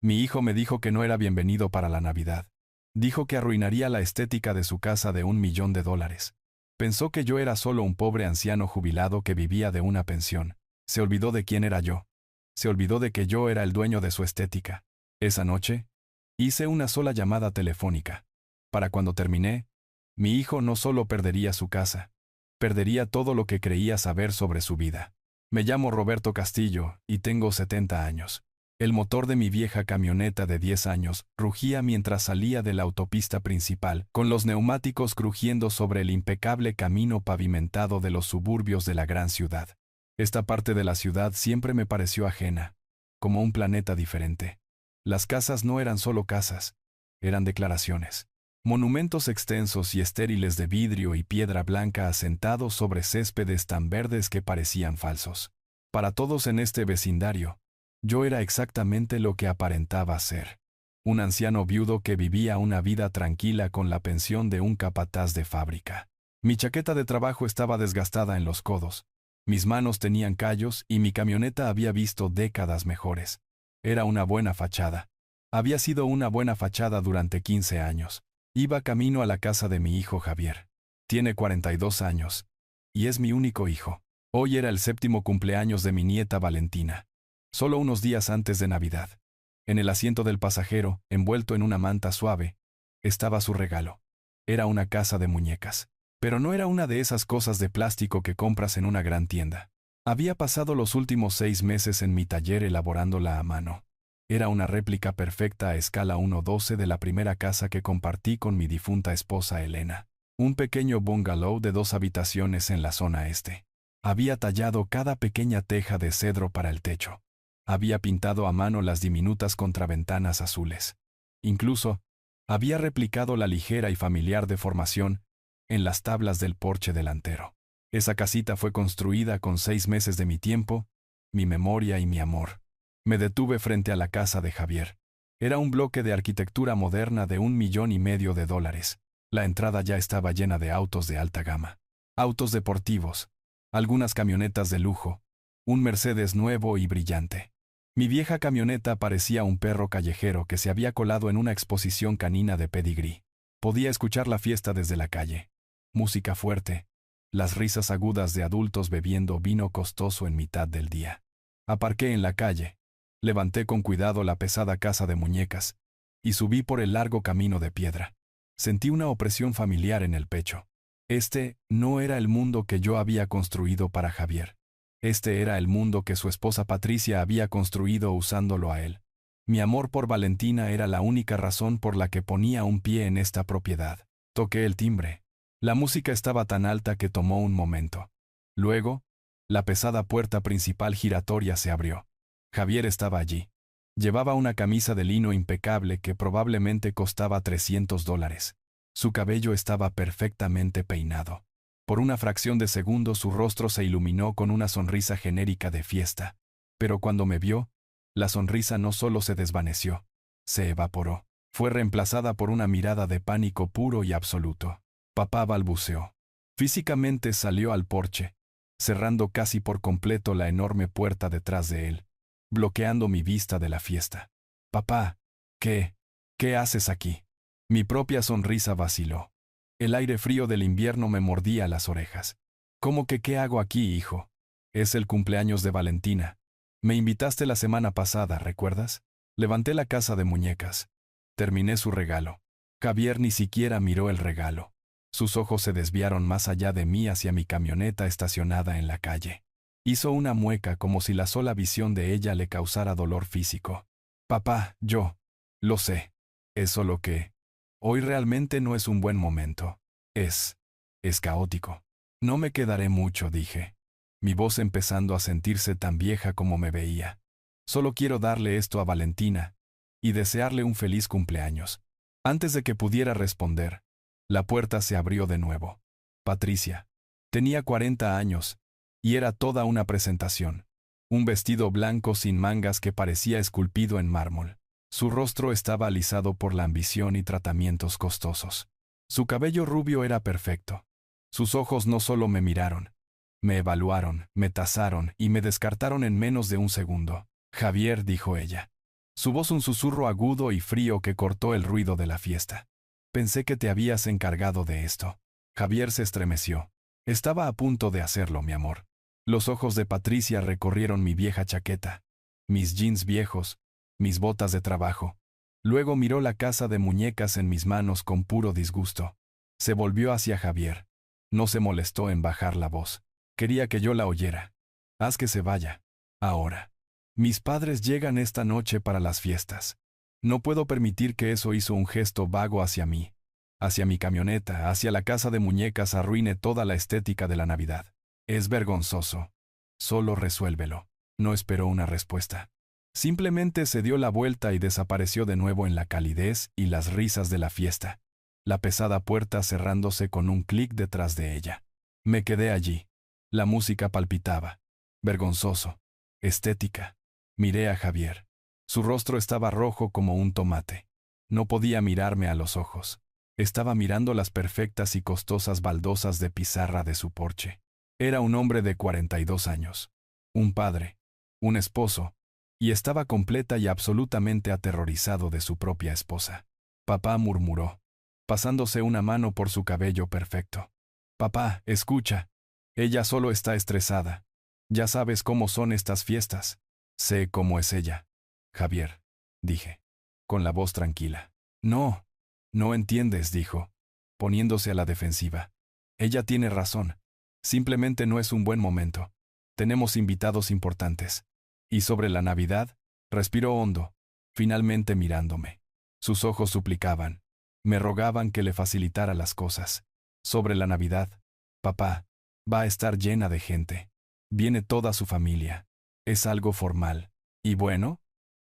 Mi hijo me dijo que no era bienvenido para la Navidad. Dijo que arruinaría la estética de su casa de $1.000.000. Pensó que yo era solo un pobre anciano jubilado que vivía de una pensión. Se olvidó de quién era yo. Se olvidó de que yo era el dueño de su estética. Esa noche, hice una sola llamada telefónica. Para cuando terminé, mi hijo no solo perdería su casa, perdería todo lo que creía saber sobre su vida. Me llamo Roberto Castillo y tengo 70 años. El motor de mi vieja camioneta de 10 años rugía mientras salía de la autopista principal, con los neumáticos crujiendo sobre el impecable camino pavimentado de los suburbios de la gran ciudad. Esta parte de la ciudad siempre me pareció ajena, como un planeta diferente. Las casas no eran solo casas, eran declaraciones. Monumentos extensos y estériles de vidrio y piedra blanca asentados sobre céspedes tan verdes que parecían falsos. Para todos en este vecindario, yo era exactamente lo que aparentaba ser. Un anciano viudo que vivía una vida tranquila con la pensión de un capataz de fábrica. Mi chaqueta de trabajo estaba desgastada en los codos. Mis manos tenían callos y mi camioneta había visto décadas mejores. Era una buena fachada. Había sido una buena fachada durante 15 años. Iba camino a la casa de mi hijo Javier. Tiene 42 años. Y es mi único hijo. Hoy era el 7º cumpleaños de mi nieta Valentina. Solo unos días antes de Navidad. En el asiento del pasajero, envuelto en una manta suave, estaba su regalo. Era una casa de muñecas. Pero no era una de esas cosas de plástico que compras en una gran tienda. Había pasado los últimos 6 meses en mi taller elaborándola a mano. Era una réplica perfecta a escala 1:12 de la primera casa que compartí con mi difunta esposa Elena. Un pequeño bungalow de 2 habitaciones en la zona este. Había tallado cada pequeña teja de cedro para el techo. Había pintado a mano las diminutas contraventanas azules. Incluso, había replicado la ligera y familiar deformación en las tablas del porche delantero. Esa casita fue construida con 6 meses de mi tiempo, mi memoria y mi amor. Me detuve frente a la casa de Javier. Era un bloque de arquitectura moderna de $1,500,000. La entrada ya estaba llena de autos de alta gama. Autos deportivos, algunas camionetas de lujo, un Mercedes nuevo y brillante. Mi vieja camioneta parecía un perro callejero que se había colado en una exposición canina de pedigrí. Podía escuchar la fiesta desde la calle. Música fuerte, las risas agudas de adultos bebiendo vino costoso en mitad del día. Aparqué en la calle. Levanté con cuidado la pesada casa de muñecas y subí por el largo camino de piedra. Sentí una opresión familiar en el pecho. Este no era el mundo que yo había construido para Javier. Este era el mundo que su esposa Patricia había construido usándolo a él. Mi amor por Valentina era la única razón por la que ponía un pie en esta propiedad. Toqué el timbre. La música estaba tan alta que tomó un momento. Luego, la pesada puerta principal giratoria se abrió. Javier estaba allí. Llevaba una camisa de lino impecable que probablemente costaba $300. Su cabello estaba perfectamente peinado. Por una fracción de segundo su rostro se iluminó con una sonrisa genérica de fiesta. Pero cuando me vio, la sonrisa no solo se desvaneció, se evaporó. Fue reemplazada por una mirada de pánico puro y absoluto. Papá balbuceó. Físicamente salió al porche, cerrando casi por completo la enorme puerta detrás de él, bloqueando mi vista de la fiesta. Papá, ¿qué haces aquí? Mi propia sonrisa vaciló. El aire frío del invierno me mordía las orejas. ¿Cómo que qué hago aquí, hijo? Es el cumpleaños de Valentina. Me invitaste la semana pasada, ¿recuerdas? Levanté la casa de muñecas. Terminé su regalo. Javier ni siquiera miró el regalo. Sus ojos se desviaron más allá de mí hacia mi camioneta estacionada en la calle. Hizo una mueca como si la sola visión de ella le causara dolor físico. Papá, lo sé. Es solo que hoy realmente no es un buen momento. Es caótico. No me quedaré mucho, dije. Mi voz empezando a sentirse tan vieja como me veía. Solo quiero darle esto a Valentina y desearle un feliz cumpleaños. Antes de que pudiera responder, la puerta se abrió de nuevo. Patricia. Tenía 40 años, y era toda una presentación. Un vestido blanco sin mangas que parecía esculpido en mármol. Su rostro estaba alisado por la ambición y tratamientos costosos. Su cabello rubio era perfecto. Sus ojos no solo me miraron, me evaluaron, me tasaron y me descartaron en menos de un segundo. Javier, dijo ella. Su voz un susurro agudo y frío que cortó el ruido de la fiesta. Pensé que te habías encargado de esto. Javier se estremeció. Estaba a punto de hacerlo, mi amor. Los ojos de Patricia recorrieron mi vieja chaqueta, mis jeans viejos, mis botas de trabajo. Luego miró la casa de muñecas en mis manos con puro disgusto. Se volvió hacia Javier. No se molestó en bajar la voz. Quería que yo la oyera. Haz que se vaya. Ahora. Mis padres llegan esta noche para las fiestas. No puedo permitir que eso hizo un gesto vago hacia mí. Hacia mi camioneta, hacia la casa de muñecas arruine toda la estética de la Navidad. Es vergonzoso. Solo resuélvelo. No esperó una respuesta. Simplemente se dio la vuelta y desapareció de nuevo en la calidez y las risas de la fiesta, la pesada puerta cerrándose con un clic detrás de ella. Me quedé allí. La música palpitaba. Vergonzoso. Estética. Miré a Javier. Su rostro estaba rojo como un tomate. No podía mirarme a los ojos. Estaba mirando las perfectas y costosas baldosas de pizarra de su porche. Era un hombre de 42 años. Un padre. Un esposo. Y estaba completa y absolutamente aterrorizado de su propia esposa. Papá murmuró, pasándose una mano por su cabello perfecto. Papá, escucha. Ella solo está estresada. Ya sabes cómo son estas fiestas. Sé cómo es ella. Javier, dije, con la voz tranquila. No, no entiendes, dijo, poniéndose a la defensiva. Ella tiene razón. Simplemente no es un buen momento. Tenemos invitados importantes. Y sobre la Navidad, respiró hondo, finalmente mirándome. Sus ojos suplicaban. Me rogaban que le facilitara las cosas. Sobre la Navidad, papá, va a estar llena de gente. Viene toda su familia. Es algo formal. Y bueno,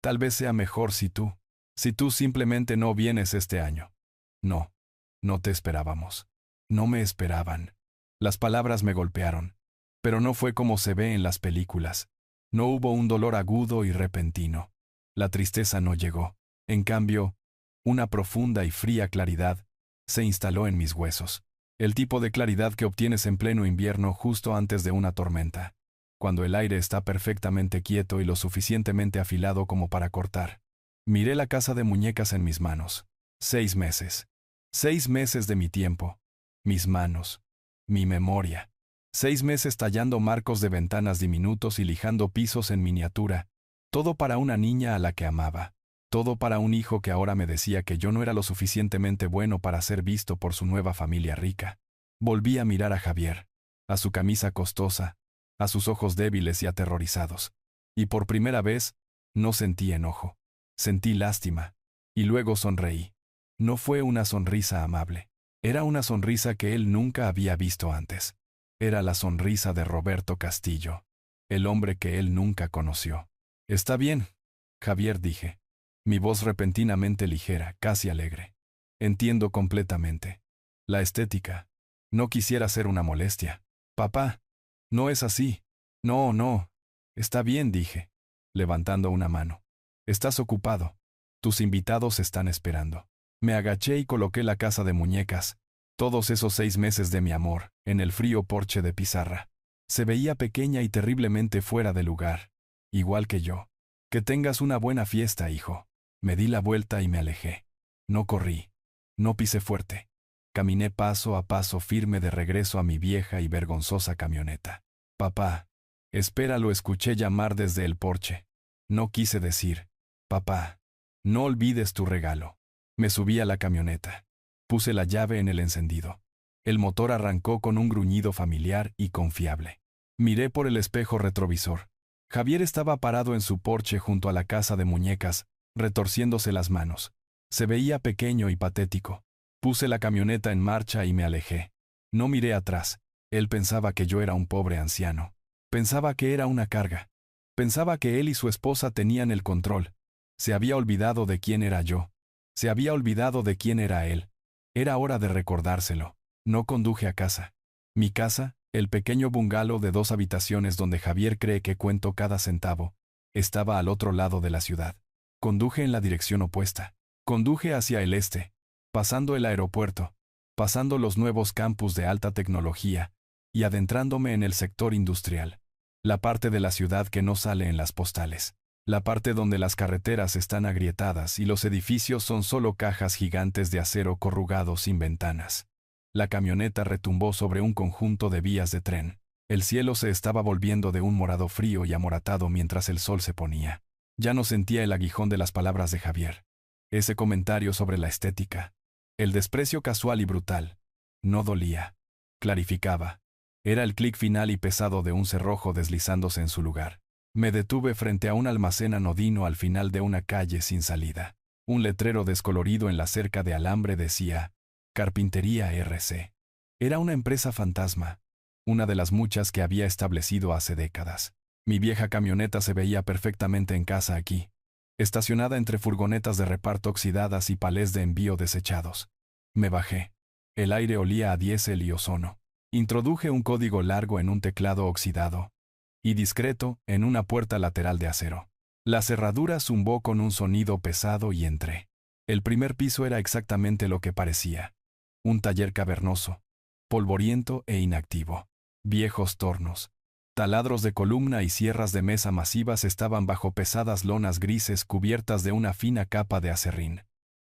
tal vez sea mejor si tú simplemente no vienes este año. No, no te esperábamos. No me esperaban. Las palabras me golpearon. Pero no fue como se ve en las películas. No hubo un dolor agudo y repentino. La tristeza no llegó. En cambio, una profunda y fría claridad se instaló en mis huesos. El tipo de claridad que obtienes en pleno invierno justo antes de una tormenta, cuando el aire está perfectamente quieto y lo suficientemente afilado como para cortar. Miré la casa de muñecas en mis manos. 6 meses. 6 meses de mi tiempo. Mis manos. Mi memoria. 6 meses tallando marcos de ventanas diminutos y lijando pisos en miniatura. Todo para una niña a la que amaba. Todo para un hijo que ahora me decía que yo no era lo suficientemente bueno para ser visto por su nueva familia rica. Volví a mirar a Javier, a su camisa costosa, a sus ojos débiles y aterrorizados. Y por primera vez, no sentí enojo. Sentí lástima. Y luego sonreí. No fue una sonrisa amable. Era una sonrisa que él nunca había visto antes. Era la sonrisa de Roberto Castillo, el hombre que él nunca conoció. Está bien, Javier, dije. Mi voz repentinamente ligera, casi alegre. Entiendo completamente. La estética. No quisiera ser una molestia. Papá, no es así. No, no. Está bien, dije, levantando una mano. Estás ocupado. Tus invitados están esperando. Me agaché y coloqué la casa de muñecas. Todos esos 6 meses de mi amor, en el frío porche de pizarra. Se veía pequeña y terriblemente fuera de lugar. Igual que yo. Que tengas una buena fiesta, hijo. Me di la vuelta y me alejé. No corrí. No pisé fuerte. Caminé paso a paso firme de regreso a mi vieja y vergonzosa camioneta. Papá. Espera, lo escuché llamar desde el porche. No quise decir, papá, no olvides tu regalo. Me subí a la camioneta. Puse la llave en el encendido. El motor arrancó con un gruñido familiar y confiable. Miré por el espejo retrovisor. Javier estaba parado en su porche junto a la casa de muñecas, retorciéndose las manos. Se veía pequeño y patético. Puse la camioneta en marcha y me alejé. No miré atrás. Él pensaba que yo era un pobre anciano. Pensaba que era una carga. Pensaba que él y su esposa tenían el control. Se había olvidado de quién era yo. Se había olvidado de quién era él. Era hora de recordárselo. No conduje a casa. Mi casa, el pequeño bungalow de 2 habitaciones donde Javier cree que cuento cada centavo, estaba al otro lado de la ciudad. Conduje en la dirección opuesta. Conduje hacia el este, pasando el aeropuerto, pasando los nuevos campus de alta tecnología y adentrándome en el sector industrial, la parte de la ciudad que no sale en las postales. La parte donde las carreteras están agrietadas y los edificios son solo cajas gigantes de acero corrugado sin ventanas. La camioneta retumbó sobre un conjunto de vías de tren. El cielo se estaba volviendo de un morado frío y amoratado mientras el sol se ponía. Ya no sentía el aguijón de las palabras de Javier. Ese comentario sobre la estética. El desprecio casual y brutal. No dolía. Clarificaba. Era el clic final y pesado de un cerrojo deslizándose en su lugar. Me detuve frente a un almacén anodino al final de una calle sin salida. Un letrero descolorido en la cerca de alambre decía, Carpintería RC. Era una empresa fantasma, una de las muchas que había establecido hace décadas. Mi vieja camioneta se veía perfectamente en casa aquí, estacionada entre furgonetas de reparto oxidadas y palés de envío desechados. Me bajé. El aire olía a diésel y ozono. Introduje un código largo en un teclado oxidado y discreto en una puerta lateral de acero. La cerradura zumbó con un sonido pesado y entré. El primer piso era exactamente lo que parecía. Un taller cavernoso, polvoriento e inactivo. Viejos tornos, taladros de columna y sierras de mesa masivas estaban bajo pesadas lonas grises cubiertas de una fina capa de acerrín.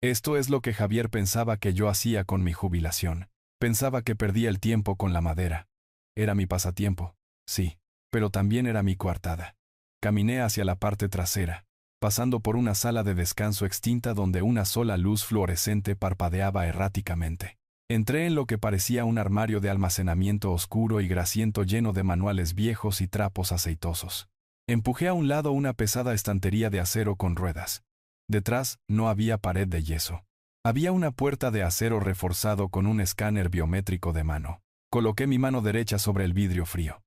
Esto es lo que Javier pensaba que yo hacía con mi jubilación. Pensaba que perdía el tiempo con la madera. Era mi pasatiempo, sí, pero también era mi coartada. Caminé hacia la parte trasera, pasando por una sala de descanso extinta donde una sola luz fluorescente parpadeaba erráticamente. Entré en lo que parecía un armario de almacenamiento oscuro y grasiento lleno de manuales viejos y trapos aceitosos. Empujé a un lado una pesada estantería de acero con ruedas. Detrás no había pared de yeso. Había una puerta de acero reforzado con un escáner biométrico de mano. Coloqué mi mano derecha sobre el vidrio frío.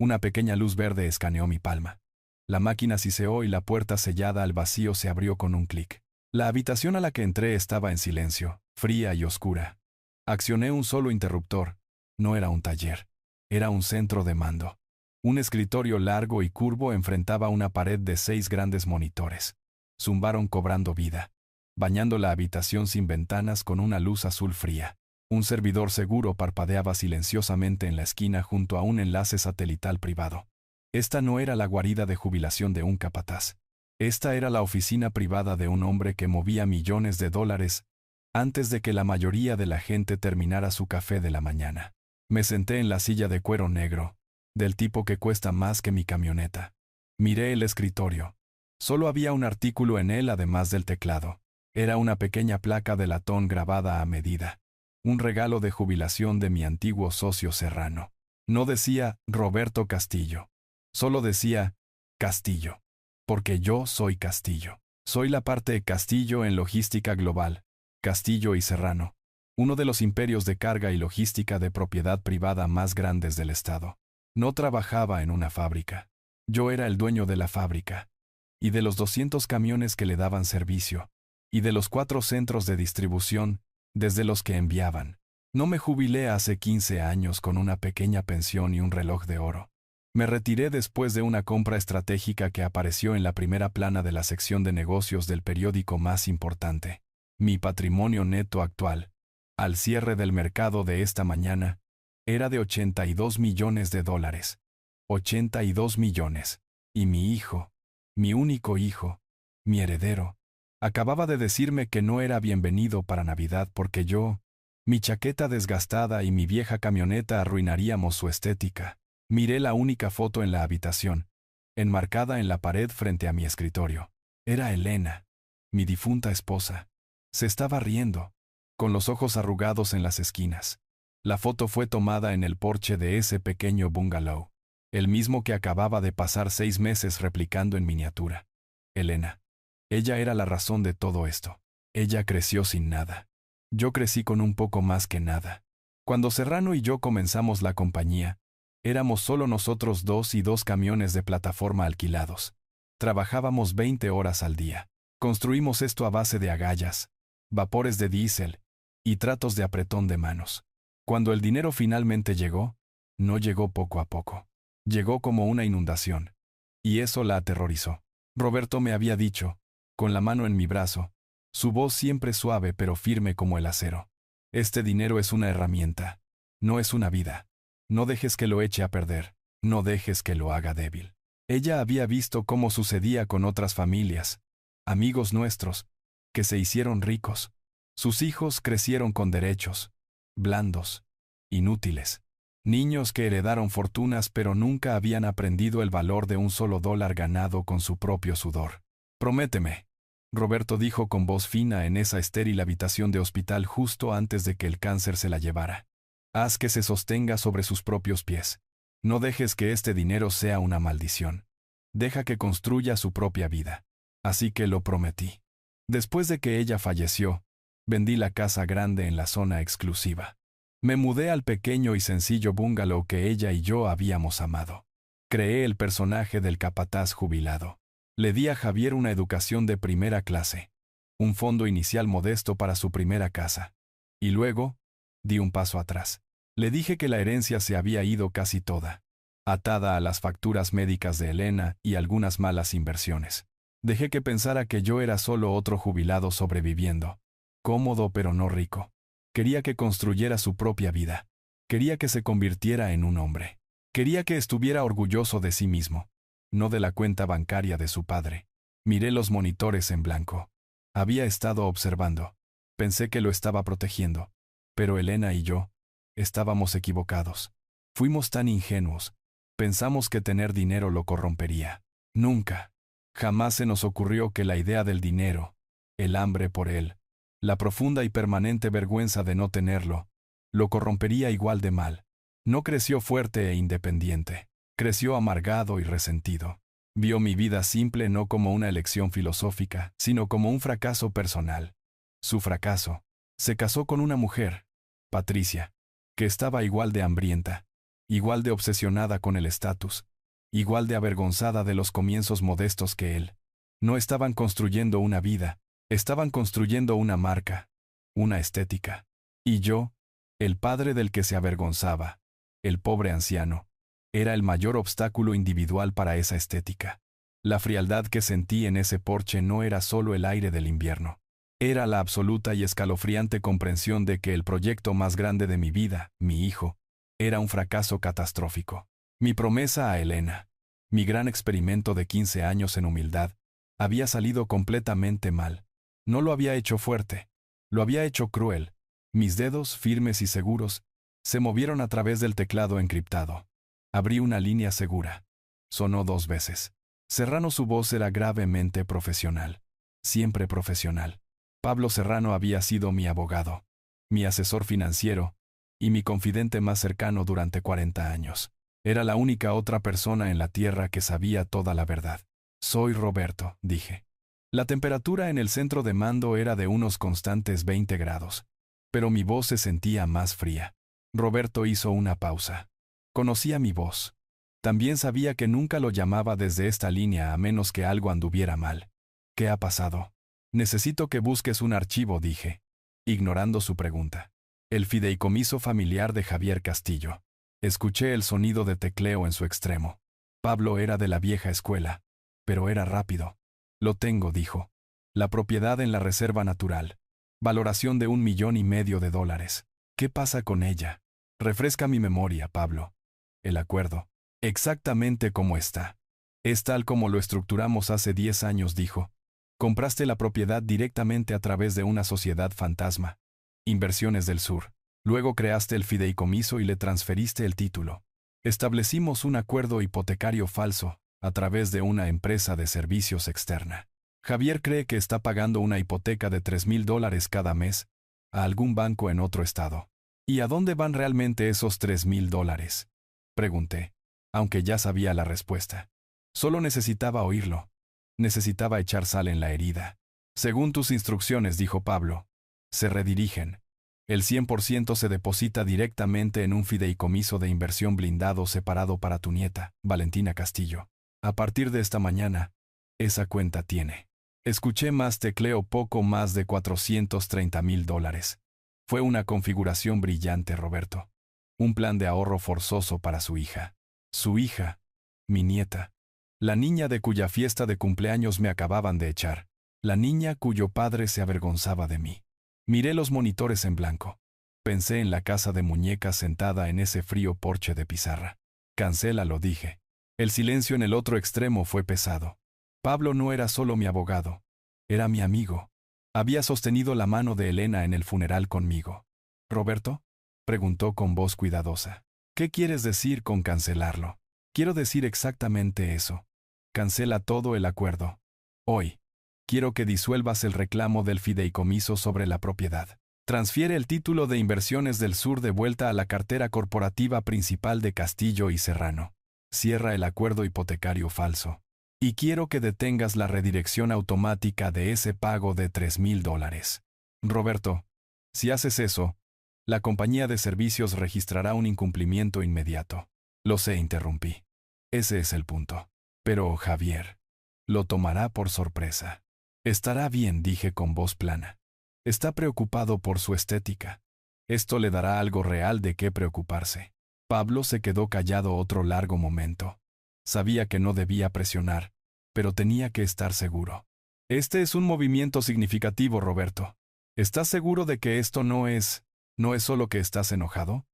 Una pequeña luz verde escaneó mi palma. La máquina siseó y la puerta sellada al vacío se abrió con un clic. La habitación a la que entré estaba en silencio, fría y oscura. Accioné un solo interruptor. No era un taller. Era un centro de mando. Un escritorio largo y curvo enfrentaba una pared de 6 grandes monitores. Zumbaron cobrando vida, bañando la habitación sin ventanas con una luz azul fría. Un servidor seguro parpadeaba silenciosamente en la esquina junto a un enlace satelital privado. Esta no era la guarida de jubilación de un capataz. Esta era la oficina privada de un hombre que movía millones de dólares antes de que la mayoría de la gente terminara su café de la mañana. Me senté en la silla de cuero negro, del tipo que cuesta más que mi camioneta. Miré el escritorio. Solo había un artículo en él además del teclado. Era una pequeña placa de latón grabada a medida. Un regalo de jubilación de mi antiguo socio Serrano. No decía Roberto Castillo. Solo decía Castillo. Porque yo soy Castillo. Soy la parte Castillo en logística global. Castillo y Serrano. Uno de los imperios de carga y logística de propiedad privada más grandes del estado. No trabajaba en una fábrica. Yo era el dueño de la fábrica. Y de los 200 camiones que le daban servicio. Y de los 4 centros de distribución, desde los que enviaban. No me jubilé hace 15 años con una pequeña pensión y un reloj de oro. Me retiré después de una compra estratégica que apareció en la primera plana de la sección de negocios del periódico más importante. Mi patrimonio neto actual, al cierre del mercado de esta mañana, era de $82 millones. 82 millones. Y mi hijo, mi único hijo, mi heredero, acababa de decirme que no era bienvenido para Navidad porque yo, mi chaqueta desgastada y mi vieja camioneta arruinaríamos su estética. Miré la única foto en la habitación, enmarcada en la pared frente a mi escritorio. Era Elena, mi difunta esposa. Se estaba riendo, con los ojos arrugados en las esquinas. La foto fue tomada en el porche de ese pequeño bungalow, el mismo que acababa de pasar 6 meses replicando en miniatura. Elena. Ella era la razón de todo esto. Ella creció sin nada. Yo crecí con un poco más que nada. Cuando Serrano y yo comenzamos la compañía, éramos solo nosotros 2 y 2 camiones de plataforma alquilados. Trabajábamos 20 horas al día. Construimos esto a base de agallas, vapores de diésel y tratos de apretón de manos. Cuando el dinero finalmente llegó, no llegó poco a poco. Llegó como una inundación. Y eso la aterrorizó. Roberto me había dicho, con la mano en mi brazo, su voz siempre suave pero firme como el acero. Este dinero es una herramienta, no es una vida. No dejes que lo eche a perder, no dejes que lo haga débil. Ella había visto cómo sucedía con otras familias, amigos nuestros, que se hicieron ricos. Sus hijos crecieron con derechos, blandos, inútiles. Niños que heredaron fortunas pero nunca habían aprendido el valor de un solo dólar ganado con su propio sudor. Prométeme, Roberto dijo con voz fina en esa estéril habitación de hospital justo antes de que el cáncer se la llevara. Haz que se sostenga sobre sus propios pies. No dejes que este dinero sea una maldición. Deja que construya su propia vida. Así que lo prometí. Después de que ella falleció, vendí la casa grande en la zona exclusiva. Me mudé al pequeño y sencillo bungalow que ella y yo habíamos amado. Creé el personaje del capataz jubilado. Le di a Javier una educación de primera clase, un fondo inicial modesto para su primera casa. Y luego, di un paso atrás. Le dije que la herencia se había ido casi toda, atada a las facturas médicas de Elena y algunas malas inversiones. Dejé que pensara que yo era solo otro jubilado sobreviviendo, cómodo pero no rico. Quería que construyera su propia vida. Quería que se convirtiera en un hombre. Quería que estuviera orgulloso de sí mismo, no de la cuenta bancaria de su padre. Miré los monitores en blanco. Había estado observando. Pensé que lo estaba protegiendo. Pero Elena y yo estábamos equivocados. Fuimos tan ingenuos. Pensamos que tener dinero lo corrompería. Nunca. Jamás se nos ocurrió que la idea del dinero, el hambre por él, la profunda y permanente vergüenza de no tenerlo, lo corrompería igual de mal. No creció fuerte e independiente. Creció amargado y resentido. Vio mi vida simple no como una elección filosófica, sino como un fracaso personal. Su fracaso. Se casó con una mujer, Patricia, que estaba igual de hambrienta, igual de obsesionada con el estatus, igual de avergonzada de los comienzos modestos que él. No estaban construyendo una vida, estaban construyendo una marca, una estética. Y yo, el padre del que se avergonzaba, el pobre anciano, era el mayor obstáculo individual para esa estética. La frialdad que sentí en ese porche no era solo el aire del invierno. Era la absoluta y escalofriante comprensión de que el proyecto más grande de mi vida, mi hijo, era un fracaso catastrófico. Mi promesa a Elena, mi gran experimento de 15 años en humildad, había salido completamente mal. No lo había hecho fuerte, lo había hecho cruel. Mis dedos, firmes y seguros, se movieron a través del teclado encriptado. Abrí una línea segura. Sonó 2 veces. Serrano, su voz era gravemente profesional. Siempre profesional. Pablo Serrano había sido mi abogado, mi asesor financiero y mi confidente más cercano durante 40 años. Era la única otra persona en la tierra que sabía toda la verdad. Soy Roberto, dije. La temperatura en el centro de mando era de unos constantes 20 grados, pero mi voz se sentía más fría. Roberto hizo una pausa. Conocía mi voz. También sabía que nunca lo llamaba desde esta línea a menos que algo anduviera mal. ¿Qué ha pasado? Necesito que busques un archivo, dije, ignorando su pregunta. El fideicomiso familiar de Javier Castillo. Escuché el sonido de tecleo en su extremo. Pablo era de la vieja escuela, pero era rápido. Lo tengo, dijo. La propiedad en la reserva natural. Valoración de $1,500,000. ¿Qué pasa con ella? Refresca mi memoria, Pablo. El acuerdo. Exactamente como está. Es tal como lo estructuramos hace 10 años, dijo. Compraste la propiedad directamente a través de una sociedad fantasma. Inversiones del Sur. Luego creaste el fideicomiso y le transferiste el título. Establecimos un acuerdo hipotecario falso, a través de una empresa de servicios externa. Javier cree que está pagando una hipoteca de $3,000 cada mes a algún banco en otro estado. ¿Y a dónde van realmente esos $3,000? Pregunté, aunque ya sabía la respuesta. Solo necesitaba oírlo. Necesitaba echar sal en la herida. Según tus instrucciones, dijo Pablo, se redirigen. El 100% se deposita directamente en un fideicomiso de inversión blindado separado para tu nieta, Valentina Castillo. A partir de esta mañana, esa cuenta tiene. Escuché más tecleo, poco más de $430,000. Fue una configuración brillante, Roberto. Un plan de ahorro forzoso para su hija. Su hija, mi nieta. La niña de cuya fiesta de cumpleaños me acababan de echar. La niña cuyo padre se avergonzaba de mí. Miré los monitores en blanco. Pensé en la casa de muñecas sentada en ese frío porche de pizarra. Cancélalo, dije. El silencio en el otro extremo fue pesado. Pablo no era solo mi abogado, era mi amigo. Había sostenido la mano de Elena en el funeral conmigo. ¿Roberto?, preguntó con voz cuidadosa. ¿Qué quieres decir con cancelarlo? Quiero decir exactamente eso. Cancela todo el acuerdo. Hoy. Quiero que disuelvas el reclamo del fideicomiso sobre la propiedad. Transfiere el título de Inversiones del Sur de vuelta a la cartera corporativa principal de Castillo y Serrano. Cierra el acuerdo hipotecario falso. Y quiero que detengas la redirección automática de ese pago de $3,000. Roberto, si haces eso, la compañía de servicios registrará un incumplimiento inmediato. Lo sé, interrumpí. Ese es el punto. Pero, Javier, lo tomará por sorpresa. Estará bien, dije con voz plana. Está preocupado por su estética. Esto le dará algo real de qué preocuparse. Pablo se quedó callado otro largo momento. Sabía que no debía presionar, pero tenía que estar seguro. Este es un movimiento significativo, Roberto. ¿Estás seguro de que esto no es solo que estás enojado?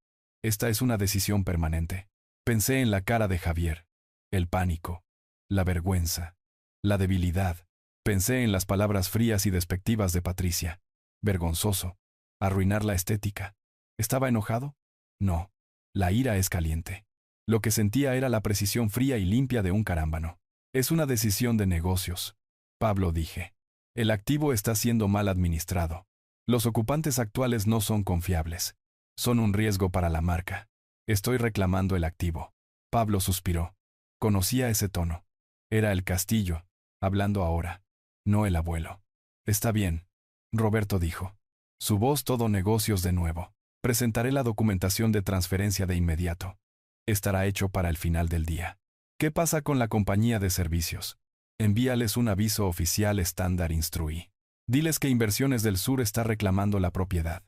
Esta es una decisión permanente. Pensé en la cara de Javier, el pánico, la vergüenza, la debilidad. Pensé en las palabras frías y despectivas de Patricia. Vergonzoso. Arruinar la estética. ¿Estaba enojado? No. La ira es caliente. Lo que sentía era la precisión fría y limpia de un carámbano. Es una decisión de negocios. Pablo, dije. El activo está siendo mal administrado. Los ocupantes actuales no son confiables. Son un riesgo para la marca. Estoy reclamando el activo. Pablo suspiró. Conocía ese tono. Era el Castillo, hablando ahora, no el abuelo. Está bien, Roberto dijo. Su voz todo negocios de nuevo. Presentaré la documentación de transferencia de inmediato. Estará hecho para el final del día. ¿Qué pasa con la compañía de servicios? Envíales un aviso oficial estándar instruí. Diles que Inversiones del Sur está reclamando la propiedad.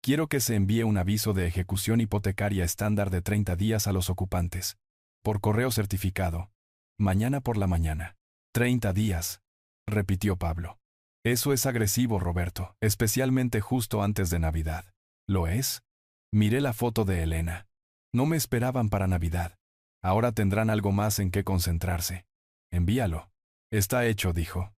Quiero que se envíe un aviso de ejecución hipotecaria estándar de 30 días a los ocupantes. Por correo certificado. Mañana por la mañana. 30 días, repitió Pablo. Eso es agresivo, Roberto, especialmente justo antes de Navidad. ¿Lo es? Miré la foto de Elena. No me esperaban para Navidad. Ahora tendrán algo más en qué concentrarse. Envíalo. Está hecho, dijo.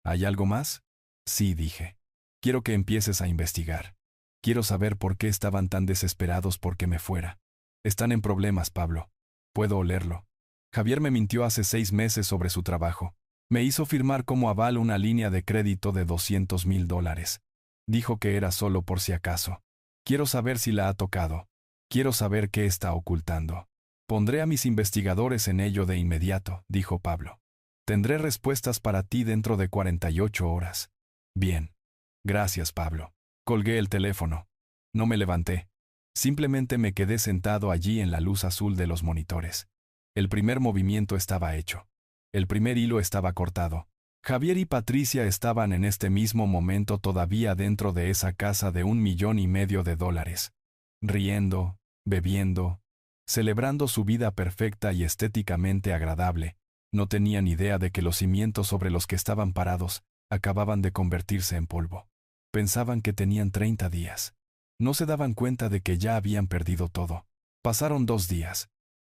¿Hay algo más? Sí, dije. Quiero que empieces a investigar. Quiero saber por qué estaban tan desesperados por que me fuera. Están en problemas, Pablo. Puedo olerlo. Javier me mintió hace 6 meses sobre su trabajo. Me hizo firmar como aval una línea de crédito de $200,000. Dijo que era solo por si acaso. Quiero saber si la ha tocado. Quiero saber qué está ocultando. Pondré a mis investigadores en ello de inmediato, dijo Pablo. Tendré respuestas para ti dentro de 48 horas. Bien. Gracias, Pablo. Colgué el teléfono. No me levanté. Simplemente me quedé sentado allí en la luz azul de los monitores. El primer movimiento estaba hecho. El primer hilo estaba cortado. Javier y Patricia estaban en este mismo momento todavía dentro de esa casa de $1,500,000. Riendo, bebiendo, celebrando su vida perfecta y estéticamente agradable. No tenían idea de que los cimientos sobre los que estaban parados acababan de convertirse en polvo. Pensaban que tenían 30 días. No se daban cuenta de que ya habían perdido todo. Pasaron 2 días.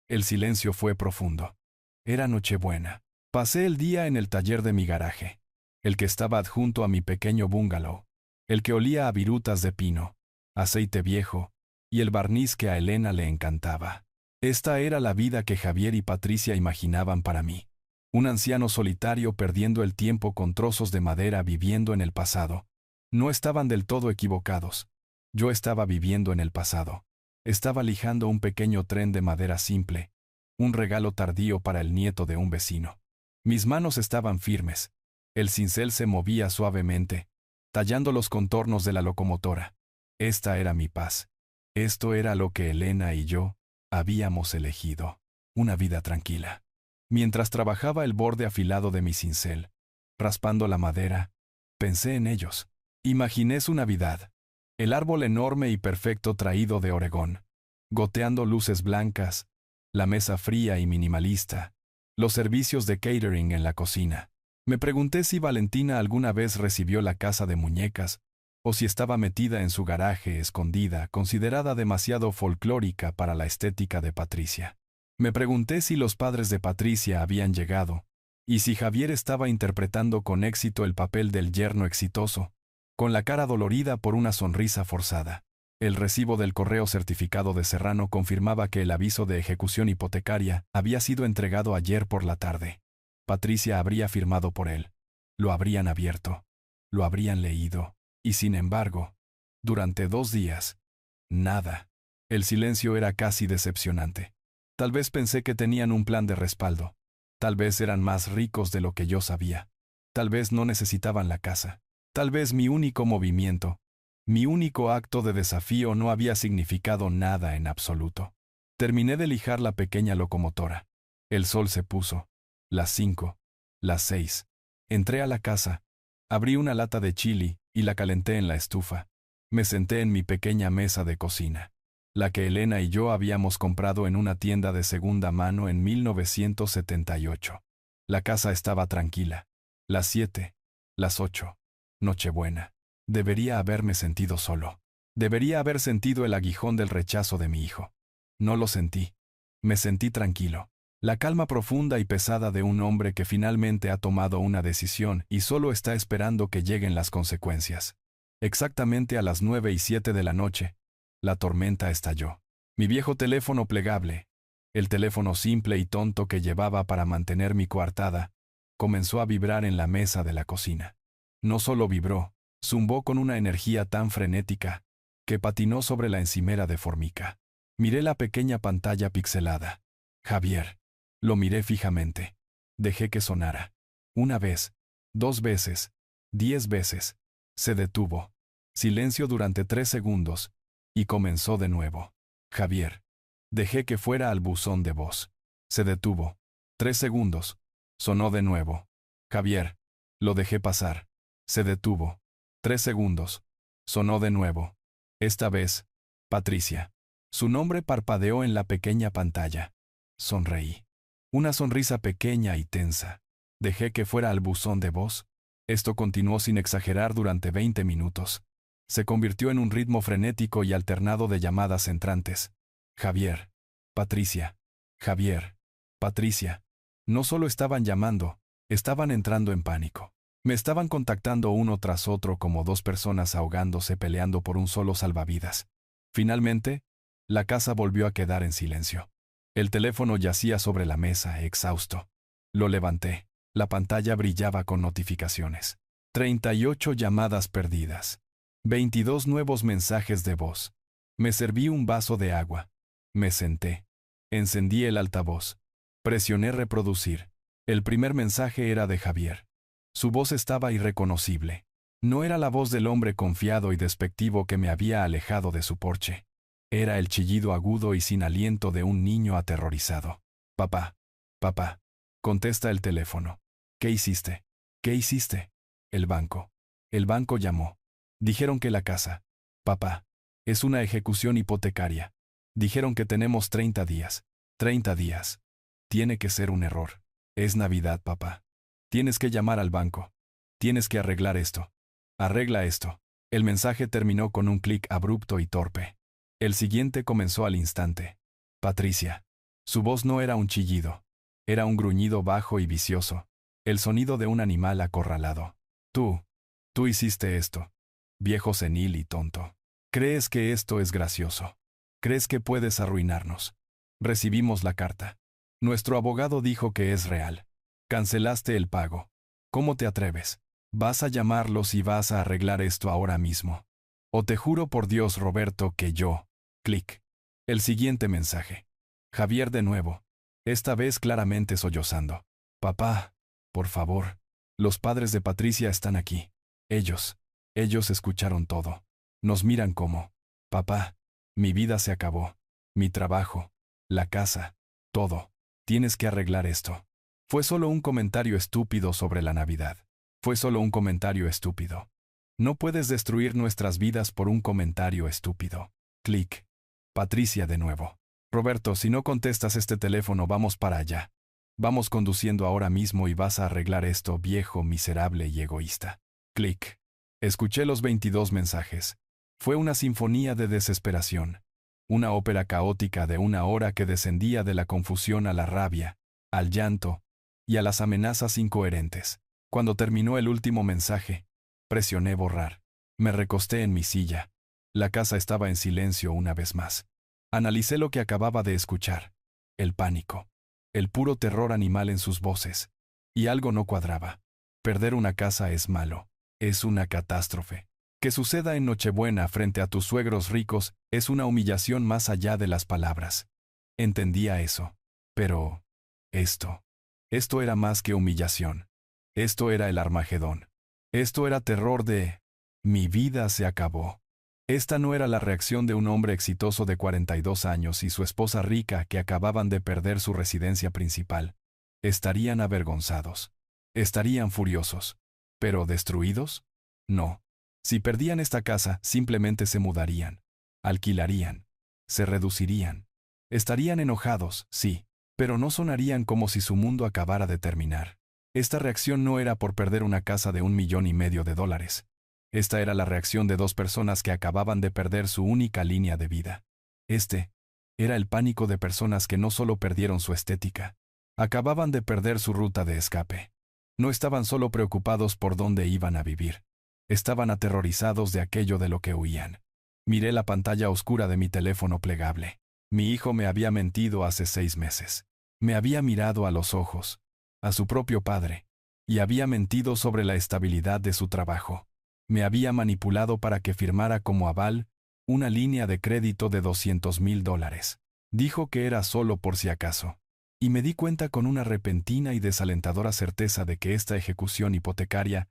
El silencio fue profundo. Era Nochebuena. Pasé el día en el taller de mi garaje, el que estaba adjunto a mi pequeño bungalow, el que olía a virutas de pino, aceite viejo, y el barniz que a Elena le encantaba. Esta era la vida que Javier y Patricia imaginaban para mí. Un anciano solitario perdiendo el tiempo con trozos de madera viviendo en el pasado. No estaban del todo equivocados. Yo estaba viviendo en el pasado. Estaba lijando un pequeño tren de madera simple, un regalo tardío para el nieto de un vecino. Mis manos estaban firmes. El cincel se movía suavemente, tallando los contornos de la locomotora. Esta era mi paz. Esto era lo que Elena y yo habíamos elegido. Una vida tranquila. Mientras trabajaba el borde afilado de mi cincel, raspando la madera, pensé en ellos. Imaginé su Navidad. El árbol enorme y perfecto traído de Oregón, goteando luces blancas, la mesa fría y minimalista, los servicios de catering en la cocina. Me pregunté si Valentina alguna vez recibió la casa de muñecas, o si estaba metida en su garaje, escondida, considerada demasiado folclórica para la estética de Patricia. Me pregunté si los padres de Patricia habían llegado, y si Javier estaba interpretando con éxito el papel del yerno exitoso, con la cara dolorida por una sonrisa forzada. El recibo del correo certificado de Serrano confirmaba que el aviso de ejecución hipotecaria había sido entregado ayer por la tarde. Patricia habría firmado por él. Lo habrían abierto. Lo habrían leído. Y sin embargo, durante 2 días, nada. El silencio era casi decepcionante. Tal vez pensé que tenían un plan de respaldo. Tal vez eran más ricos de lo que yo sabía. Tal vez no necesitaban la casa. Tal vez mi único movimiento, mi único acto de desafío no había significado nada en absoluto. Terminé de lijar la pequeña locomotora. El sol se puso. Las 5, las 6. Entré a la casa. Abrí una lata de chili y la calenté en la estufa. Me senté en mi pequeña mesa de cocina, la que Elena y yo habíamos comprado en una tienda de segunda mano en 1978. La casa estaba tranquila. Las 7, las 8. Nochebuena. Debería haberme sentido solo. Debería haber sentido el aguijón del rechazo de mi hijo. No lo sentí. Me sentí tranquilo. La calma profunda y pesada de un hombre que finalmente ha tomado una decisión y solo está esperando que lleguen las consecuencias. Exactamente a las 9:07 de la noche, la tormenta estalló. Mi viejo teléfono plegable, el teléfono simple y tonto que llevaba para mantener mi coartada, comenzó a vibrar en la mesa de la cocina. No solo vibró, zumbó con una energía tan frenética que patinó sobre la encimera de formica. Miré la pequeña pantalla pixelada. Javier. Lo miré fijamente. Dejé que sonara. 1 vez, 2 veces, 10 veces. Se detuvo. Silencio durante 3 segundos. Y comenzó de nuevo. Javier. Dejé que fuera al buzón de voz. Se detuvo. 3 segundos. Sonó de nuevo. Javier. Lo dejé pasar. Se detuvo. 3 segundos. Sonó de nuevo. Esta vez, Patricia. Su nombre parpadeó en la pequeña pantalla. Sonreí. Una sonrisa pequeña y tensa. Dejé que fuera al buzón de voz. Esto continuó sin exagerar durante 20 minutos. Se convirtió en un ritmo frenético y alternado de llamadas entrantes. Javier. Patricia. Javier. Patricia. No solo estaban llamando, estaban entrando en pánico. Me estaban contactando uno tras otro como 2 personas ahogándose peleando por un solo salvavidas. Finalmente, la casa volvió a quedar en silencio. El teléfono yacía sobre la mesa, exhausto. Lo levanté. La pantalla brillaba con notificaciones. 38 llamadas perdidas. 22 nuevos mensajes de voz. Me serví un vaso de agua. Me senté. Encendí el altavoz. Presioné reproducir. El primer mensaje era de Javier. Su voz estaba irreconocible. No era la voz del hombre confiado y despectivo que me había alejado de su porche. Era el chillido agudo y sin aliento de un niño aterrorizado. Papá. Papá. Contesta el teléfono. ¿Qué hiciste? ¿Qué hiciste? El banco. El banco llamó. Dijeron que la casa. Papá. Es una ejecución hipotecaria. Dijeron que tenemos 30 días. 30 días. Tiene que ser un error. Es Navidad, papá. Tienes que llamar al banco. Tienes que arreglar esto. Arregla esto. El mensaje terminó con un clic abrupto y torpe. El siguiente comenzó al instante. Patricia. Su voz no era un chillido. Era un gruñido bajo y vicioso. El sonido de un animal acorralado. Tú hiciste esto. Viejo senil y tonto. ¿Crees que esto es gracioso? ¿Crees que puedes arruinarnos? Recibimos la carta. Nuestro abogado dijo que es real. Cancelaste el pago. ¿Cómo te atreves? Vas a llamarlos y vas a arreglar esto ahora mismo. O te juro por Dios, Roberto, que yo. Clic. El siguiente mensaje. Javier de nuevo. Esta vez claramente sollozando. Papá, por favor. Los padres de Patricia están aquí. Ellos escucharon todo. Nos miran como. Papá, mi vida se acabó. Mi trabajo. La casa. Todo. Tienes que arreglar esto. Fue solo un comentario estúpido sobre la Navidad. Fue solo un comentario estúpido. No puedes destruir nuestras vidas por un comentario estúpido. Clic. Patricia de nuevo. Roberto, si no contestas este teléfono, vamos para allá. Vamos conduciendo ahora mismo y vas a arreglar esto, viejo, miserable y egoísta. Clic. Escuché los 22 mensajes. Fue una sinfonía de desesperación. Una ópera caótica de una hora que descendía de la confusión a la rabia, al llanto y a las amenazas incoherentes. Cuando terminó el último mensaje, presioné borrar. Me recosté en mi silla. La casa estaba en silencio una vez más. Analicé lo que acababa de escuchar. El pánico. El puro terror animal en sus voces. Y algo no cuadraba. Perder una casa es malo. Es una catástrofe. Que suceda en Nochebuena frente a tus suegros ricos es una humillación más allá de las palabras. Entendía eso. Pero esto era más que humillación. Esto era el Armagedón. Esto era terror de mi vida se acabó. Esta no era la reacción de un hombre exitoso de 42 años y su esposa rica que acababan de perder su residencia principal. Estarían avergonzados. Estarían furiosos. ¿Pero destruidos? No. Si perdían esta casa, simplemente se mudarían. Alquilarían. Se reducirían. Estarían enojados, sí, pero no sonarían como si su mundo acabara de terminar. Esta reacción no era por perder una casa de $1,500,000. Esta era la reacción de dos personas que acababan de perder su única línea de vida. Este era el pánico de personas que no solo perdieron su estética, acababan de perder su ruta de escape. No estaban solo preocupados por dónde iban a vivir. Estaban aterrorizados de aquello de lo que huían. Miré la pantalla oscura de mi teléfono plegable. Mi hijo me había mentido hace 6 meses. Me había mirado a los ojos, a su propio padre, y había mentido sobre la estabilidad de su trabajo. Me había manipulado para que firmara como aval una línea de crédito de $200,000. Dijo que era solo por si acaso. Y me di cuenta con una repentina y desalentadora certeza de que esta ejecución hipotecaria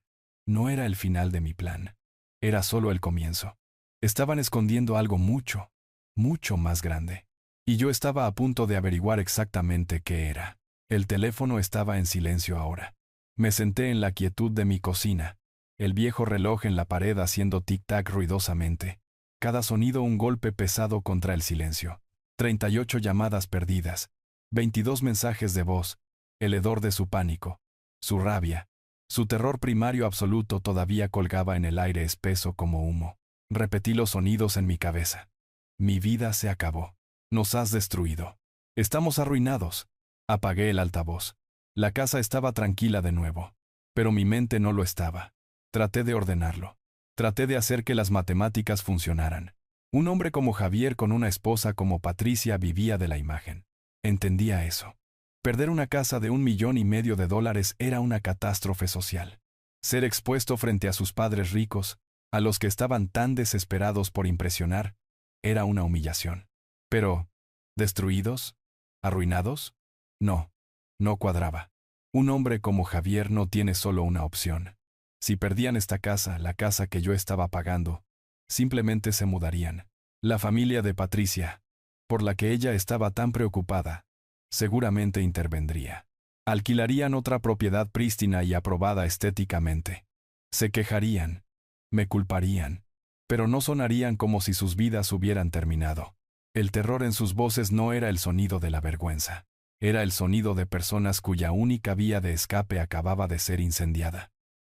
no era el final de mi plan. Era solo el comienzo. Estaban escondiendo algo mucho, mucho más grande. Y yo estaba a punto de averiguar exactamente qué era. El teléfono estaba en silencio ahora. Me senté en la quietud de mi cocina, el viejo reloj en la pared haciendo tic-tac ruidosamente. Cada sonido un golpe pesado contra el silencio. 38 llamadas perdidas. 22 mensajes de voz. El hedor de su pánico. Su rabia. Su terror primario absoluto todavía colgaba en el aire espeso como humo. Repetí los sonidos en mi cabeza. Mi vida se acabó. Nos has destruido. Estamos arruinados. Apagué el altavoz. La casa estaba tranquila de nuevo. Pero mi mente no lo estaba. Traté de ordenarlo. Traté de hacer que las matemáticas funcionaran. Un hombre como Javier con una esposa como Patricia vivía de la imagen. Entendía eso. Perder una casa de $1,500,000 era una catástrofe social. Ser expuesto frente a sus padres ricos, a los que estaban tan desesperados por impresionar, era una humillación. Pero, ¿destruidos? ¿Arruinados? No, no cuadraba. Un hombre como Javier no tiene solo una opción. Si perdían esta casa, la casa que yo estaba pagando, simplemente se mudarían. La familia de Patricia, por la que ella estaba tan preocupada, seguramente intervendría. Alquilarían otra propiedad prístina y aprobada estéticamente. Se quejarían, me culparían, pero no sonarían como si sus vidas hubieran terminado. El terror en sus voces no era el sonido de la vergüenza. Era el sonido de personas cuya única vía de escape acababa de ser incendiada.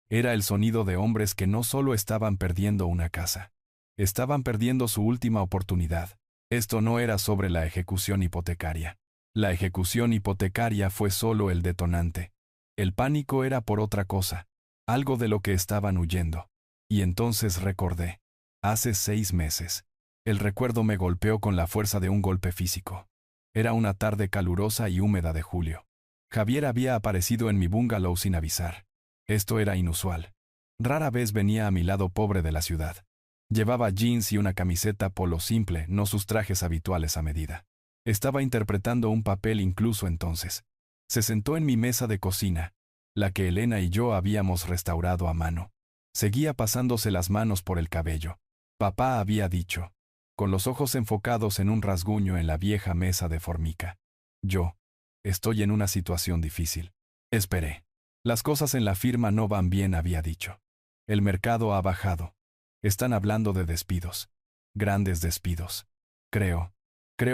Era el sonido de hombres que no solo estaban perdiendo una casa, estaban perdiendo su última oportunidad. Esto no era sobre la ejecución hipotecaria. La ejecución hipotecaria fue solo el detonante. El pánico era por otra cosa, algo de lo que estaban huyendo. Y entonces recordé. Hace 6 meses. El recuerdo me golpeó con la fuerza de un golpe físico. Era una tarde calurosa y húmeda de julio. Javier había aparecido en mi bungalow sin avisar. Esto era inusual. Rara vez venía a mi lado pobre de la ciudad. Llevaba jeans y una camiseta polo simple, no sus trajes habituales a medida. Estaba interpretando un papel incluso entonces. Se sentó en mi mesa de cocina, la que Elena y yo habíamos restaurado a mano. Seguía pasándose las manos por el cabello. Papá había dicho, con los ojos enfocados en un rasguño en la vieja mesa de formica. Yo estoy en una situación difícil. Esperé. Las cosas en la firma no van bien, había dicho. El mercado ha bajado. Están hablando de despidos. Grandes despidos. Creo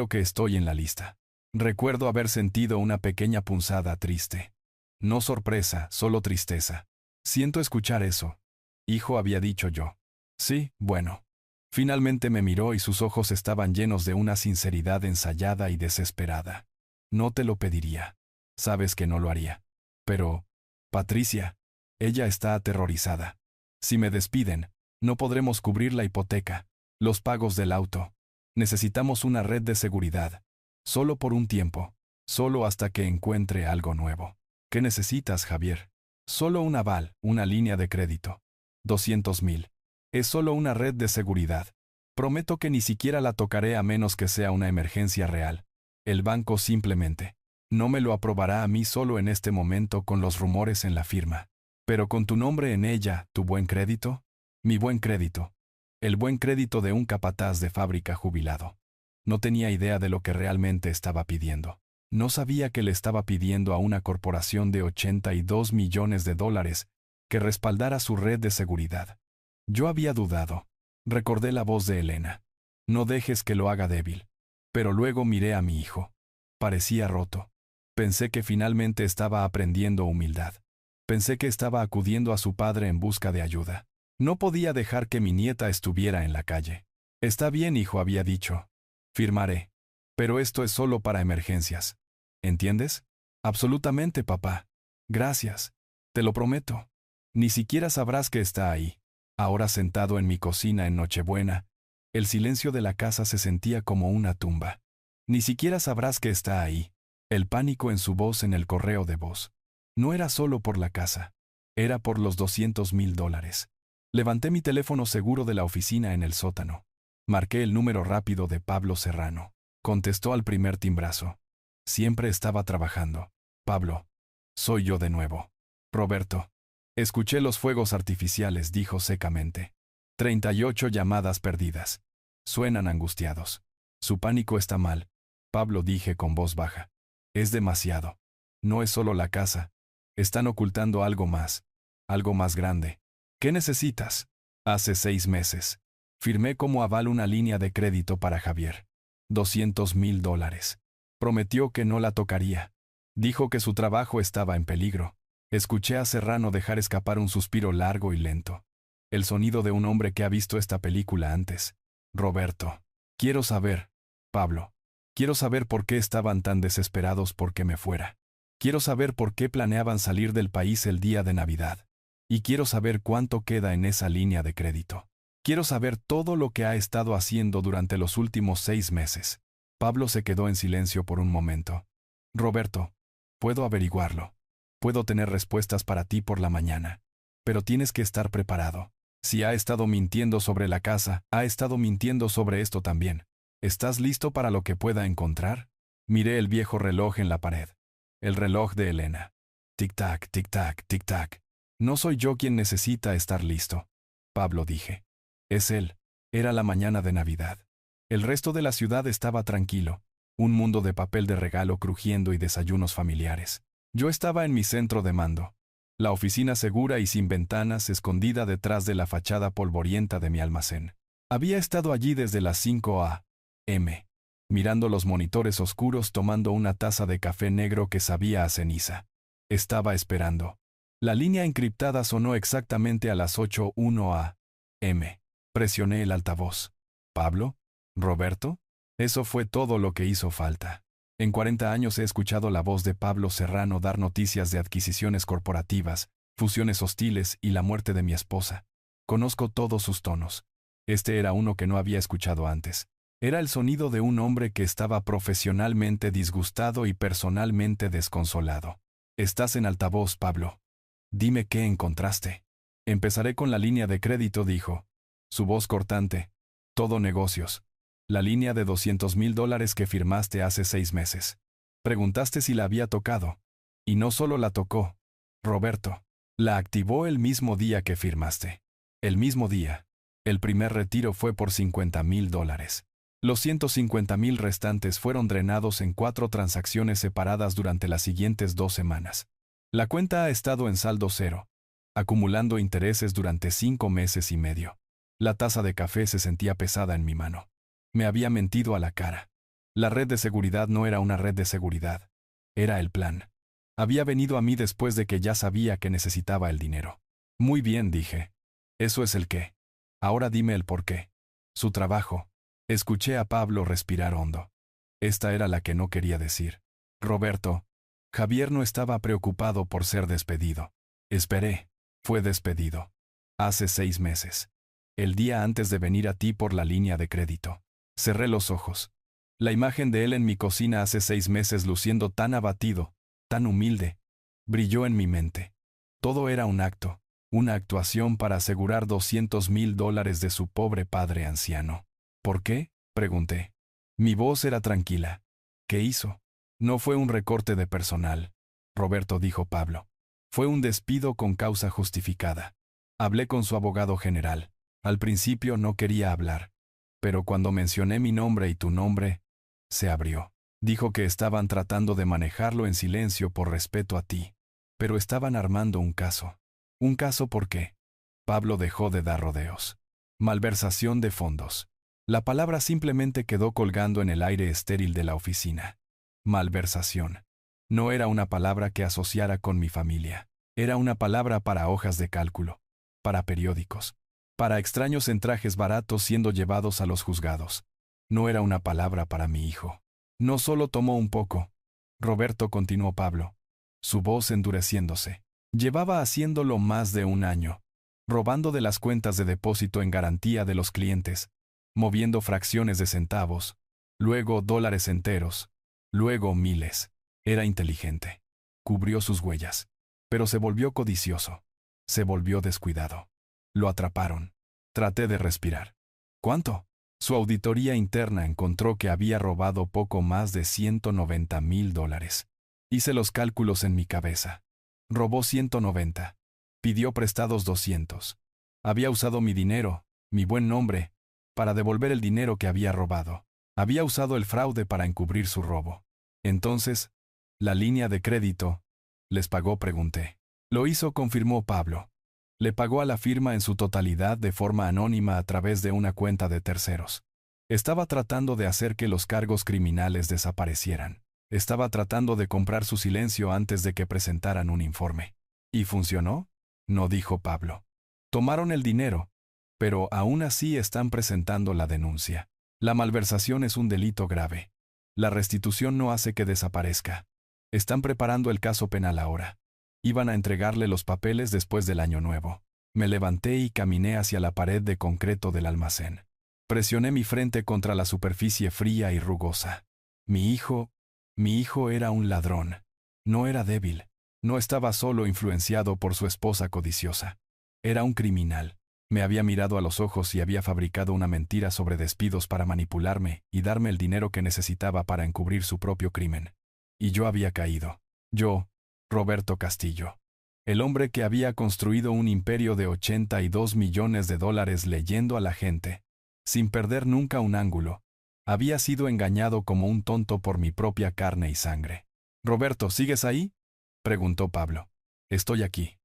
que estoy en la lista. Recuerdo haber sentido una pequeña punzada triste. No sorpresa, solo tristeza. Siento escuchar eso. Hijo, había dicho yo. Sí, bueno. Finalmente me miró y sus ojos estaban llenos de una sinceridad ensayada y desesperada. No te lo pediría. Sabes que no lo haría. Pero, Patricia, ella está aterrorizada. Si me despiden, no podremos cubrir la hipoteca, los pagos del auto. Necesitamos una red de seguridad. Solo por un tiempo. Solo hasta que encuentre algo nuevo. ¿Qué necesitas, Javier? Solo un aval, una línea de crédito. 200,000. Es solo una red de seguridad. Prometo que ni siquiera la tocaré a menos que sea una emergencia real. El banco simplemente no me lo aprobará a mí solo en este momento con los rumores en la firma. Pero con tu nombre en ella, ¿tu buen crédito? Mi buen crédito. El buen crédito de un capataz de fábrica jubilado. No tenía idea de lo que realmente estaba pidiendo. No sabía que le estaba pidiendo a una corporación de 82 millones de dólares que respaldara su red de seguridad. Yo había dudado. Recordé la voz de Elena. No dejes que lo haga débil. Pero luego miré a mi hijo. Parecía roto. Pensé que finalmente estaba aprendiendo humildad. Pensé que estaba acudiendo a su padre en busca de ayuda. No podía dejar que mi nieta estuviera en la calle. Está bien, hijo, había dicho. Firmaré. Pero esto es solo para emergencias. ¿Entiendes? Absolutamente, papá. Gracias. Te lo prometo. Ni siquiera sabrás que está ahí. Ahora sentado en mi cocina en Nochebuena, el silencio de la casa se sentía como una tumba. Ni siquiera sabrás que está ahí. El pánico en su voz en el correo de voz. No era solo por la casa. Era por los 200,000 dólares. Levanté mi teléfono seguro de la oficina en el sótano. Marqué el número rápido de Pablo Serrano. Contestó al primer timbrazo. Siempre estaba trabajando. Pablo. Soy yo de nuevo. Roberto. Escuché los fuegos artificiales, dijo secamente. 38 llamadas perdidas. Suenan angustiados. Su pánico está mal. Pablo, dije con voz baja. Es demasiado. No es solo la casa. Están ocultando algo más grande. ¿Qué necesitas? Hace 6 meses. Firmé como aval una línea de crédito para Javier. 200,000 dólares. Prometió que no la tocaría. Dijo que su trabajo estaba en peligro. Escuché a Serrano dejar escapar un suspiro largo y lento. El sonido de un hombre que ha visto esta película antes. Roberto. Quiero saber, Pablo. Quiero saber por qué estaban tan desesperados por que me fuera. Quiero saber por qué planeaban salir del país el día de Navidad. Y quiero saber cuánto queda en esa línea de crédito. Quiero saber todo lo que ha estado haciendo durante los últimos 6 meses. Pablo se quedó en silencio por un momento. Roberto, puedo averiguarlo. Puedo tener respuestas para ti por la mañana. Pero tienes que estar preparado. Si ha estado mintiendo sobre la casa, ha estado mintiendo sobre esto también. ¿Estás listo para lo que pueda encontrar? Miré el viejo reloj en la pared. El reloj de Elena. Tic-tac, tic-tac, tic-tac. No soy yo quien necesita estar listo. Pablo, dije. Es él. Era la mañana de Navidad. El resto de la ciudad estaba tranquilo. Un mundo de papel de regalo crujiendo y desayunos familiares. Yo estaba en mi centro de mando. La oficina segura y sin ventanas, escondida detrás de la fachada polvorienta de mi almacén. Había estado allí desde las 5 a.m., mirando los monitores oscuros, tomando una taza de café negro que sabía a ceniza. Estaba esperando. La línea encriptada sonó exactamente a las 8:01 a.m. Presioné el altavoz. ¿Pablo? ¿Roberto? Eso fue todo lo que hizo falta. En 40 años he escuchado la voz de Pablo Serrano dar noticias de adquisiciones corporativas, fusiones hostiles y la muerte de mi esposa. Conozco todos sus tonos. Este era uno que no había escuchado antes. Era el sonido de un hombre que estaba profesionalmente disgustado y personalmente desconsolado. Estás en altavoz, Pablo. Dime qué encontraste. Empezaré con la línea de crédito, dijo. Su voz cortante. Todo negocios. La línea de 200,000 dólares que firmaste hace 6 meses. Preguntaste si la había tocado. Y no solo la tocó, Roberto. La activó el mismo día que firmaste. El mismo día. El primer retiro fue por 50,000 dólares. Los 150,000 restantes fueron drenados en 4 transacciones separadas durante las siguientes 2 semanas. La cuenta ha estado en saldo cero, acumulando intereses durante 5 meses y medio. La taza de café se sentía pesada en mi mano. Me había mentido a la cara. La red de seguridad no era una red de seguridad. Era el plan. Había venido a mí después de que ya sabía que necesitaba el dinero. Muy bien, dije. Eso es el qué. Ahora dime el por qué. Su trabajo. Escuché a Pablo respirar hondo. Esta era la que no quería decir. Roberto. Javier no estaba preocupado por ser despedido. Esperé. Fue despedido. Hace 6 meses. El día antes de venir a ti por la línea de crédito. Cerré los ojos. La imagen de él en mi cocina hace 6 meses luciendo tan abatido, tan humilde, brilló en mi mente. Todo era un acto, una actuación para asegurar $200,000 de su pobre padre anciano. ¿Por qué? Pregunté. Mi voz era tranquila. ¿Qué hizo? No fue un recorte de personal, Roberto, dijo Pablo. Fue un despido con causa justificada. Hablé con su abogado general. Al principio no quería hablar. Pero cuando mencioné mi nombre y tu nombre, se abrió. Dijo que estaban tratando de manejarlo en silencio por respeto a ti. Pero estaban armando un caso. ¿Un caso por qué? Pablo dejó de dar rodeos. Malversación de fondos. La palabra simplemente quedó colgando en el aire estéril de la oficina. Malversación. No era una palabra que asociara con mi familia. Era una palabra para hojas de cálculo, para periódicos, para extraños en trajes baratos siendo llevados a los juzgados. No era una palabra para mi hijo. No solo tomó un poco. Roberto, continuó Pablo, su voz endureciéndose. Llevaba haciéndolo más de 1 año, robando de las cuentas de depósito en garantía de los clientes, moviendo fracciones de centavos, luego dólares enteros, luego miles. Era inteligente. Cubrió sus huellas. Pero se volvió codicioso. Se volvió descuidado. Lo atraparon. Traté de respirar. ¿Cuánto? Su auditoría interna encontró que había robado poco más de $190,000. Hice los cálculos en mi cabeza. Robó 190. Pidió prestados 200. Había usado mi dinero, mi buen nombre, para devolver el dinero que había robado. Había usado el fraude para encubrir su robo. Entonces, la línea de crédito, ¿les pagó? Pregunté. Lo hizo, confirmó Pablo. Le pagó a la firma en su totalidad de forma anónima a través de una cuenta de terceros. Estaba tratando de hacer que los cargos criminales desaparecieran. Estaba tratando de comprar su silencio antes de que presentaran un informe. ¿Y funcionó? No, dijo Pablo. Tomaron el dinero, pero aún así están presentando la denuncia. La malversación es un delito grave. La restitución no hace que desaparezca. Están preparando el caso penal ahora. Iban a entregarle los papeles después del Año Nuevo. Me levanté y caminé hacia la pared de concreto del almacén. Presioné mi frente contra la superficie fría y rugosa. Mi hijo era un ladrón. No era débil. No estaba solo influenciado por su esposa codiciosa. Era un criminal. Me había mirado a los ojos y había fabricado una mentira sobre despidos para manipularme y darme el dinero que necesitaba para encubrir su propio crimen. Y yo había caído. Yo, Roberto Castillo. El hombre que había construido un imperio de $82 millones leyendo a la gente, sin perder nunca un ángulo, había sido engañado como un tonto por mi propia carne y sangre. «Roberto, ¿sigues ahí?», preguntó Pablo. «Estoy aquí».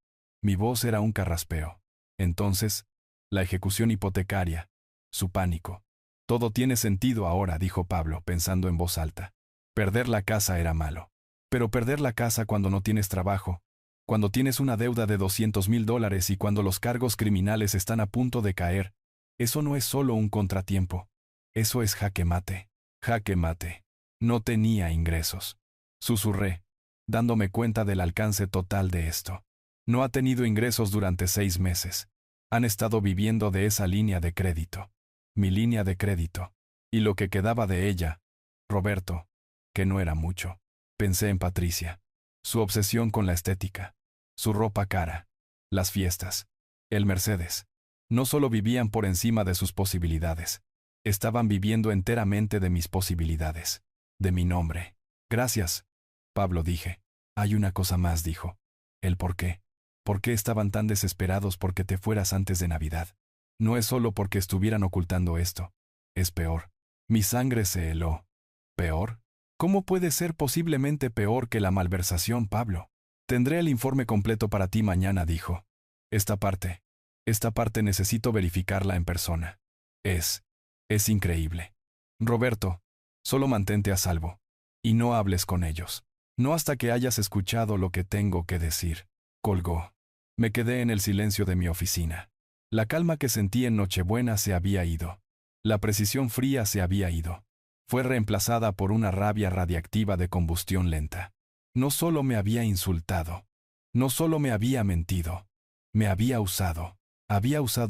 Mi voz era un carraspeo. Entonces, la ejecución hipotecaria, su pánico. «Todo tiene sentido ahora», dijo Pablo, pensando en voz alta. Perder la casa era malo. Pero perder la casa cuando no tienes trabajo, cuando tienes una deuda de $200,000 y cuando los cargos criminales están a punto de caer, eso no es solo un contratiempo. Eso es jaque mate. Jaque mate. No tenía ingresos. Susurré, dándome cuenta del alcance total de esto. No ha tenido ingresos durante 6 meses. Han estado viviendo de esa línea de crédito. Mi línea de crédito. Y lo que quedaba de ella, Roberto, que no era mucho. Pensé en Patricia. Su obsesión con la estética. Su ropa cara. Las fiestas. El Mercedes. No solo vivían por encima de sus posibilidades. Estaban viviendo enteramente de mis posibilidades. De mi nombre. «Gracias, Pablo», dije. «Hay una cosa más», dijo. «¿El por qué? ¿Por qué estaban tan desesperados porque te fueras antes de Navidad? No es solo porque estuvieran ocultando esto. Es peor. Mi sangre se heló». «¿Peor? ¿Cómo puede ser posiblemente peor que la malversación, Pablo?» «Tendré el informe completo para ti mañana», dijo. Esta parte necesito verificarla en persona. Es increíble. Roberto, solo mantente a salvo. Y no hables con ellos. No hasta que hayas escuchado lo que tengo que decir». Colgó. Me quedé en el silencio de mi oficina. La calma que sentí en Nochebuena se había ido. La precisión fría se había ido. Fue reemplazada por una rabia radiactiva de combustión lenta. No solo me había insultado, no solo me había mentido, me había usado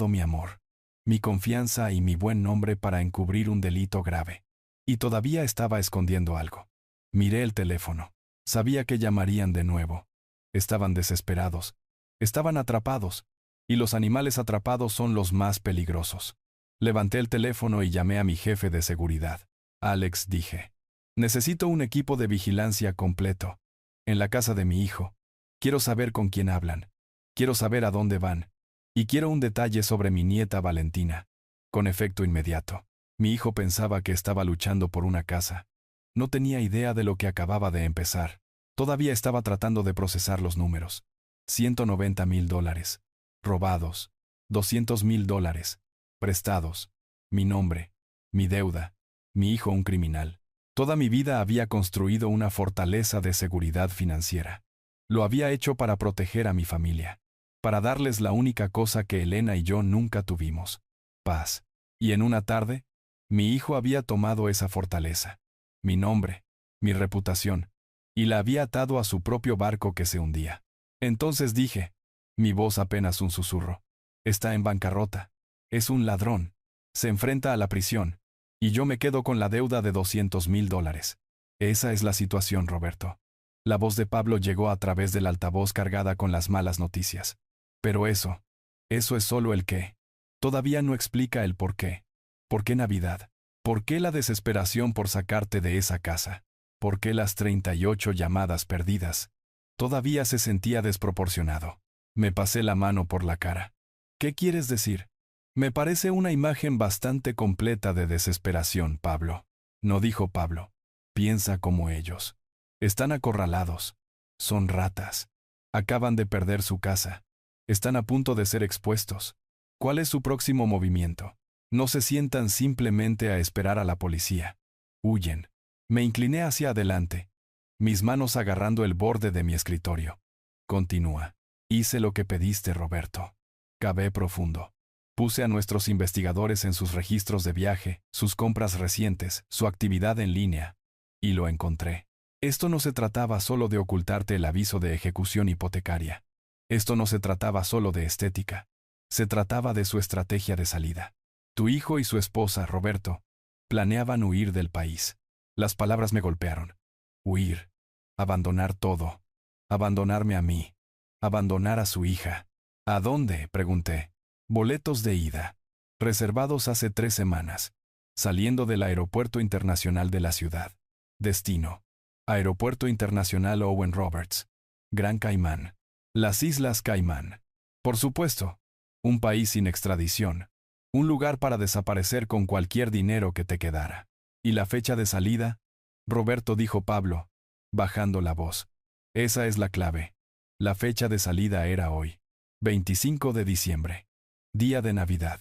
mi amor, mi confianza y mi buen nombre para encubrir un delito grave. Y todavía estaba escondiendo algo. Miré el teléfono. Sabía que llamarían de nuevo. Estaban desesperados. Estaban atrapados. Y los animales atrapados son los más peligrosos. Levanté el teléfono y llamé a mi jefe de seguridad. Alex, dije. Necesito un equipo de vigilancia completo. En la casa de mi hijo. Quiero saber con quién hablan. Quiero saber a dónde van. Y quiero un detalle sobre mi nieta Valentina. Con efecto inmediato. Mi hijo pensaba que estaba luchando por una casa. No tenía idea de lo que acababa de empezar. Todavía estaba tratando de procesar los números. $190,000. Robados. $200,000. Prestados. Mi nombre. Mi deuda. Mi hijo un criminal. Toda mi vida había construido una fortaleza de seguridad financiera. Lo había hecho para proteger a mi familia. Para darles la única cosa que Elena y yo nunca tuvimos. Paz. Y en una tarde, mi hijo había tomado esa fortaleza. Mi nombre. Mi reputación. Y la había atado a su propio barco que se hundía. Entonces dije, mi voz apenas un susurro. Está en bancarrota. Es un ladrón. Se enfrenta a la prisión. Y yo me quedo con la deuda de $200,000. Esa es la situación, Roberto. La voz de Pablo llegó a través del altavoz cargada con las malas noticias. Pero eso es solo el qué. Todavía no explica el por qué. ¿Por qué Navidad? ¿Por qué la desesperación por sacarte de esa casa? ¿Por qué las 38 llamadas perdidas? Todavía se sentía desproporcionado. Me pasé la mano por la cara. ¿Qué quieres decir? Me parece una imagen bastante completa de desesperación, Pablo. No dijo Pablo. Piensa como ellos. Están acorralados. Son ratas. Acaban de perder su casa. Están a punto de ser expuestos. ¿Cuál es su próximo movimiento? No se sientan simplemente a esperar a la policía. Huyen. Me incliné hacia adelante, mis manos agarrando el borde de mi escritorio. Continúa. Hice lo que pediste, Roberto. Cavé profundo. Puse a nuestros investigadores en sus registros de viaje, sus compras recientes, su actividad en línea. Y lo encontré. Esto no se trataba solo de ocultarte el aviso de ejecución hipotecaria. Esto no se trataba solo de estética. Se trataba de su estrategia de salida. Tu hijo y su esposa, Roberto, planeaban huir del país. Las palabras me golpearon. Huir. Abandonar todo. Abandonarme a mí. Abandonar a su hija. ¿A dónde?, pregunté. Boletos de ida. Reservados hace 3 semanas. Saliendo del Aeropuerto Internacional de la ciudad. Destino. Aeropuerto Internacional Owen Roberts. Gran Caimán. Las Islas Caimán. Por supuesto. Un país sin extradición. Un lugar para desaparecer con cualquier dinero que te quedara. ¿Y la fecha de salida? Roberto, dijo Pablo, bajando la voz. Esa es la clave. La fecha de salida era hoy. 25 de diciembre. Día de Navidad.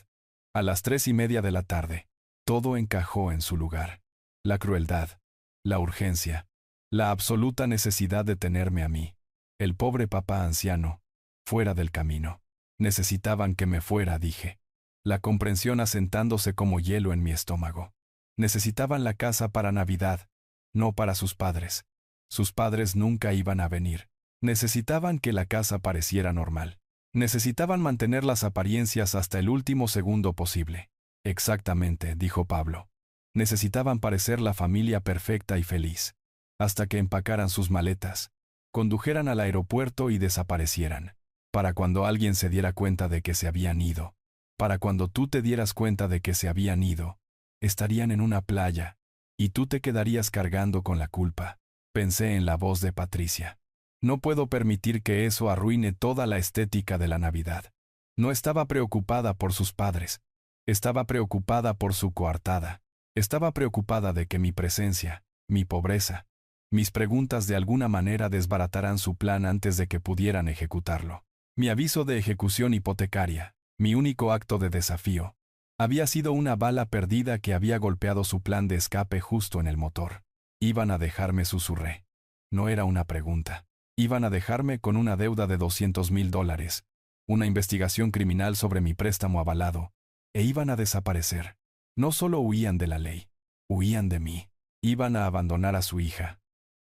A las 3:30 de la tarde. Todo encajó en su lugar. La crueldad. La urgencia. La absoluta necesidad de tenerme a mí. El pobre papá anciano. Fuera del camino. Necesitaban que me fuera, dije. La comprensión asentándose como hielo en mi estómago. Necesitaban la casa para Navidad, no para sus padres. Sus padres nunca iban a venir. Necesitaban que la casa pareciera normal. Necesitaban mantener las apariencias hasta el último segundo posible. Exactamente, dijo Pablo. Necesitaban parecer la familia perfecta y feliz. Hasta que empacaran sus maletas, condujeran al aeropuerto y desaparecieran. Para cuando alguien se diera cuenta de que se habían ido. Para cuando tú te dieras cuenta de que se habían ido. Estarían en una playa, y tú te quedarías cargando con la culpa. Pensé en la voz de Patricia. No puedo permitir que eso arruine toda la estética de la Navidad. No estaba preocupada por sus padres. Estaba preocupada por su coartada. Estaba preocupada de que mi presencia, mi pobreza, mis preguntas de alguna manera desbarataran su plan antes de que pudieran ejecutarlo. Mi aviso de ejecución hipotecaria, mi único acto de desafío, había sido una bala perdida que había golpeado su plan de escape justo en el motor. Iban a dejarme, susurré. No era una pregunta. Iban a dejarme con una deuda de $200,000, una investigación criminal sobre mi préstamo avalado, e iban a desaparecer. No solo huían de la ley, huían de mí. Iban a abandonar a su hija,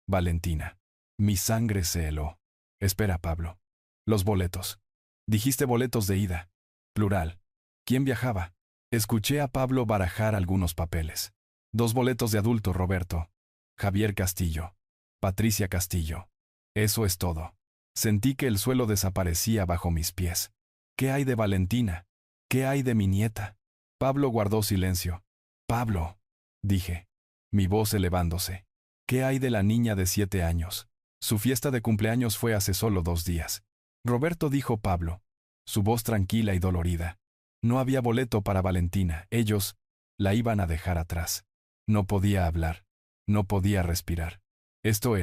Valentina. Mi sangre se heló. Espera, Pablo. Los boletos. Dijiste boletos de ida. Plural. ¿Quién viajaba? Escuché a Pablo barajar algunos papeles. 2 boletos de adulto, Roberto. Javier Castillo. Patricia Castillo. Eso es todo. Sentí que el suelo desaparecía bajo mis pies. ¿Qué hay de Valentina? ¿Qué hay de mi nieta? Pablo guardó silencio. Pablo, dije, mi voz elevándose. ¿Qué hay de la niña de 7 años? Su fiesta de cumpleaños fue hace solo 2 días. Roberto, dijo Pablo, su voz tranquila y dolorida. No había boleto para Valentina. Ellos la iban a dejar atrás. No podía hablar. No podía respirar. Esto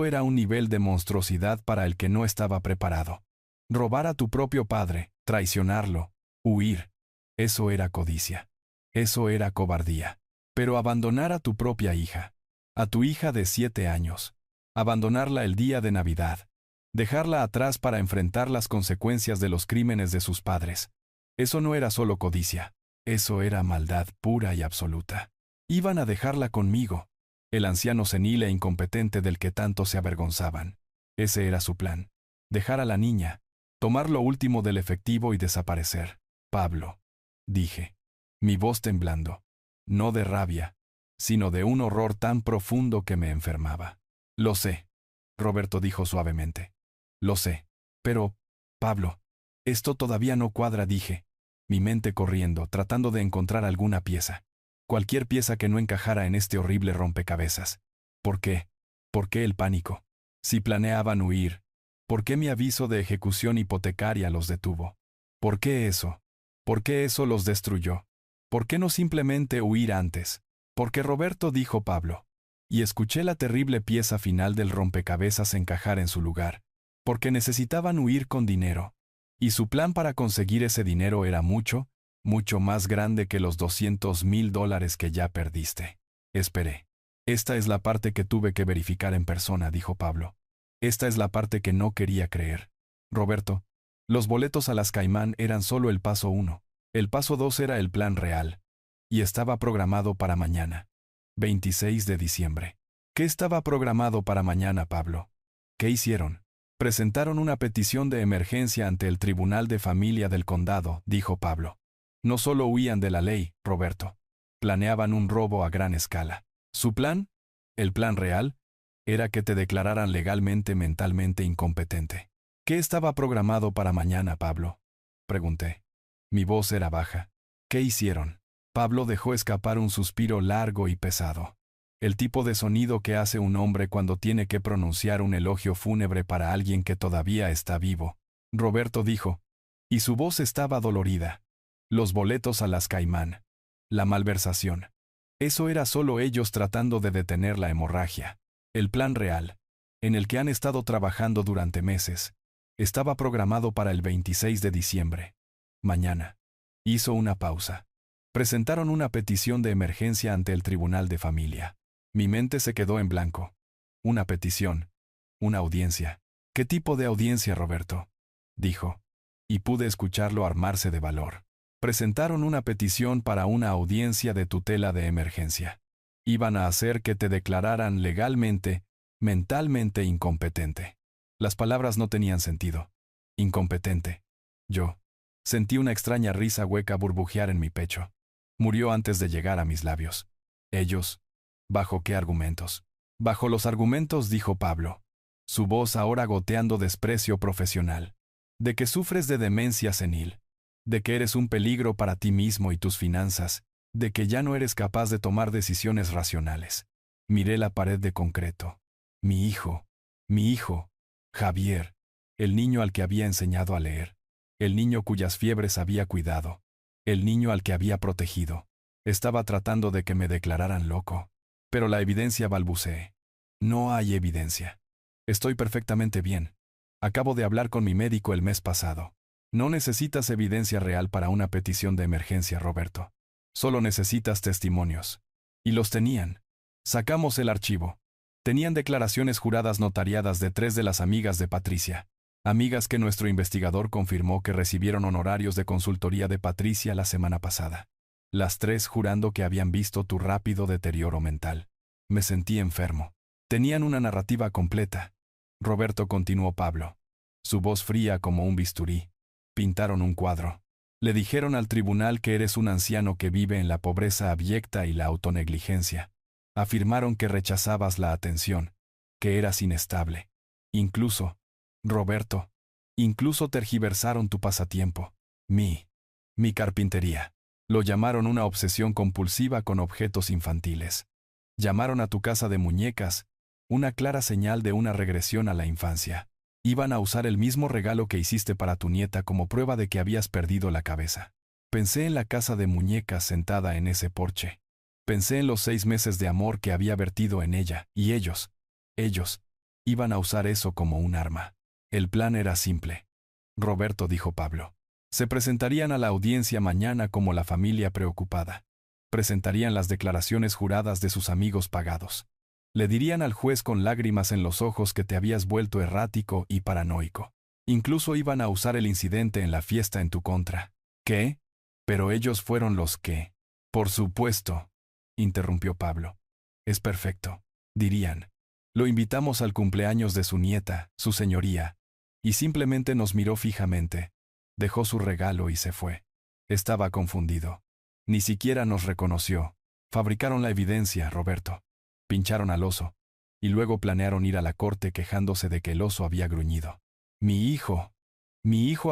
era un nivel de monstruosidad para el que no estaba preparado. Robar a tu propio padre, traicionarlo, huir. Eso era codicia. Eso era cobardía. Pero abandonar a tu propia hija, a tu hija de 7 años, abandonarla el día de Navidad, dejarla atrás para enfrentar las consecuencias de los crímenes de sus padres. Eso no era solo codicia, eso era maldad pura y absoluta. Iban a dejarla conmigo, el anciano senil e incompetente del que tanto se avergonzaban. Ese era su plan. Dejar a la niña, tomar lo último del efectivo y desaparecer. Pablo, dije, mi voz temblando, no de rabia, sino de un horror tan profundo que me enfermaba. Lo sé, Roberto dijo suavemente. Lo sé. Pero, Pablo, esto todavía no cuadra, dije, mi mente corriendo, tratando de encontrar alguna pieza. Cualquier pieza que no encajara en este horrible rompecabezas. ¿Por qué? ¿Por qué el pánico? Si planeaban huir, ¿por qué mi aviso de ejecución hipotecaria los detuvo? ¿Por qué eso? ¿Por qué eso los destruyó? ¿Por qué no simplemente huir antes? Porque Roberto, dijo Pablo. Y escuché la terrible pieza final del rompecabezas encajar en su lugar. Porque necesitaban huir con dinero. Y su plan para conseguir ese dinero era mucho, mucho más grande que los $200,000 que ya perdiste. Esperé. Esta es la parte que tuve que verificar en persona, dijo Pablo. Esta es la parte que no quería creer. Roberto, los boletos a las Caimán eran solo el paso 1. El paso 2 era el plan real. Y estaba programado para mañana. 26 de diciembre. ¿Qué estaba programado para mañana, Pablo? ¿Qué hicieron? Presentaron una petición de emergencia ante el Tribunal de Familia del Condado, dijo Pablo. No solo huían de la ley, Roberto. Planeaban un robo a gran escala. ¿Su plan? El plan real era que te declararan legalmente mentalmente incompetente. ¿Qué estaba programado para mañana, Pablo? Pregunté. Mi voz era baja. ¿Qué hicieron? Pablo dejó escapar un suspiro largo y pesado. El tipo de sonido que hace un hombre cuando tiene que pronunciar un elogio fúnebre para alguien que todavía está vivo. Roberto dijo, y su voz estaba dolorida. Los boletos a las Caimán. La malversación. Eso era solo ellos tratando de detener la hemorragia. El plan real, en el que han estado trabajando durante meses, estaba programado para el 26 de diciembre. Mañana. Hizo una pausa. Presentaron una petición de emergencia ante el Tribunal de Familia. Mi mente se quedó en blanco. Una petición. Una audiencia. ¿Qué tipo de audiencia, Roberto? Dijo. Y pude escucharlo armarse de valor. Presentaron una petición para una audiencia de tutela de emergencia. Iban a hacer que te declararan legalmente, mentalmente incompetente. Las palabras no tenían sentido. Incompetente. Yo. Sentí una extraña risa hueca burbujear en mi pecho. Murió antes de llegar a mis labios. Ellos. ¿Bajo qué argumentos? Bajo los argumentos, dijo Pablo. Su voz ahora goteando desprecio profesional. De que sufres de demencia senil. De que eres un peligro para ti mismo y tus finanzas. De que ya no eres capaz de tomar decisiones racionales. Miré la pared de concreto. Mi hijo, Javier, el niño al que había enseñado a leer. El niño cuyas fiebres había cuidado. El niño al que había protegido. Estaba tratando de que me declararan loco. Pero la evidencia balbuceé. No hay evidencia. Estoy perfectamente bien. Acabo de hablar con mi médico el mes pasado. No necesitas evidencia real para una petición de emergencia, Roberto. Solo necesitas testimonios. Y los tenían. Sacamos el archivo. Tenían declaraciones juradas notariadas de 3 de las amigas de Patricia. Amigas que nuestro investigador confirmó que recibieron honorarios de consultoría de Patricia la semana pasada. Las tres jurando que habían visto tu rápido deterioro mental. Me sentí enfermo. Tenían una narrativa completa. Roberto, continuó Pablo. Su voz fría como un bisturí. Pintaron un cuadro. Le dijeron al tribunal que eres un anciano que vive en la pobreza abyecta y la autonegligencia. Afirmaron que rechazabas la atención, que eras inestable. Incluso, Roberto, incluso tergiversaron tu pasatiempo. Mi carpintería. Lo llamaron una obsesión compulsiva con objetos infantiles. Llamaron a tu casa de muñecas, una clara señal de una regresión a la infancia. Iban a usar el mismo regalo que hiciste para tu nieta como prueba de que habías perdido la cabeza. Pensé en la casa de muñecas sentada en ese porche. Pensé en los 6 meses de amor que había vertido en ella, y ellos, iban a usar eso como un arma. El plan era simple. Roberto, dijo Pablo. Se presentarían a la audiencia mañana como la familia preocupada. Presentarían las declaraciones juradas de sus amigos pagados. Le dirían al juez con lágrimas en los ojos que te habías vuelto errático y paranoico. Incluso iban a usar el incidente en la fiesta en tu contra. ¿Qué? Pero ellos fueron los que... Por supuesto, interrumpió Pablo. Es perfecto, dirían. Lo invitamos al cumpleaños de su nieta, su señoría, y simplemente nos miró fijamente. Dejó su regalo y se fue. Estaba confundido. Ni siquiera nos reconoció. Fabricaron la evidencia, Roberto. Pincharon al oso. Y luego planearon ir a la corte quejándose de que el oso había gruñido. Mi hijo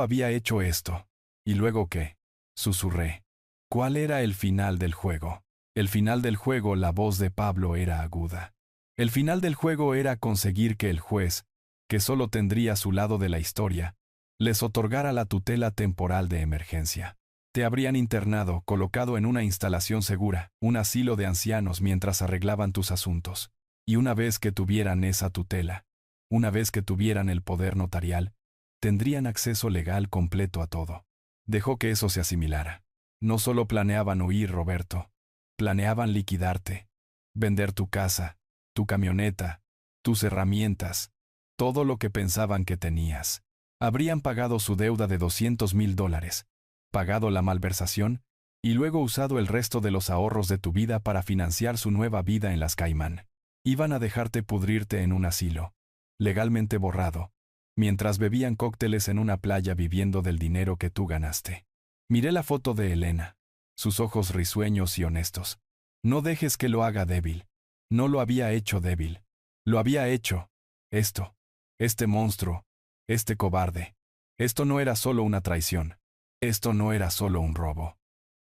había hecho esto. ¿Y luego qué? Susurré. ¿Cuál era el final del juego? El final del juego, la voz de Pablo era aguda. El final del juego era conseguir que el juez, que solo tendría su lado de la historia, les otorgara la tutela temporal de emergencia. Te habrían internado, colocado en una instalación segura, un asilo de ancianos mientras arreglaban tus asuntos. Y una vez que tuvieran esa tutela, una vez que tuvieran el poder notarial, tendrían acceso legal completo a todo. Dejó que eso se asimilara. No solo planeaban huir, Roberto. Planeaban liquidarte. Vender tu casa, tu camioneta, tus herramientas, todo lo que pensaban que tenías. Habrían pagado su deuda de $200,000, pagado la malversación, y luego usado el resto de los ahorros de tu vida para financiar su nueva vida en las Caimán. Iban a dejarte pudrirte en un asilo, legalmente borrado, mientras bebían cócteles en una playa viviendo del dinero que tú ganaste. Miré la foto de Elena, sus ojos risueños y honestos. No dejes que lo haga débil. No lo había hecho débil. Lo había hecho. Este monstruo, este cobarde. Esto no era solo una traición. Esto no era solo un robo.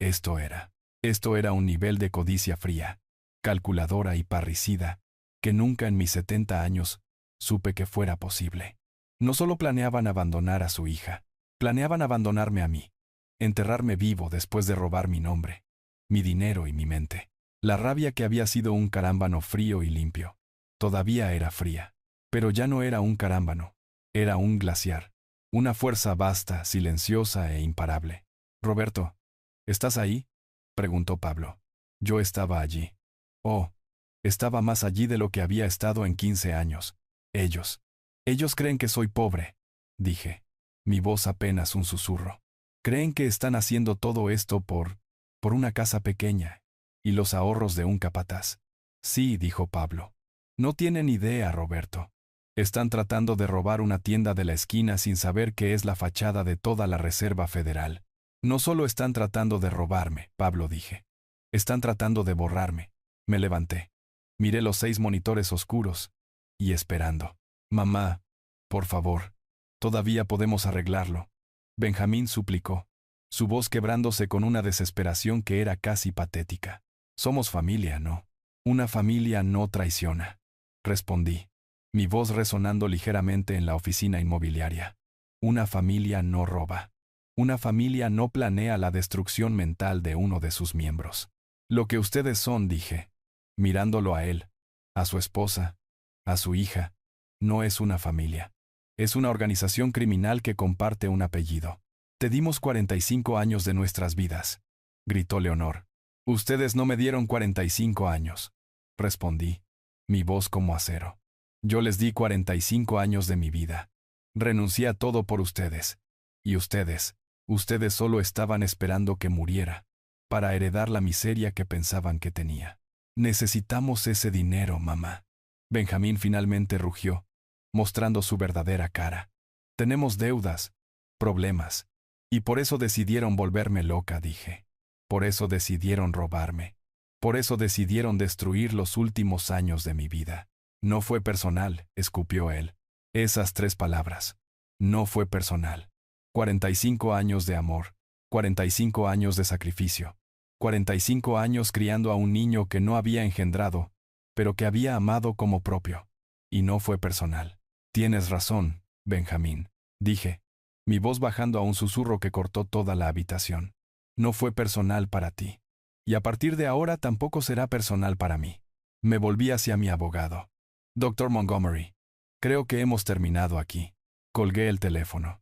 Esto era un nivel de codicia fría, calculadora y parricida, que nunca en mis 70 años supe que fuera posible. No solo planeaban abandonar a su hija, planeaban abandonarme a mí, enterrarme vivo después de robar mi nombre, mi dinero y mi mente. La rabia que había sido un carámbano frío y limpio, todavía era fría, pero ya no era un carámbano, era un glaciar, una fuerza vasta, silenciosa e imparable. Roberto, ¿estás ahí?, preguntó Pablo. Yo estaba allí. Oh, estaba más allí de lo que había estado en 15 años. Ellos creen que soy pobre, dije, mi voz apenas un susurro. Creen que están haciendo todo esto por una casa pequeña y los ahorros de un capataz. Sí, dijo Pablo. No tienen idea, Roberto. Están tratando de robar una tienda de la esquina sin saber que es la fachada de toda la Reserva Federal. No solo están tratando de robarme, Pablo, dije. Están tratando de borrarme. Me levanté. Miré los 6 monitores oscuros. Y esperando. Mamá, por favor. Todavía podemos arreglarlo. Benjamín suplicó, su voz quebrándose con una desesperación que era casi patética. Somos familia, ¿no? Una familia no traiciona. Respondí, mi voz resonando ligeramente en la oficina inmobiliaria. Una familia no roba. Una familia no planea la destrucción mental de uno de sus miembros. Lo que ustedes son, dije, mirándolo a él, a su esposa, a su hija, no es una familia. Es una organización criminal que comparte un apellido. Te dimos 45 años de nuestras vidas, gritó Leonor. Ustedes no me dieron 45 años, respondí, mi voz como acero. Yo les di 45 años de mi vida. Renuncié a todo por ustedes. Y ustedes solo estaban esperando que muriera, para heredar la miseria que pensaban que tenía. Necesitamos ese dinero, mamá. Benjamín finalmente rugió, mostrando su verdadera cara. Tenemos deudas, problemas, y por eso decidieron volverme loca, dije. Por eso decidieron robarme. Por eso decidieron destruir los últimos años de mi vida. No fue personal, escupió él. Esas 3 palabras. No fue personal. 45 años de amor, 45 años de sacrificio, 45 años criando a un niño que no había engendrado, pero que había amado como propio. Y no fue personal. Tienes razón, Benjamín, dije, mi voz bajando a un susurro que cortó toda la habitación. No fue personal para ti. Y a partir de ahora tampoco será personal para mí. Me volví hacia mi abogado. Dr. Montgomery, creo que hemos terminado aquí. Colgué el teléfono.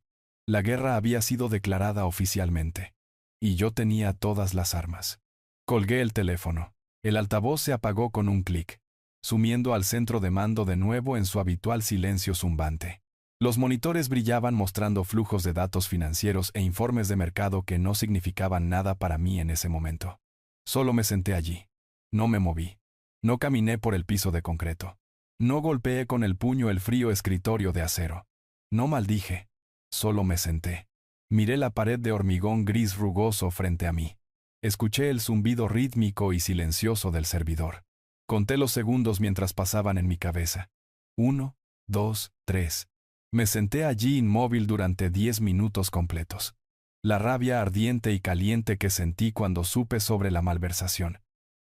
La guerra había sido declarada oficialmente. Y yo tenía todas las armas. Colgué el teléfono. El altavoz se apagó con un clic, sumiendo al centro de mando de nuevo en su habitual silencio zumbante. Los monitores brillaban mostrando flujos de datos financieros e informes de mercado que no significaban nada para mí en ese momento. Solo me senté allí. No me moví. No caminé por el piso de concreto. No golpeé con el puño el frío escritorio de acero. No maldije. Solo me senté. Miré la pared de hormigón gris rugoso frente a mí. Escuché el zumbido rítmico y silencioso del servidor. Conté los segundos mientras pasaban en mi cabeza. 1, 2, 3. Me senté allí inmóvil durante 10 minutos completos. La rabia ardiente y caliente que sentí cuando supe sobre la malversación.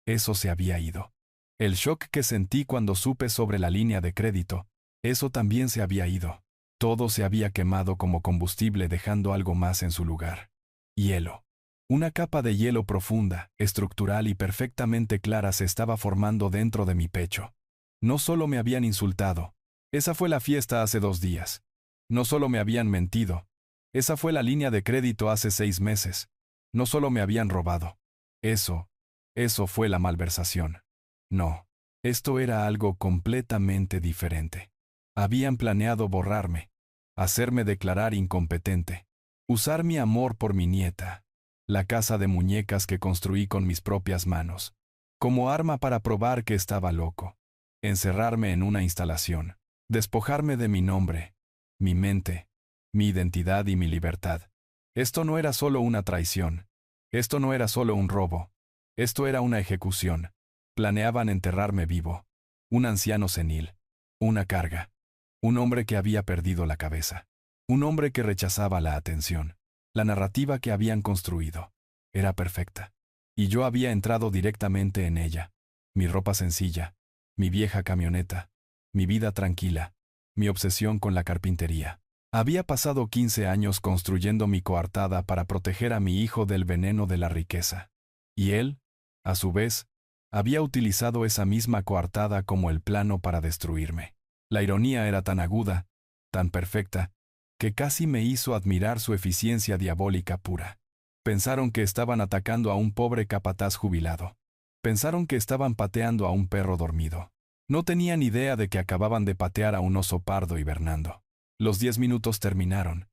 Eso se había ido. El shock que sentí cuando supe sobre la línea de crédito. Eso también se había ido. Todo se había quemado como combustible dejando algo más en su lugar. Hielo. Una capa de hielo profunda, estructural y perfectamente clara se estaba formando dentro de mi pecho. No solo me habían insultado. Esa fue la fiesta hace 2 días. No solo me habían mentido. Esa fue la línea de crédito hace 6 meses. No solo me habían robado. Eso fue la malversación. No, esto era algo completamente diferente. Habían planeado borrarme, hacerme declarar incompetente, usar mi amor por mi nieta, la casa de muñecas que construí con mis propias manos, como arma para probar que estaba loco, encerrarme en una instalación, despojarme de mi nombre, mi mente, mi identidad y mi libertad. Esto no era solo una traición, esto no era solo un robo, esto era una ejecución. Planeaban enterrarme vivo, un anciano senil, una carga. Un hombre que había perdido la cabeza. Un hombre que rechazaba la atención. La narrativa que habían construido. Era perfecta. Y yo había entrado directamente en ella. Mi ropa sencilla. Mi vieja camioneta. Mi vida tranquila. Mi obsesión con la carpintería. Había pasado 15 años construyendo mi coartada para proteger a mi hijo del veneno de la riqueza. Y él, a su vez, había utilizado esa misma coartada como el plano para destruirme. La ironía era tan aguda, tan perfecta, que casi me hizo admirar su eficiencia diabólica pura. Pensaron que estaban atacando a un pobre capataz jubilado. Pensaron que estaban pateando a un perro dormido. No tenían idea de que acababan de patear a un oso pardo hibernando. Los 10 minutos terminaron.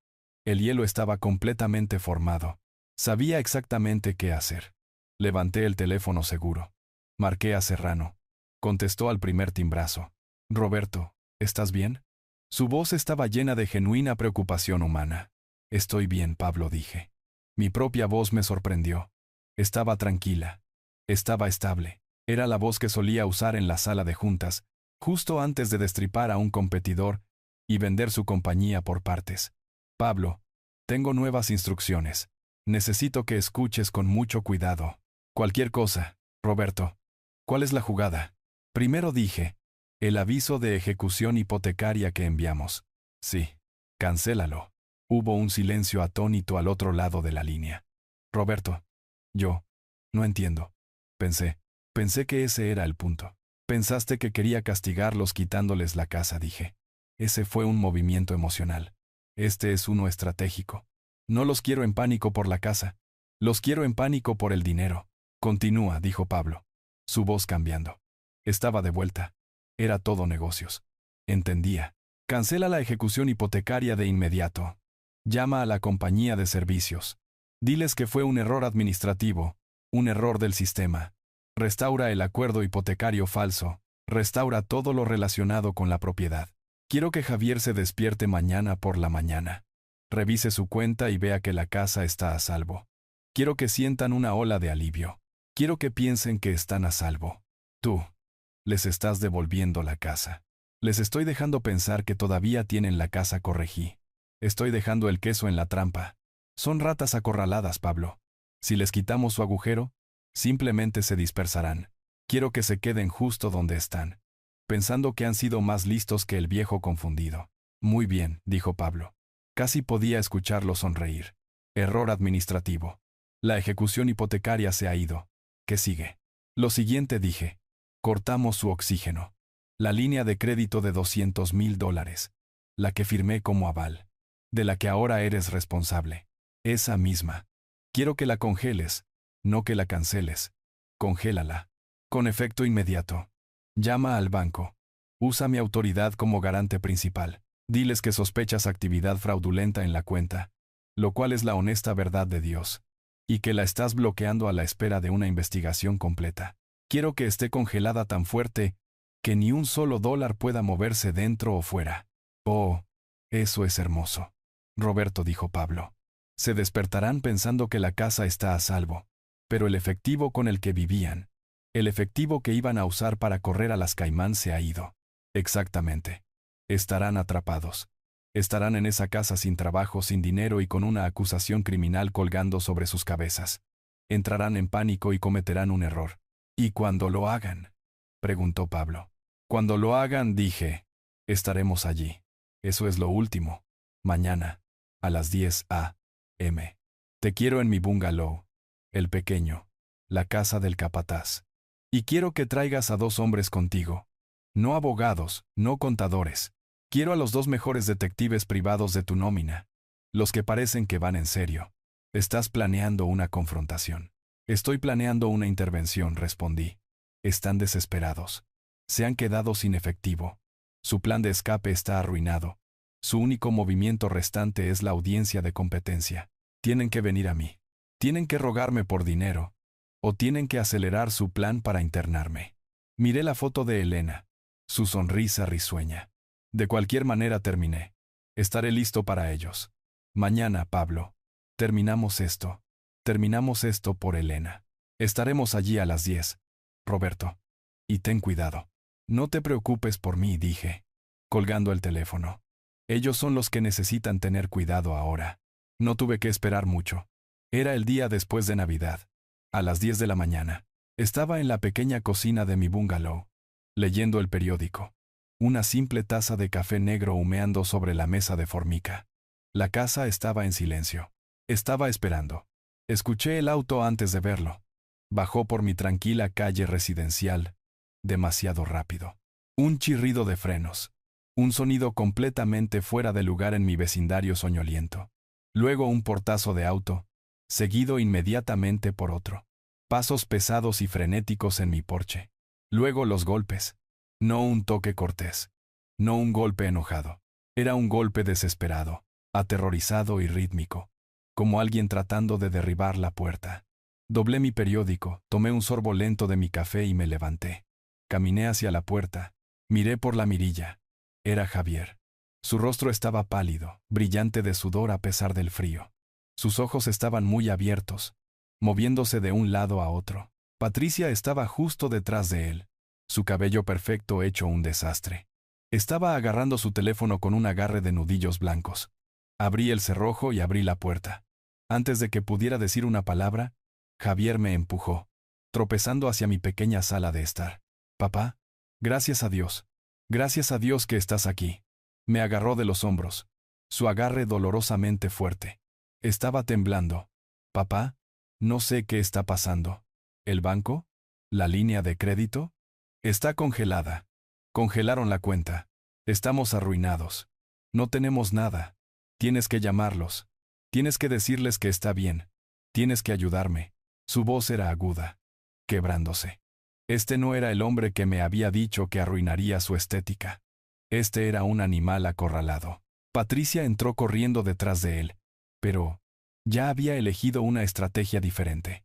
El hielo estaba completamente formado. Sabía exactamente qué hacer. Levanté el teléfono seguro. Marqué a Serrano. Contestó al primer timbrazo. Roberto, ¿estás bien? Su voz estaba llena de genuina preocupación humana. Estoy bien, Pablo, dije. Mi propia voz me sorprendió. Estaba tranquila. Estaba estable. Era la voz que solía usar en la sala de juntas, justo antes de destripar a un competidor y vender su compañía por partes. Pablo, tengo nuevas instrucciones. Necesito que escuches con mucho cuidado. Cualquier cosa, Roberto. ¿Cuál es la jugada? Primero dije, el aviso de ejecución hipotecaria que enviamos. Sí, cancélalo. Hubo un silencio atónito al otro lado de la línea. Roberto, no entiendo. Pensé que ese era el punto. Pensaste que quería castigarlos quitándoles la casa, dije. Ese fue un movimiento emocional. Este es uno estratégico. No los quiero en pánico por la casa. Los quiero en pánico por el dinero. Continúa, dijo Pablo, su voz cambiando. Estaba de vuelta. Era todo negocios. Entendía. Cancela la ejecución hipotecaria de inmediato. Llama a la compañía de servicios. Diles que fue un error administrativo, Un error del sistema. Restaura el acuerdo hipotecario falso. Restaura todo lo relacionado con la propiedad. Quiero que Javier se despierte mañana por la mañana. Revise su cuenta y vea que la casa está a salvo. Quiero que sientan una ola de alivio. Quiero que piensen que están a salvo. Tú. Les estás devolviendo la casa. Les estoy dejando pensar que todavía tienen la casa corregí. Estoy dejando el queso en la trampa. Son ratas acorraladas, Pablo. Si les quitamos su agujero, simplemente se dispersarán. Quiero que se queden justo donde están, pensando que han sido más listos que el viejo confundido. Muy bien, dijo Pablo. Casi podía escucharlo sonreír. Error administrativo. La ejecución hipotecaria se ha ido. ¿Qué sigue? Lo siguiente dije. Cortamos su oxígeno. La línea de crédito de $200,000. La que firmé como aval. De la que ahora eres responsable. Esa misma. Quiero que la congeles, no que la canceles. Congélala. Con efecto inmediato. Llama al banco. Usa mi autoridad como garante principal. Diles que sospechas actividad fraudulenta en la cuenta, lo cual es la honesta verdad de Dios, y que la estás bloqueando a la espera de una investigación completa. Quiero que esté congelada tan fuerte que ni un solo dólar pueda moverse dentro o fuera. Oh, eso es hermoso. Roberto, dijo Pablo. Se despertarán pensando que la casa está a salvo, pero el efectivo con el que vivían, el efectivo que iban a usar para correr a las Caimán se ha ido. Exactamente. Estarán atrapados. Estarán en esa casa sin trabajo, sin dinero y con una acusación criminal colgando sobre sus cabezas. Entrarán en pánico y cometerán un error. ¿Y cuando lo hagan? Preguntó Pablo. Cuando lo hagan, dije, estaremos allí. Eso es lo último. Mañana, a las 10 a.m. Te quiero en mi bungalow, el pequeño, la casa del capataz. Y quiero que traigas a 2 hombres contigo. No abogados, no contadores. Quiero a los 2 mejores detectives privados de tu nómina. Los que parecen que van en serio. Estás planeando una confrontación. Estoy planeando una intervención, respondí. Están desesperados. Se han quedado sin efectivo. Su plan de escape está arruinado. Su único movimiento restante es la audiencia de competencia. Tienen que venir a mí. Tienen que rogarme por dinero. O tienen que acelerar su plan para internarme. Miré la foto de Elena. Su sonrisa risueña. De cualquier manera terminé. Estaré listo para ellos. Mañana, Pablo. Terminamos esto. Terminamos esto por Elena. Estaremos allí a las 10. Roberto. Y ten cuidado. No te preocupes por mí, dije, colgando el teléfono. Ellos son los que necesitan tener cuidado ahora. No tuve que esperar mucho. Era el día después de Navidad. A las 10 de la mañana. Estaba en la pequeña cocina de mi bungalow, leyendo el periódico. Una simple taza de café negro humeando sobre la mesa de formica. La casa estaba en silencio. Estaba esperando. Escuché el auto antes de verlo. Bajó por mi tranquila calle residencial, demasiado rápido. Un chirrido de frenos. Un sonido completamente fuera de lugar en mi vecindario soñoliento. Luego un portazo de auto, seguido inmediatamente por otro. Pasos pesados y frenéticos en mi porche. Luego los golpes. No un toque cortés. No un golpe enojado. Era un golpe desesperado, aterrorizado y rítmico, como alguien tratando de derribar la puerta. Doblé mi periódico, tomé un sorbo lento de mi café y me levanté. Caminé hacia la puerta. Miré por la mirilla. Era Javier. Su rostro estaba pálido, brillante de sudor a pesar del frío. Sus ojos estaban muy abiertos, moviéndose de un lado a otro. Patricia estaba justo detrás de él, su cabello perfecto hecho un desastre. Estaba agarrando su teléfono con un agarre de nudillos blancos. Abrí el cerrojo y abrí la puerta. Antes de que pudiera decir una palabra, Javier me empujó, tropezando hacia mi pequeña sala de estar. «Papá, gracias a Dios. Gracias a Dios que estás aquí». Me agarró de los hombros, su agarre dolorosamente fuerte. Estaba temblando. «Papá, no sé qué está pasando. ¿El banco? ¿La línea de crédito? Está congelada. Congelaron la cuenta. Estamos arruinados. No tenemos nada. Tienes que llamarlos. Tienes que decirles que está bien. Tienes que ayudarme». Su voz era aguda, quebrándose. Este no era el hombre que me había dicho que arruinaría su estética. Este era un animal acorralado. Patricia entró corriendo detrás de él, pero ya había elegido una estrategia diferente.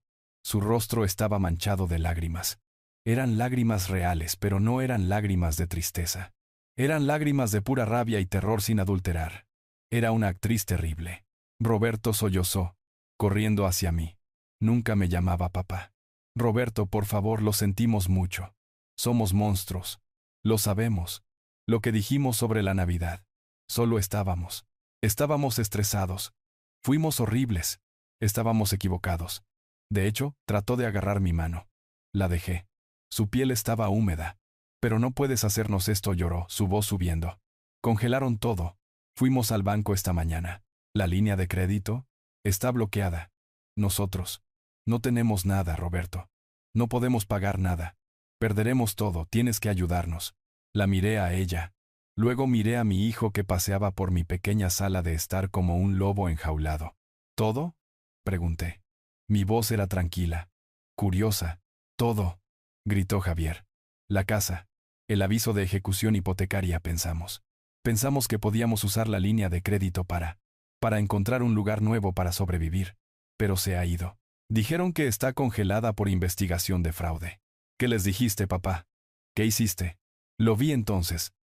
Su rostro estaba manchado de lágrimas. Eran lágrimas reales, pero no eran lágrimas de tristeza. Eran lágrimas de pura rabia y terror sin adulterar. Era una actriz terrible. Roberto sollozó, corriendo hacia mí. Nunca me llamaba papá. Roberto, por favor, lo sentimos mucho. Somos monstruos. Lo sabemos. Lo que dijimos sobre la Navidad. Solo estábamos. Estábamos estresados. Fuimos horribles. Estábamos equivocados. De hecho, trató de agarrar mi mano. La dejé. Su piel estaba húmeda. Pero no puedes hacernos esto, lloró, su voz subiendo. Congelaron todo. Fuimos al banco esta mañana. La línea de crédito está bloqueada. Nosotros no tenemos nada, Roberto. No podemos pagar nada. Perderemos todo, tienes que ayudarnos. La miré a ella. Luego miré a mi hijo que paseaba por mi pequeña sala de estar como un lobo enjaulado. ¿Todo? Pregunté. Mi voz era tranquila, curiosa. Todo, gritó Javier. La casa, el aviso de ejecución hipotecaria, pensamos. Pensamos que podíamos usar la línea de crédito para encontrar un lugar nuevo para sobrevivir. Pero se ha ido. Dijeron que está congelada por investigación de fraude. ¿Qué les dijiste, papá? ¿Qué hiciste? Lo vi entonces.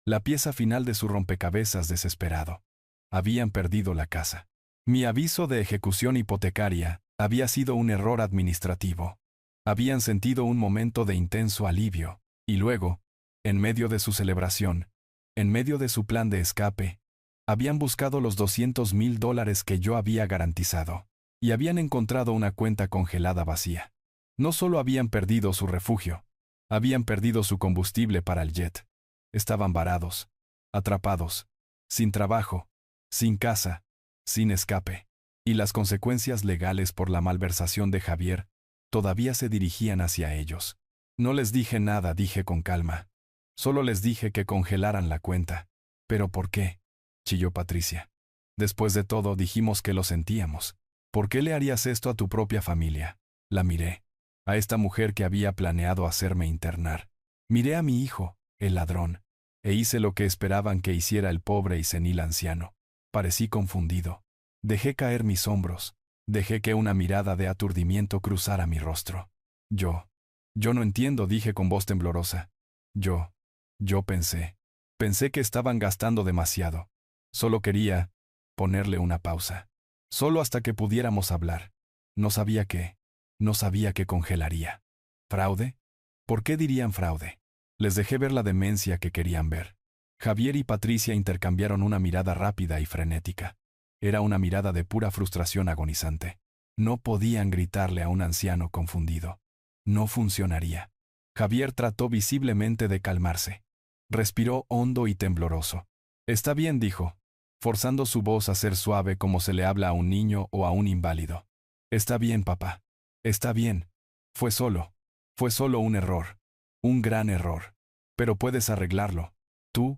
La pieza final de su rompecabezas desesperado. Habían perdido la casa. Mi aviso de ejecución hipotecaria había sido un error administrativo. Habían sentido un momento de intenso alivio, y luego, en medio de su celebración, en medio de su plan de escape, habían buscado los $200,000 que yo había garantizado, y habían encontrado una cuenta congelada vacía. No solo habían perdido su refugio, habían perdido su combustible para el jet. Estaban varados, atrapados, sin trabajo, sin casa, sin escape. Y las consecuencias legales por la malversación de Javier todavía se dirigían hacia ellos. No les dije nada, dije con calma. Solo les dije que congelaran la cuenta. ¿Pero por qué?, chilló Patricia. Después de todo, dijimos que lo sentíamos. ¿Por qué le harías esto a tu propia familia? La miré. A esta mujer que había planeado hacerme internar. Miré a mi hijo, el ladrón, e hice lo que esperaban que hiciera el pobre y senil anciano. Parecí confundido. Dejé caer mis hombros. Dejé que una mirada de aturdimiento cruzara mi rostro. Yo no entiendo, dije con voz temblorosa. Yo pensé que estaban gastando demasiado. Solo quería ponerle una pausa. Solo hasta que pudiéramos hablar. No sabía que congelaría. ¿Fraude? ¿Por qué dirían fraude? Les dejé ver la demencia que querían ver. Javier y Patricia intercambiaron una mirada rápida y frenética. Era una mirada de pura frustración agonizante. No podían gritarle a un anciano confundido. No funcionaría. Javier trató visiblemente de calmarse. Respiró hondo y tembloroso. Está bien, dijo, forzando su voz a ser suave como se le habla a un niño o a un inválido. Está bien, papá. Está bien. Fue solo un error. Un gran error. Pero puedes arreglarlo. Tú,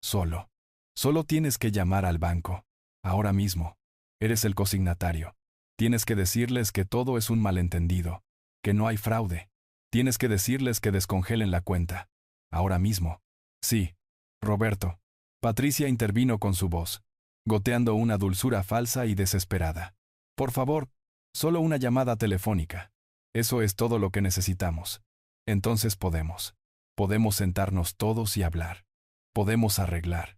solo. Solo tienes que llamar al banco. Ahora mismo. Eres el consignatario. Tienes que decirles que todo es un malentendido, que no hay fraude. Tienes que decirles que descongelen la cuenta. Ahora mismo. Sí, Roberto. Patricia intervino con su voz, goteando una dulzura falsa y desesperada. Por favor, solo una llamada telefónica. Eso es todo lo que necesitamos. Entonces podemos sentarnos todos y hablar. Podemos arreglar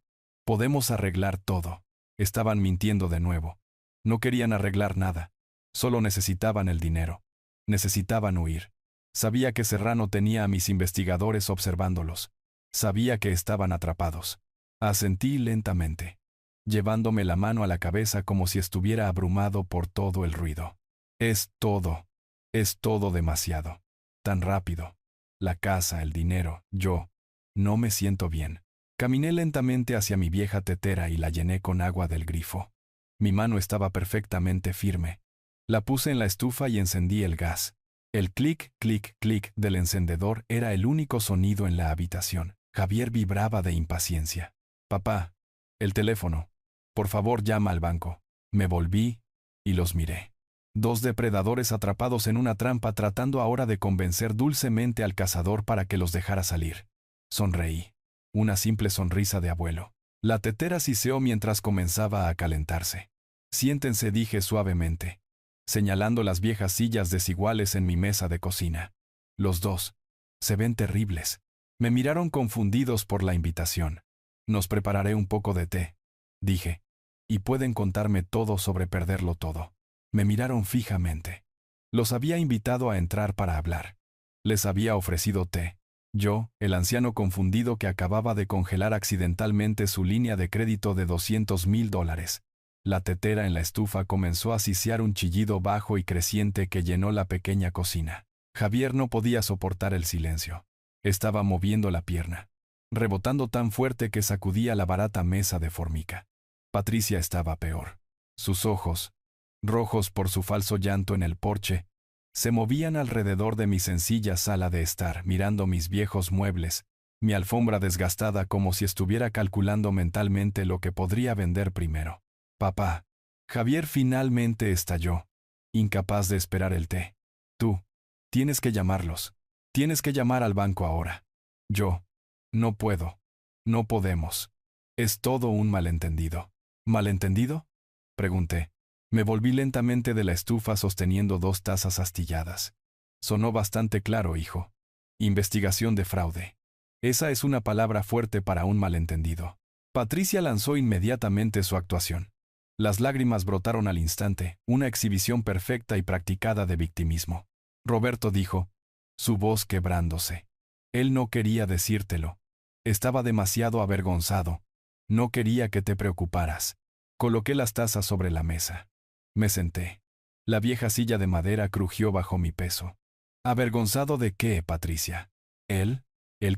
todo. Estaban mintiendo de nuevo. No querían arreglar nada. Solo necesitaban el dinero. Necesitaban huir. Sabía que Serrano tenía a mis investigadores observándolos. Sabía que estaban atrapados. Asentí lentamente, llevándome la mano a la cabeza como si estuviera abrumado por todo el ruido. Es todo demasiado. Tan rápido. La casa, el dinero, yo. No me siento bien. Caminé lentamente hacia mi vieja tetera y la llené con agua del grifo. Mi mano estaba perfectamente firme. La puse en la estufa y encendí el gas. El clic, clic, clic del encendedor era el único sonido en la habitación. Javier vibraba de impaciencia. Papá, el teléfono. Por favor, llama al banco. Me volví y los miré. 2 depredadores atrapados en una trampa tratando ahora de convencer dulcemente al cazador para que los dejara salir. Sonreí. Una simple sonrisa de abuelo. La tetera siseó mientras comenzaba a calentarse. Siéntense, dije suavemente. señalando las viejas sillas desiguales en mi mesa de cocina. Los dos. Se ven terribles. Me miraron confundidos por la invitación. Nos prepararé un poco de té, dije. Y pueden contarme todo sobre perderlo todo. Me miraron fijamente. Los había invitado a entrar para hablar. Les había ofrecido té. Yo, el anciano confundido que acababa de congelar accidentalmente su línea de crédito de $200,000. La tetera en la estufa comenzó a sisear un chillido bajo y creciente que llenó la pequeña cocina. Javier no podía soportar el silencio. Estaba moviendo la pierna, rebotando tan fuerte que sacudía la barata mesa de formica. Patricia estaba peor. Sus ojos, rojos por su falso llanto en el porche, se movían alrededor de mi sencilla sala de estar, mirando mis viejos muebles, mi alfombra desgastada como si estuviera calculando mentalmente lo que podría vender primero. Papá. Javier finalmente estalló, incapaz de esperar el té. Tú. Tienes que llamarlos. Tienes que llamar al banco ahora. Yo. No puedo. No podemos. Es todo un malentendido. ¿Malentendido? Pregunté. Me volví lentamente de la estufa sosteniendo 2 tazas astilladas. Sonó bastante claro, hijo. Investigación de fraude. Esa es una palabra fuerte para un malentendido. Patricia lanzó inmediatamente su actuación. Las lágrimas brotaron al instante, una exhibición perfecta y practicada de victimismo. Roberto dijo, su voz quebrándose. Él no quería decírtelo. Estaba demasiado avergonzado. No quería que te preocuparas. Coloqué las tazas sobre la mesa. Me senté. La vieja silla de madera crujió bajo mi peso. ¿Avergonzado de qué, Patricia? Él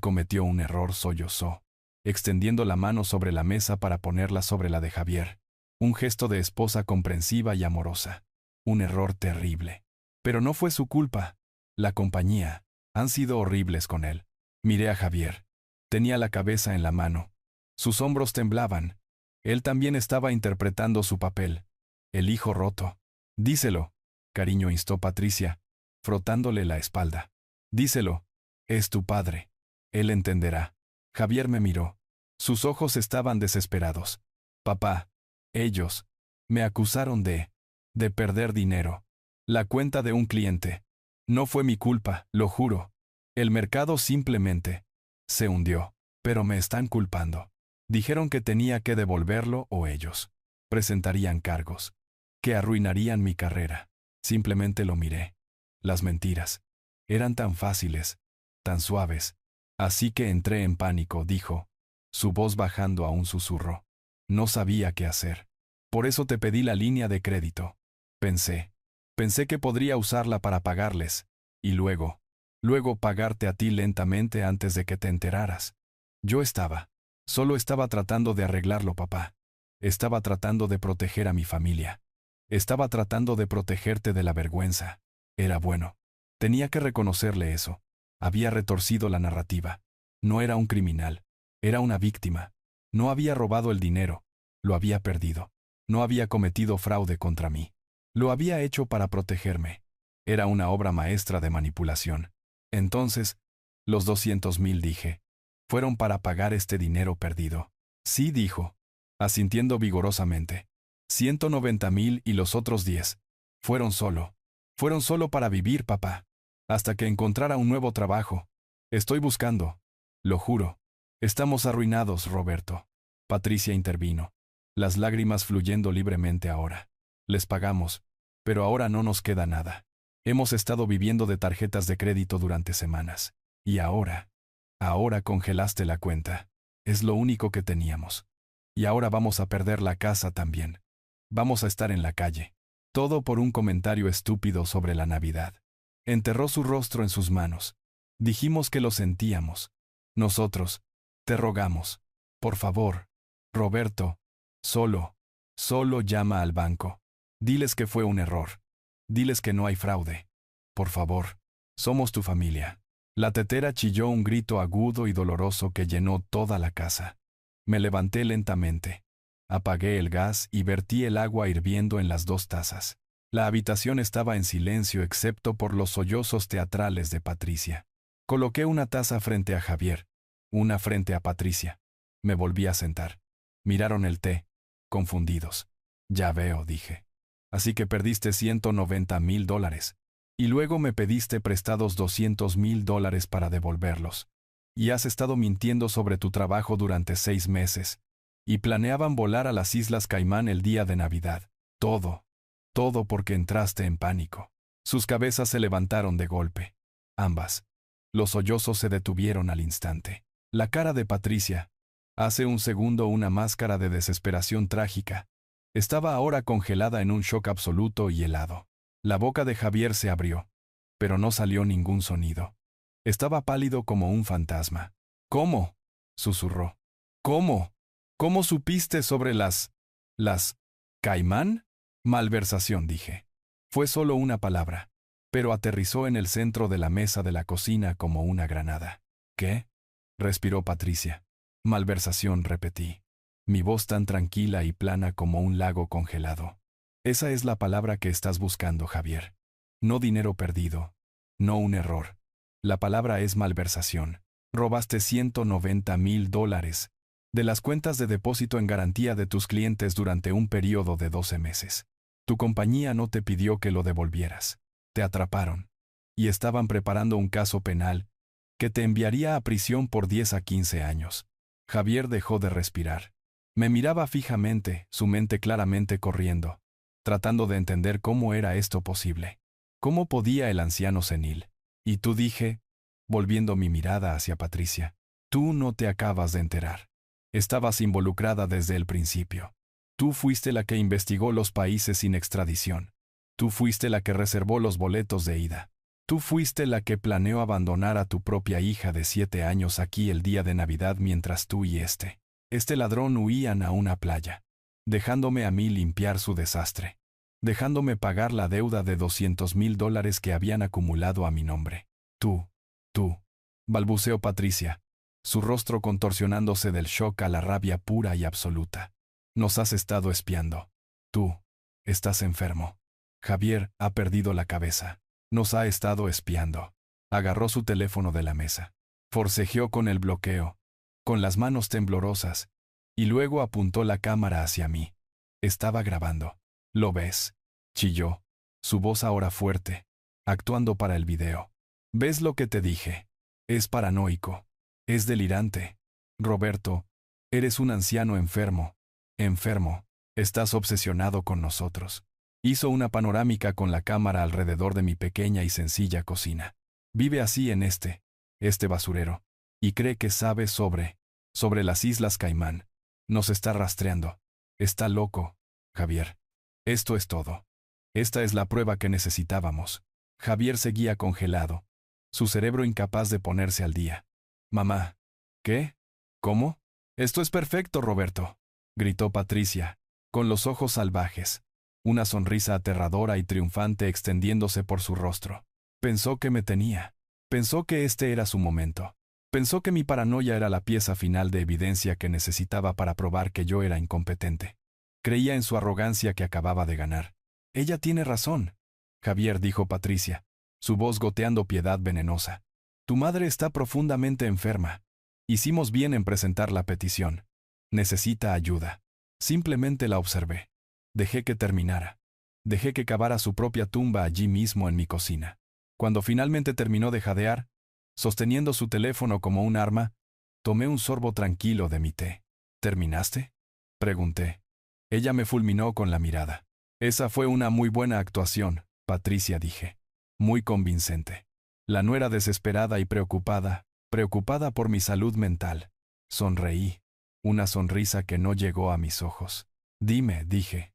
cometió un error, sollozó, extendiendo la mano sobre la mesa para ponerla sobre la de Javier. Un gesto de esposa comprensiva y amorosa. Un error terrible. Pero no fue su culpa. La compañía. Han sido horribles con él. Miré a Javier. Tenía la cabeza en la mano. Sus hombros temblaban. Él también estaba interpretando su papel. El hijo roto. Díselo, cariño, instó Patricia, frotándole la espalda. Díselo. Es tu padre. Él entenderá. Javier me miró. Sus ojos estaban desesperados. Papá. Ellos. Me acusaron de perder dinero. La cuenta de un cliente. No fue mi culpa, lo juro. El mercado simplemente se hundió. Pero me están culpando. Dijeron que tenía que devolverlo o ellos presentarían cargos. Que arruinarían mi carrera. Simplemente lo miré. Las mentiras. Eran tan fáciles. Tan suaves. Así que entré en pánico, dijo, su voz bajando a un susurro. No sabía qué hacer. Por eso te pedí la línea de crédito. Pensé que podría usarla para pagarles. Y luego pagarte a ti lentamente antes de que te enteraras. Solo estaba tratando de arreglarlo, papá. Estaba tratando de proteger a mi familia. Estaba tratando de protegerte de la vergüenza. Era bueno. Tenía que reconocerle eso. Había retorcido la narrativa. No era un criminal. Era una víctima. No había robado el dinero. Lo había perdido. No había cometido fraude contra mí. Lo había hecho para protegerme. Era una obra maestra de manipulación. Entonces, los 200,000, dije, fueron para pagar este dinero perdido. Sí, dijo, asintiendo vigorosamente. 190,000 y los otros 10. Fueron solo para vivir, papá. Hasta que encontrara un nuevo trabajo. Estoy buscando. Lo juro. Estamos arruinados, Roberto. Patricia intervino. Las lágrimas fluyendo libremente ahora. Les pagamos. Pero ahora no nos queda nada. Hemos estado viviendo de tarjetas de crédito durante semanas. Y ahora congelaste la cuenta. Es lo único que teníamos. Y ahora vamos a perder la casa también. Vamos a estar en la calle. Todo por un comentario estúpido sobre la Navidad. Enterró su rostro en sus manos. Dijimos que lo sentíamos. Nosotros. Te rogamos. Por favor. Roberto. Solo llama al banco. Diles que fue un error. Diles que no hay fraude. Por favor. Somos tu familia. La tetera chilló un grito agudo y doloroso que llenó toda la casa. Me levanté lentamente. Apagué el gas y vertí el agua hirviendo en las 2 tazas. La habitación estaba en silencio excepto por los sollozos teatrales de Patricia. Coloqué una taza frente a Javier, una frente a Patricia. Me volví a sentar. Miraron el té, confundidos. Ya veo, dije. Así que perdiste $190,000. Y luego me pediste prestados $200,000 para devolverlos. Y has estado mintiendo sobre tu trabajo durante 6 meses. Y planeaban volar a las Islas Caimán el día de Navidad. Todo porque entraste en pánico. Sus cabezas se levantaron de golpe. Ambas. Los sollozos se detuvieron al instante. La cara de Patricia, hace un segundo una máscara de desesperación trágica, estaba ahora congelada en un shock absoluto y helado. La boca de Javier se abrió, pero no salió ningún sonido. Estaba pálido como un fantasma. ¿Cómo?, susurró. ¿Cómo? ¿Cómo supiste sobre las Caimán? Malversación, dije. Fue solo una palabra, pero aterrizó en el centro de la mesa de la cocina como una granada. ¿Qué?, respiró Patricia. Malversación, repetí. Mi voz tan tranquila y plana como un lago congelado. Esa es la palabra que estás buscando, Javier. No dinero perdido. No un error. La palabra es malversación. Robaste $190,000 de las cuentas de depósito en garantía de tus clientes durante un periodo de 12 meses. Tu compañía no te pidió que lo devolvieras. Te atraparon. Y estaban preparando un caso penal que te enviaría a prisión por 10 a 15 años. Javier dejó de respirar. Me miraba fijamente, su mente claramente corriendo, tratando de entender cómo era esto posible. ¿Cómo podía el anciano senil? Y tú, dije, volviendo mi mirada hacia Patricia. Tú no te acabas de enterar. Estabas involucrada desde el principio. Tú fuiste la que investigó los países sin extradición. Tú fuiste la que reservó los boletos de ida. Tú fuiste la que planeó abandonar a tu propia hija de 7 años aquí el día de Navidad mientras tú y este ladrón huían a una playa, dejándome a mí limpiar su desastre, dejándome pagar la deuda de $200,000 que habían acumulado a mi nombre. Tú, balbuceó Patricia, su rostro contorsionándose del shock a la rabia pura y absoluta. Nos has estado espiando. Tú estás enfermo. Javier ha perdido la cabeza. Nos ha estado espiando. Agarró su teléfono de la mesa. Forcejeó con el bloqueo, con las manos temblorosas, y luego apuntó la cámara hacia mí. Estaba grabando. ¿Lo ves?, chilló, su voz ahora fuerte, actuando para el video. ¿Ves lo que te dije? Es paranoico. Es delirante. Roberto, eres un anciano enfermo. Enfermo. Estás obsesionado con nosotros. Hizo una panorámica con la cámara alrededor de mi pequeña y sencilla cocina. Vive así en este basurero, y cree que sabe sobre las Islas Caimán. Nos está rastreando. Está loco, Javier. Esto es todo. Esta es la prueba que necesitábamos. Javier seguía congelado, su cerebro incapaz de ponerse al día. Mamá. ¿Qué? ¿Cómo? Esto es perfecto, Roberto, gritó Patricia, con los ojos salvajes, una sonrisa aterradora y triunfante extendiéndose por su rostro. Pensó que me tenía. Pensó que este era su momento. Pensó que mi paranoia era la pieza final de evidencia que necesitaba para probar que yo era incompetente. Creía en su arrogancia que acababa de ganar. Ella tiene razón, Javier, dijo Patricia, su voz goteando piedad venenosa. Tu madre está profundamente enferma. Hicimos bien en presentar la petición. Necesita ayuda. Simplemente la observé. Dejé que terminara. Dejé que cavara su propia tumba allí mismo en mi cocina. Cuando finalmente terminó de jadear, sosteniendo su teléfono como un arma, tomé un sorbo tranquilo de mi té. ¿Terminaste?, pregunté. Ella me fulminó con la mirada. Esa fue una muy buena actuación, Patricia, dije. Muy convincente. La nuera desesperada y preocupada por mi salud mental. Sonreí. Una sonrisa que no llegó a mis ojos. Dime, dije,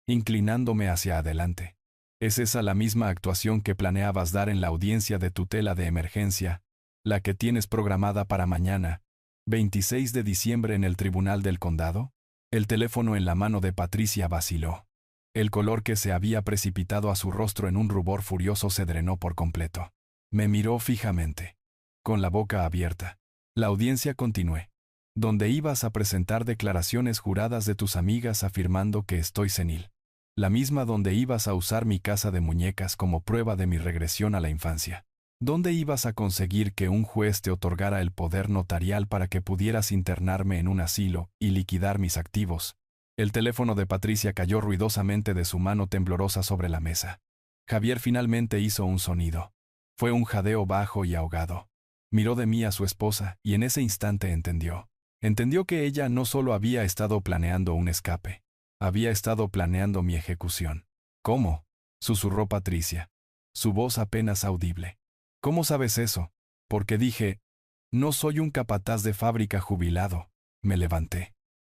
inclinándome hacia adelante. ¿Es esa la misma actuación que planeabas dar en la audiencia de tutela de emergencia, la que tienes programada para mañana, 26 de diciembre en el Tribunal del Condado? El teléfono en la mano de Patricia vaciló. El color que se había precipitado a su rostro en un rubor furioso se drenó por completo. Me miró fijamente, con la boca abierta. La audiencia continué, donde ibas a presentar declaraciones juradas de tus amigas afirmando que estoy senil. La misma donde ibas a usar mi casa de muñecas como prueba de mi regresión a la infancia. ¿Dónde ibas a conseguir que un juez te otorgara el poder notarial para que pudieras internarme en un asilo y liquidar mis activos? El teléfono de Patricia cayó ruidosamente de su mano temblorosa sobre la mesa. Javier finalmente hizo un sonido. Fue un jadeo bajo y ahogado. Miró de mí a su esposa y en ese instante entendió. Entendió que ella no solo había estado planeando un escape, había estado planeando mi ejecución. ¿Cómo?, susurró Patricia, su voz apenas audible. ¿Cómo sabes eso? Porque dije, no soy un capataz de fábrica jubilado. Me levanté.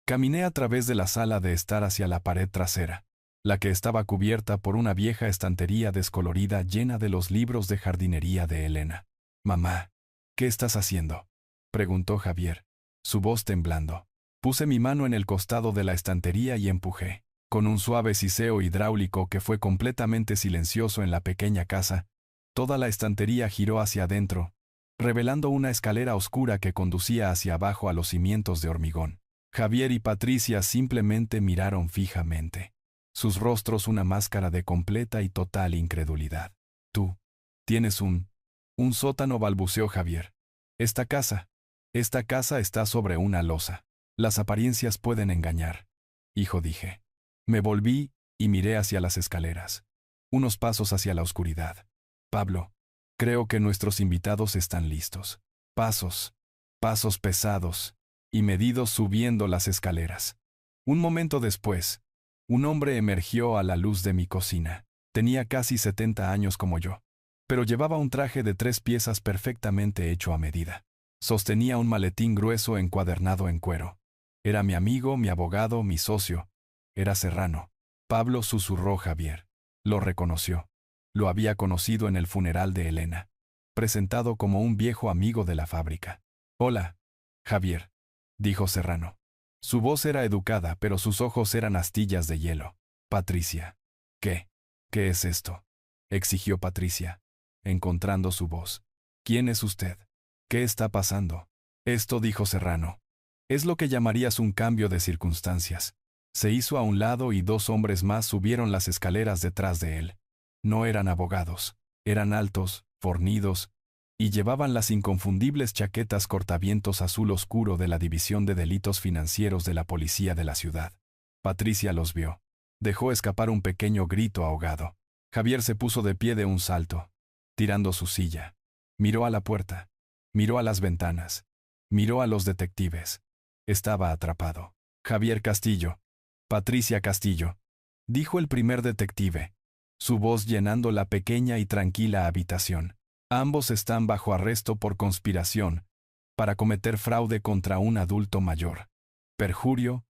Caminé a través de la sala de estar hacia la pared trasera, la que estaba cubierta por una vieja estantería descolorida llena de los libros de jardinería de Elena. «Mamá, ¿qué estás haciendo?», preguntó Javier, su voz temblando. Puse mi mano en el costado de la estantería y empujé. Con un suave siseo hidráulico que fue completamente silencioso en la pequeña casa, toda la estantería giró hacia adentro, revelando una escalera oscura que conducía hacia abajo a los cimientos de hormigón. Javier y Patricia simplemente miraron fijamente. Sus rostros una máscara de completa y total incredulidad. «Tú tienes un sótano», balbuceó Javier. Esta casa está sobre una losa. Las apariencias pueden engañar. «Hijo», dije. Me volví y miré hacia las escaleras. Unos pasos hacia la oscuridad. «Pablo, creo que nuestros invitados están listos». Pasos pesados y medidos subiendo las escaleras. Un momento después, un hombre emergió a la luz de mi cocina. Tenía casi 70 años como yo, pero llevaba un traje de 3 piezas perfectamente hecho a medida. Sostenía un maletín grueso encuadernado en cuero. Era mi amigo, mi abogado, mi socio. Era Serrano. «Pablo», susurró Javier. Lo reconoció. Lo había conocido en el funeral de Elena, presentado como un viejo amigo de la fábrica. «Hola, Javier», dijo Serrano. Su voz era educada, pero sus ojos eran astillas de hielo. «Patricia». «¿Qué es esto?», exigió Patricia, encontrando su voz. «¿Quién es usted? ¿Qué está pasando?». «Esto», dijo Serrano, «es lo que llamarías un cambio de circunstancias». Se hizo a un lado y 2 hombres más subieron las escaleras detrás de él. No eran abogados, eran altos, fornidos, y llevaban las inconfundibles chaquetas cortavientos azul oscuro de la División de Delitos Financieros de la Policía de la ciudad. Patricia los vio. Dejó escapar un pequeño grito ahogado. Javier se puso de pie de un salto, tirando su silla. Miró a la puerta, miró a las ventanas, miró a los detectives. Estaba atrapado. «Javier Castillo». «Patricia Castillo», dijo el primer detective, su voz llenando la pequeña y tranquila habitación. «Ambos están bajo arresto por conspiración para cometer fraude contra un adulto mayor, perjurio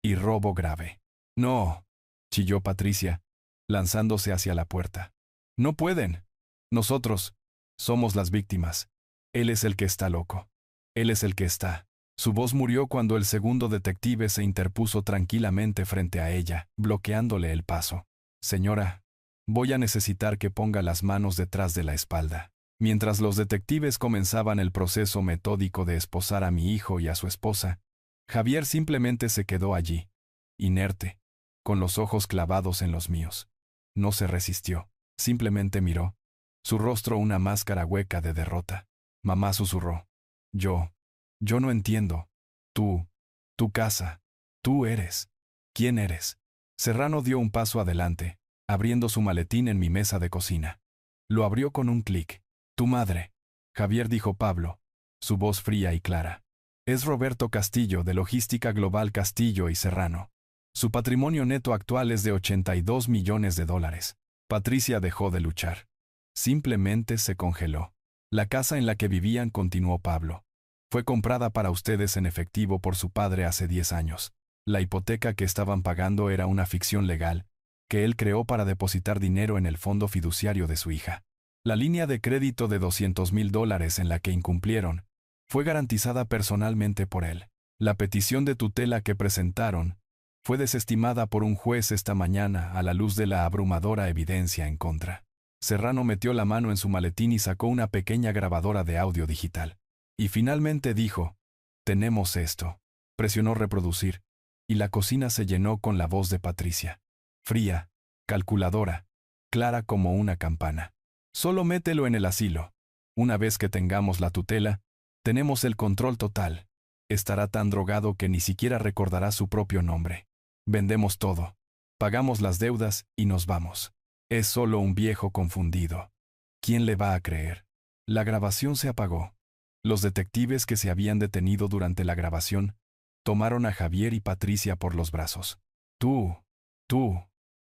y robo grave». «No», chilló Patricia, lanzándose hacia la puerta. «No pueden. Nosotros somos las víctimas. Él es el que está loco. Él es el que está». Su voz murió cuando el segundo detective se interpuso tranquilamente frente a ella, bloqueándole el paso. «Señora, voy a necesitar que ponga las manos detrás de la espalda». Mientras los detectives comenzaban el proceso metódico de esposar a mi hijo y a su esposa, Javier simplemente se quedó allí, inerte, con los ojos clavados en los míos. No se resistió, simplemente miró, su rostro una máscara hueca de derrota. «Mamá», susurró. Yo no entiendo. Tu casa. Tú eres. ¿Quién eres?» Serrano dio un paso adelante, abriendo su maletín en mi mesa de cocina. Lo abrió con un clic. «Tu madre», Javier, dijo Pablo, su voz fría y clara. «Es Roberto Castillo, de Logística Global Castillo y Serrano. Su patrimonio neto actual es de $82 millones. Patricia dejó de luchar. Simplemente se congeló. «La casa en la que vivían», continuó Pablo, «fue comprada para ustedes en efectivo por su padre hace 10 años. La hipoteca que estaban pagando era una ficción legal, que él creó para depositar dinero en el fondo fiduciario de su hija. La línea de crédito de $200,000 en la que incumplieron fue garantizada personalmente por él. La petición de tutela que presentaron fue desestimada por un juez esta mañana a la luz de la abrumadora evidencia en contra». Serrano metió la mano en su maletín y sacó una pequeña grabadora de audio digital. Y finalmente dijo: «Tenemos esto». Presionó reproducir, y la cocina se llenó con la voz de Patricia. Fría, calculadora, clara como una campana. «Solo mételo en el asilo. Una vez que tengamos la tutela, tenemos el control total. Estará tan drogado que ni siquiera recordará su propio nombre». Vendemos todo. Pagamos las deudas y nos vamos. Es solo un viejo confundido. ¿Quién le va a creer? La grabación se apagó. Los detectives que se habían detenido durante la grabación tomaron a Javier y Patricia por los brazos. Tú,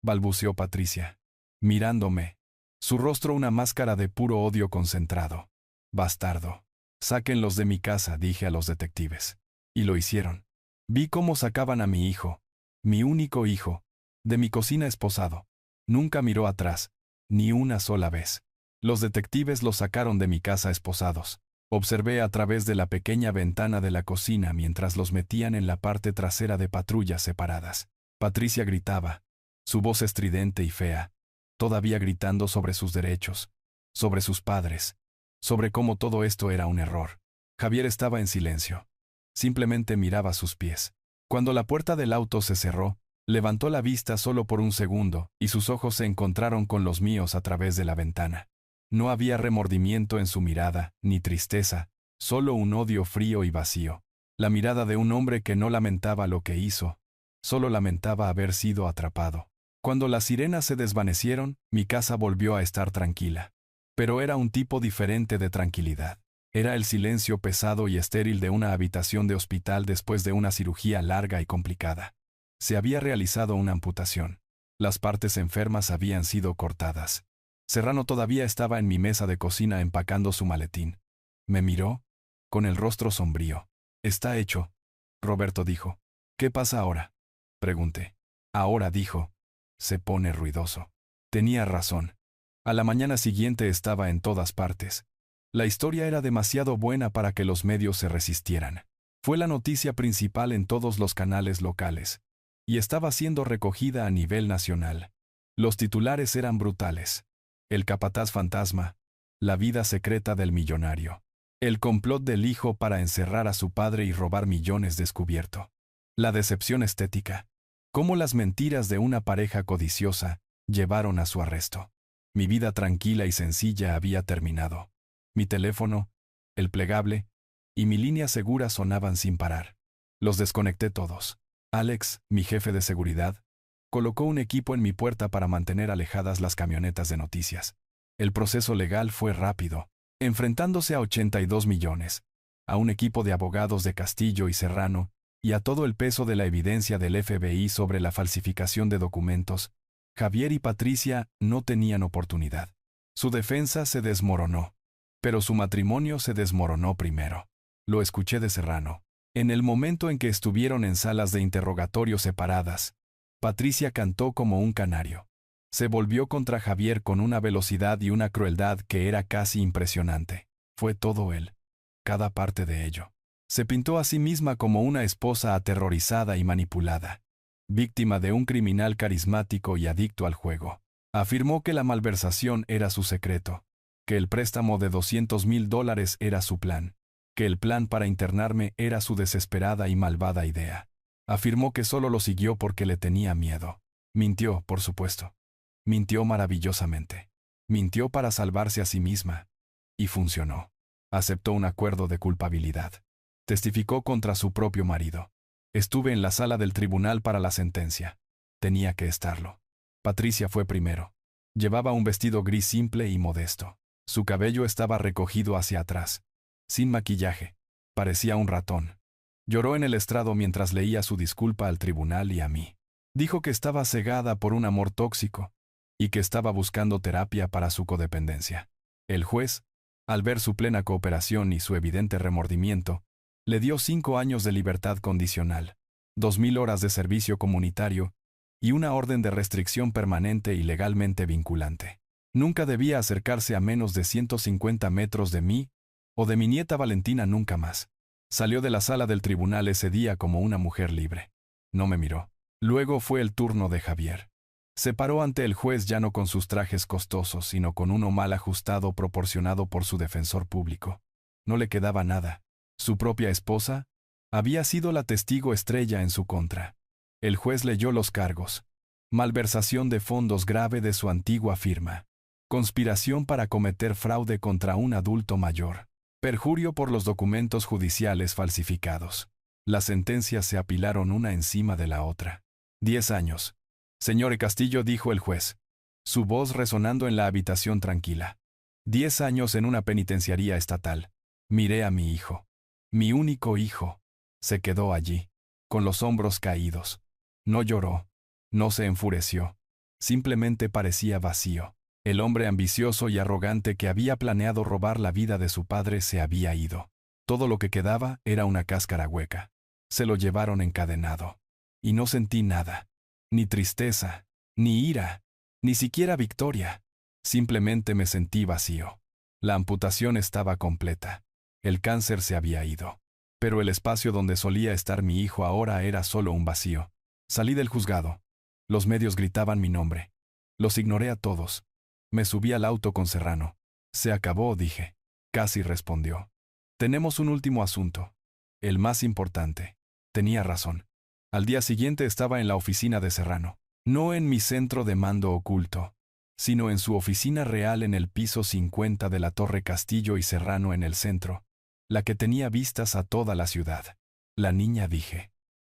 balbuceó Patricia, mirándome. Su rostro una máscara de puro odio concentrado. Bastardo. Sáquenlos de mi casa, dije a los detectives. Y lo hicieron. Vi cómo sacaban a mi hijo, mi único hijo, de mi cocina esposado. Nunca miró atrás, ni una sola vez. Los detectives los sacaron de mi casa esposados. Observé a través de la pequeña ventana de la cocina mientras los metían en la parte trasera de patrullas separadas. Patricia gritaba, su voz estridente y fea, todavía gritando sobre sus derechos, sobre sus padres, sobre cómo todo esto era un error. Javier estaba en silencio. Simplemente miraba sus pies. Cuando la puerta del auto se cerró, levantó la vista solo por un segundo y sus ojos se encontraron con los míos a través de la ventana. No había remordimiento en su mirada, ni tristeza, solo un odio frío y vacío. La mirada de un hombre que no lamentaba lo que hizo, solo lamentaba haber sido atrapado. Cuando las sirenas se desvanecieron, mi casa volvió a estar tranquila. Pero era un tipo diferente de tranquilidad. Era el silencio pesado y estéril de una habitación de hospital después de una cirugía larga y complicada. Se había realizado una amputación. Las partes enfermas habían sido cortadas. Serrano todavía estaba en mi mesa de cocina empacando su maletín. Me miró, con el rostro sombrío. «Está hecho», Roberto dijo. «¿Qué pasa ahora?», pregunté. «Ahora», dijo. «Se pone ruidoso». Tenía razón. A la mañana siguiente estaba en todas partes. La historia era demasiado buena para que los medios se resistieran. Fue la noticia principal en todos los canales locales. Y estaba siendo recogida a nivel nacional. Los titulares eran brutales. El capataz fantasma. La vida secreta del millonario. El complot del hijo para encerrar a su padre y robar millones descubierto. La decepción estética. Cómo las mentiras de una pareja codiciosa llevaron a su arresto. Mi vida tranquila y sencilla había terminado. Mi teléfono, el plegable, y mi línea segura sonaban sin parar. Los desconecté todos. Alex, mi jefe de seguridad, colocó un equipo en mi puerta para mantener alejadas las camionetas de noticias. El proceso legal fue rápido, enfrentándose a 82 millones, a un equipo de abogados de Castillo y Serrano, y a todo el peso de la evidencia del FBI sobre la falsificación de documentos. Javier y Patricia no tenían oportunidad. Su defensa se desmoronó. Pero su matrimonio se desmoronó primero. Lo escuché de Serrano. En el momento en que estuvieron en salas de interrogatorio separadas, Patricia cantó como un canario. Se volvió contra Javier con una velocidad y una crueldad que era casi impresionante. Fue todo él. Cada parte de ello. Se pintó a sí misma como una esposa aterrorizada y manipulada. Víctima de un criminal carismático y adicto al juego. Afirmó que la malversación era su secreto. Que el préstamo de $200,000 era su plan, que el plan para internarme era su desesperada y malvada idea. Afirmó que solo lo siguió porque le tenía miedo. Mintió, por supuesto. Mintió maravillosamente. Mintió para salvarse a sí misma. Y funcionó. Aceptó un acuerdo de culpabilidad. Testificó contra su propio marido. Estuve en la sala del tribunal para la sentencia. Tenía que estarlo. Patricia fue primero. Llevaba un vestido gris simple y modesto. Su cabello estaba recogido hacia atrás, sin maquillaje. Parecía un ratón. Lloró en el estrado mientras leía su disculpa al tribunal y a mí. Dijo que estaba cegada por un amor tóxico y que estaba buscando terapia para su codependencia. El juez, al ver su plena cooperación y su evidente remordimiento, le dio 5 años de libertad condicional, 2,000 horas de servicio comunitario y una orden de restricción permanente y legalmente vinculante. Nunca debía acercarse a menos de 150 metros de mí o de mi nieta Valentina nunca más. Salió de la sala del tribunal ese día como una mujer libre. No me miró. Luego fue el turno de Javier. Se paró ante el juez ya no con sus trajes costosos, sino con uno mal ajustado proporcionado por su defensor público. No le quedaba nada. Su propia esposa había sido la testigo estrella en su contra. El juez leyó los cargos. Malversación de fondos grave de su antigua firma. Conspiración para cometer fraude contra un adulto mayor. Perjurio por los documentos judiciales falsificados. Las sentencias se apilaron una encima de la otra. 10 años. Señor Castillo, dijo el juez, su voz resonando en la habitación tranquila. 10 años en una penitenciaría estatal. Miré a mi hijo. Mi único hijo. Se quedó allí, con los hombros caídos. No lloró. No se enfureció. Simplemente parecía vacío. El hombre ambicioso y arrogante que había planeado robar la vida de su padre se había ido. Todo lo que quedaba era una cáscara hueca. Se lo llevaron encadenado. Y no sentí nada. Ni tristeza, ni ira, ni siquiera victoria. Simplemente me sentí vacío. La amputación estaba completa. El cáncer se había ido. Pero el espacio donde solía estar mi hijo ahora era solo un vacío. Salí del juzgado. Los medios gritaban mi nombre. Los ignoré a todos. Me subí al auto con Serrano. Se acabó, dije. Casi respondió. Tenemos un último asunto. El más importante. Tenía razón. Al día siguiente estaba en la oficina de Serrano. No en mi centro de mando oculto, sino en su oficina real en el piso 50 de la Torre Castillo y Serrano en el centro, la que tenía vistas a toda la ciudad. La niña, dije.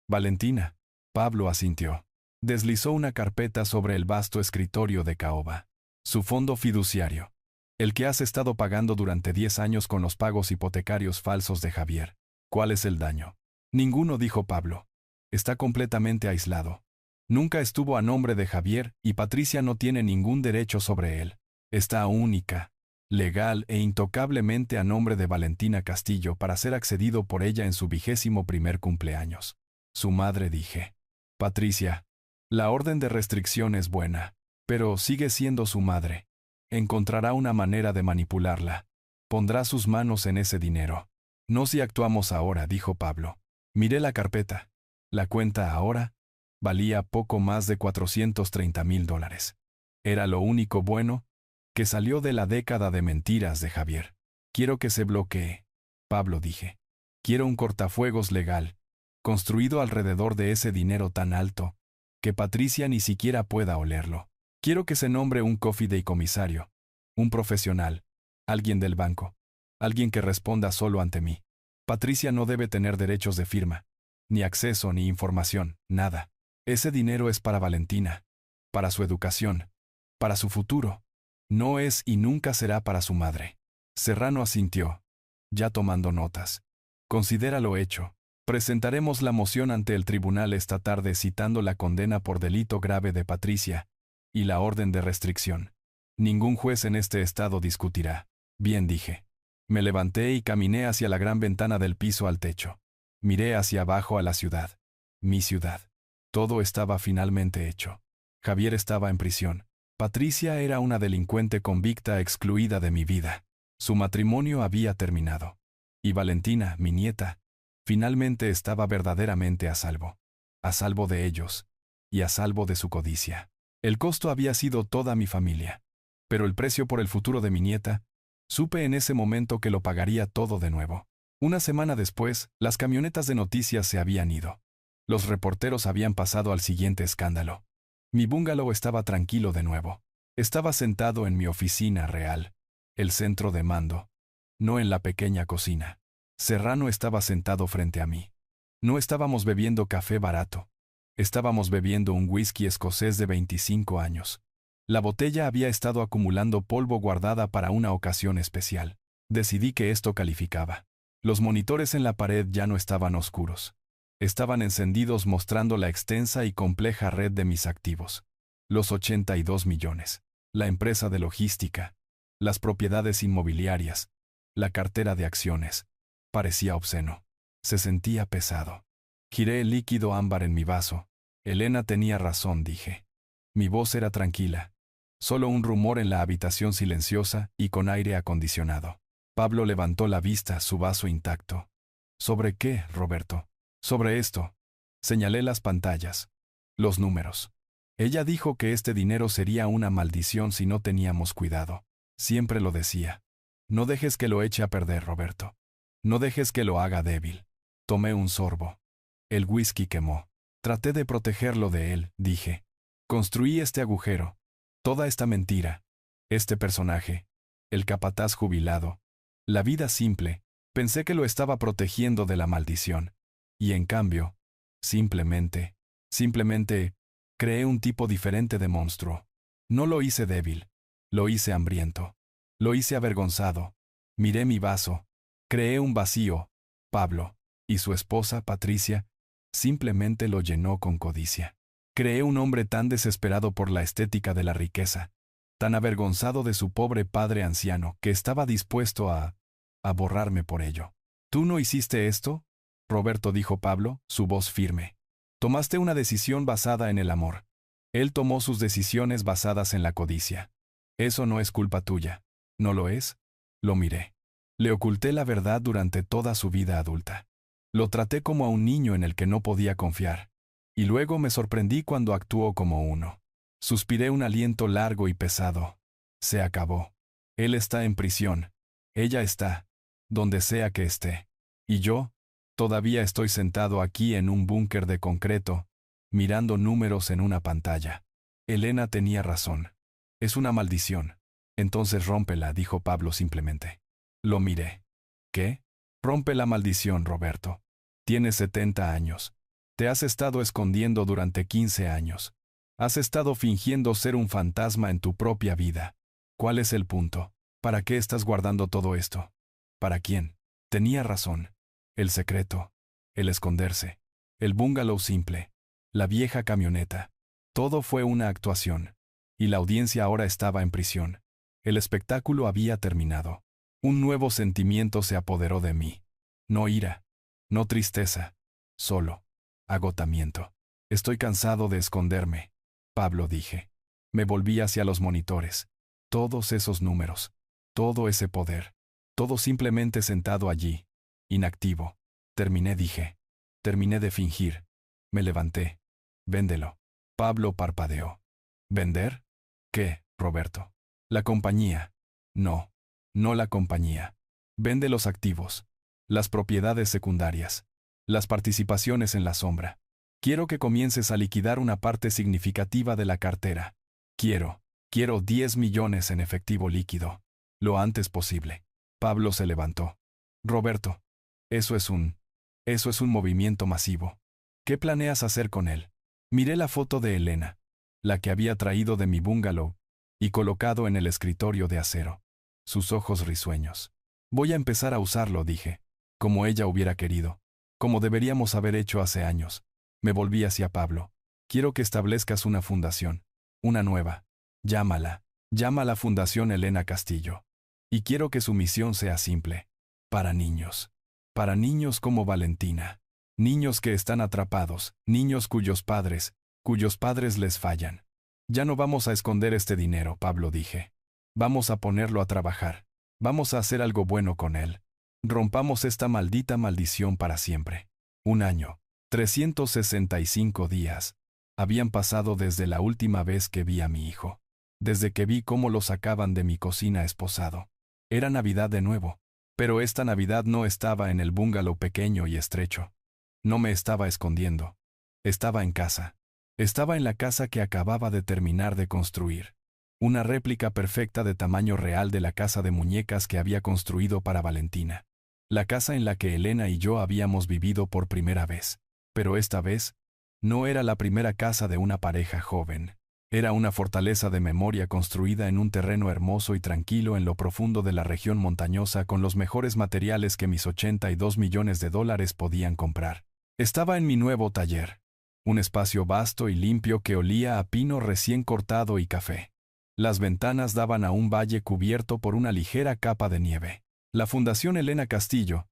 Valentina. Pablo asintió. Deslizó una carpeta sobre el vasto escritorio de caoba. Su fondo fiduciario. El que has estado pagando durante 10 años con los pagos hipotecarios falsos de Javier. ¿Cuál es el daño? Ninguno, dijo Pablo. Está completamente aislado. Nunca estuvo a nombre de Javier y Patricia no tiene ningún derecho sobre él. Está única, legal e intocablemente a nombre de Valentina Castillo para ser accedido por ella en su 21º cumpleaños. Su madre, dije. Patricia, la orden de restricción es buena, pero sigue siendo su madre. Encontrará una manera de manipularla. Pondrá sus manos en ese dinero. No si actuamos ahora, dijo Pablo. Miré la carpeta. La cuenta ahora valía poco más de $430,000. Era lo único bueno que salió de la década de mentiras de Javier. Quiero que se bloquee, Pablo, dije. Quiero un cortafuegos legal, construido alrededor de ese dinero tan alto, que Patricia ni siquiera pueda olerlo. Quiero que se nombre un cofideicomisario, un profesional, alguien del banco, alguien que responda solo ante mí. Patricia no debe tener derechos de firma, ni acceso ni información, nada. Ese dinero es para Valentina, para su educación, para su futuro. No es y nunca será para su madre. Serrano asintió, ya tomando notas. Considera lo hecho. Presentaremos la moción ante el tribunal esta tarde citando la condena por delito grave de Patricia y la orden de restricción. Ningún juez en este estado discutirá. Bien, dije. Me levanté y caminé hacia la gran ventana del piso al techo. Miré hacia abajo a la ciudad. Mi ciudad. Todo estaba finalmente hecho. Javier estaba en prisión. Patricia era una delincuente convicta excluida de mi vida. Su matrimonio había terminado. Y Valentina, mi nieta, finalmente estaba verdaderamente a salvo. A salvo de ellos. Y a salvo de su codicia. El costo había sido toda mi familia. Pero el precio por el futuro de mi nieta, supe en ese momento que lo pagaría todo de nuevo. Una semana después, las camionetas de noticias se habían ido. Los reporteros habían pasado al siguiente escándalo. Mi bungalow estaba tranquilo de nuevo. Estaba sentado en mi oficina real, el centro de mando, no en la pequeña cocina. Serrano estaba sentado frente a mí. No estábamos bebiendo café barato. Estábamos bebiendo un whisky escocés de 25 años. La botella había estado acumulando polvo guardada para una ocasión especial. Decidí que esto calificaba. Los monitores en la pared ya no estaban oscuros. Estaban encendidos mostrando la extensa y compleja red de mis activos. Los 82 millones. La empresa de logística. Las propiedades inmobiliarias. La cartera de acciones. Parecía obsceno. Se sentía pesado. Giré el líquido ámbar en mi vaso. Elena tenía razón, dije. Mi voz era tranquila. Solo un rumor en la habitación silenciosa y con aire acondicionado. Pablo levantó la vista, su vaso intacto. ¿Sobre qué, Roberto? Sobre esto. Señalé las pantallas. Los números. Ella dijo que este dinero sería una maldición si no teníamos cuidado. Siempre lo decía. No dejes que lo eche a perder, Roberto. No dejes que lo haga débil. Tomé un sorbo. El whisky quemó. Traté de protegerlo de él, dije. Construí este agujero. Toda esta mentira. Este personaje. El capataz jubilado. La vida simple. Pensé que lo estaba protegiendo de la maldición. Y en cambio, simplemente Creé un tipo diferente de monstruo. No lo hice débil. Lo hice hambriento. Lo hice avergonzado. Miré mi vaso. Creé un vacío. Pablo, y su esposa, Patricia, simplemente lo llenó con codicia. Creé un hombre tan desesperado por la estética de la riqueza, tan avergonzado de su pobre padre anciano, que estaba dispuesto a borrarme por ello. ¿Tú no hiciste esto? Roberto, dijo Pablo, su voz firme. Tomaste una decisión basada en el amor. Él tomó sus decisiones basadas en la codicia. Eso no es culpa tuya. ¿No lo es? Lo miré. Le oculté la verdad durante toda su vida adulta. Lo traté como a un niño en el que no podía confiar. Y luego me sorprendí cuando actuó como uno. Suspiré un aliento largo y pesado. Se acabó. Él está en prisión. Ella está, donde sea que esté. Y yo, todavía estoy sentado aquí en un búnker de concreto, mirando números en una pantalla. Elena tenía razón. Es una maldición. Entonces rómpela, dijo Pablo simplemente. Lo miré. ¿Qué? Rompe la maldición, Roberto. Tienes 70 años. Te has estado escondiendo durante 15 años. Has estado fingiendo ser un fantasma en tu propia vida. ¿Cuál es el punto? ¿Para qué estás guardando todo esto? ¿Para quién? Tenía razón. El secreto. El esconderse. El bungalow simple. La vieja camioneta. Todo fue una actuación. Y la audiencia ahora estaba en prisión. El espectáculo había terminado. Un nuevo sentimiento se apoderó de mí. No ira. No tristeza. Solo agotamiento. Estoy cansado de esconderme. Pablo, dije. Me volví hacia los monitores. Todos esos números. Todo ese poder. Todo simplemente sentado allí. Inactivo. Terminé, dije. Terminé de fingir. Me levanté. Véndelo. Pablo parpadeó. ¿Vender? ¿Qué, Roberto? La compañía. No. No la compañía. Vende los activos. Las propiedades secundarias. Las participaciones en la sombra. Quiero que comiences a liquidar una parte significativa de la cartera. Quiero 10 millones en efectivo líquido. Lo antes posible. Pablo se levantó. Roberto, eso es un movimiento masivo. ¿Qué planeas hacer con él? Miré la foto de Elena, la que había traído de mi bungalow, y colocado en el escritorio de acero. Sus ojos risueños. Voy a empezar a usarlo, dije. Como ella hubiera querido. Como deberíamos haber hecho hace años. Me volví hacia Pablo. Quiero que establezcas una fundación. Una nueva. Llámala Fundación Elena Castillo. Y quiero que su misión sea simple. Para niños. Para niños como Valentina. Niños que están atrapados. Niños cuyos padres les fallan. Ya no vamos a esconder este dinero, Pablo, dije. Vamos a ponerlo a trabajar. Vamos a hacer algo bueno con él. Rompamos esta maldita maldición para siempre. Un año. 365 días. Habían pasado desde la última vez que vi a mi hijo. Desde que vi cómo lo sacaban de mi cocina esposado. Era Navidad de nuevo. Pero esta Navidad no estaba en el bungalow pequeño y estrecho. No me estaba escondiendo. Estaba en casa. Estaba en la casa que acababa de terminar de construir. Una réplica perfecta de tamaño real de la casa de muñecas que había construido para Valentina. La casa en la que Elena y yo habíamos vivido por primera vez. Pero esta vez, no era la primera casa de una pareja joven. Era una fortaleza de memoria construida en un terreno hermoso y tranquilo en lo profundo de la región montañosa con los mejores materiales que mis 82 millones de dólares podían comprar. Estaba en mi nuevo taller. Un espacio vasto y limpio que olía a pino recién cortado y café. Las ventanas daban a un valle cubierto por una ligera capa de nieve. La Fundación Elena Castillo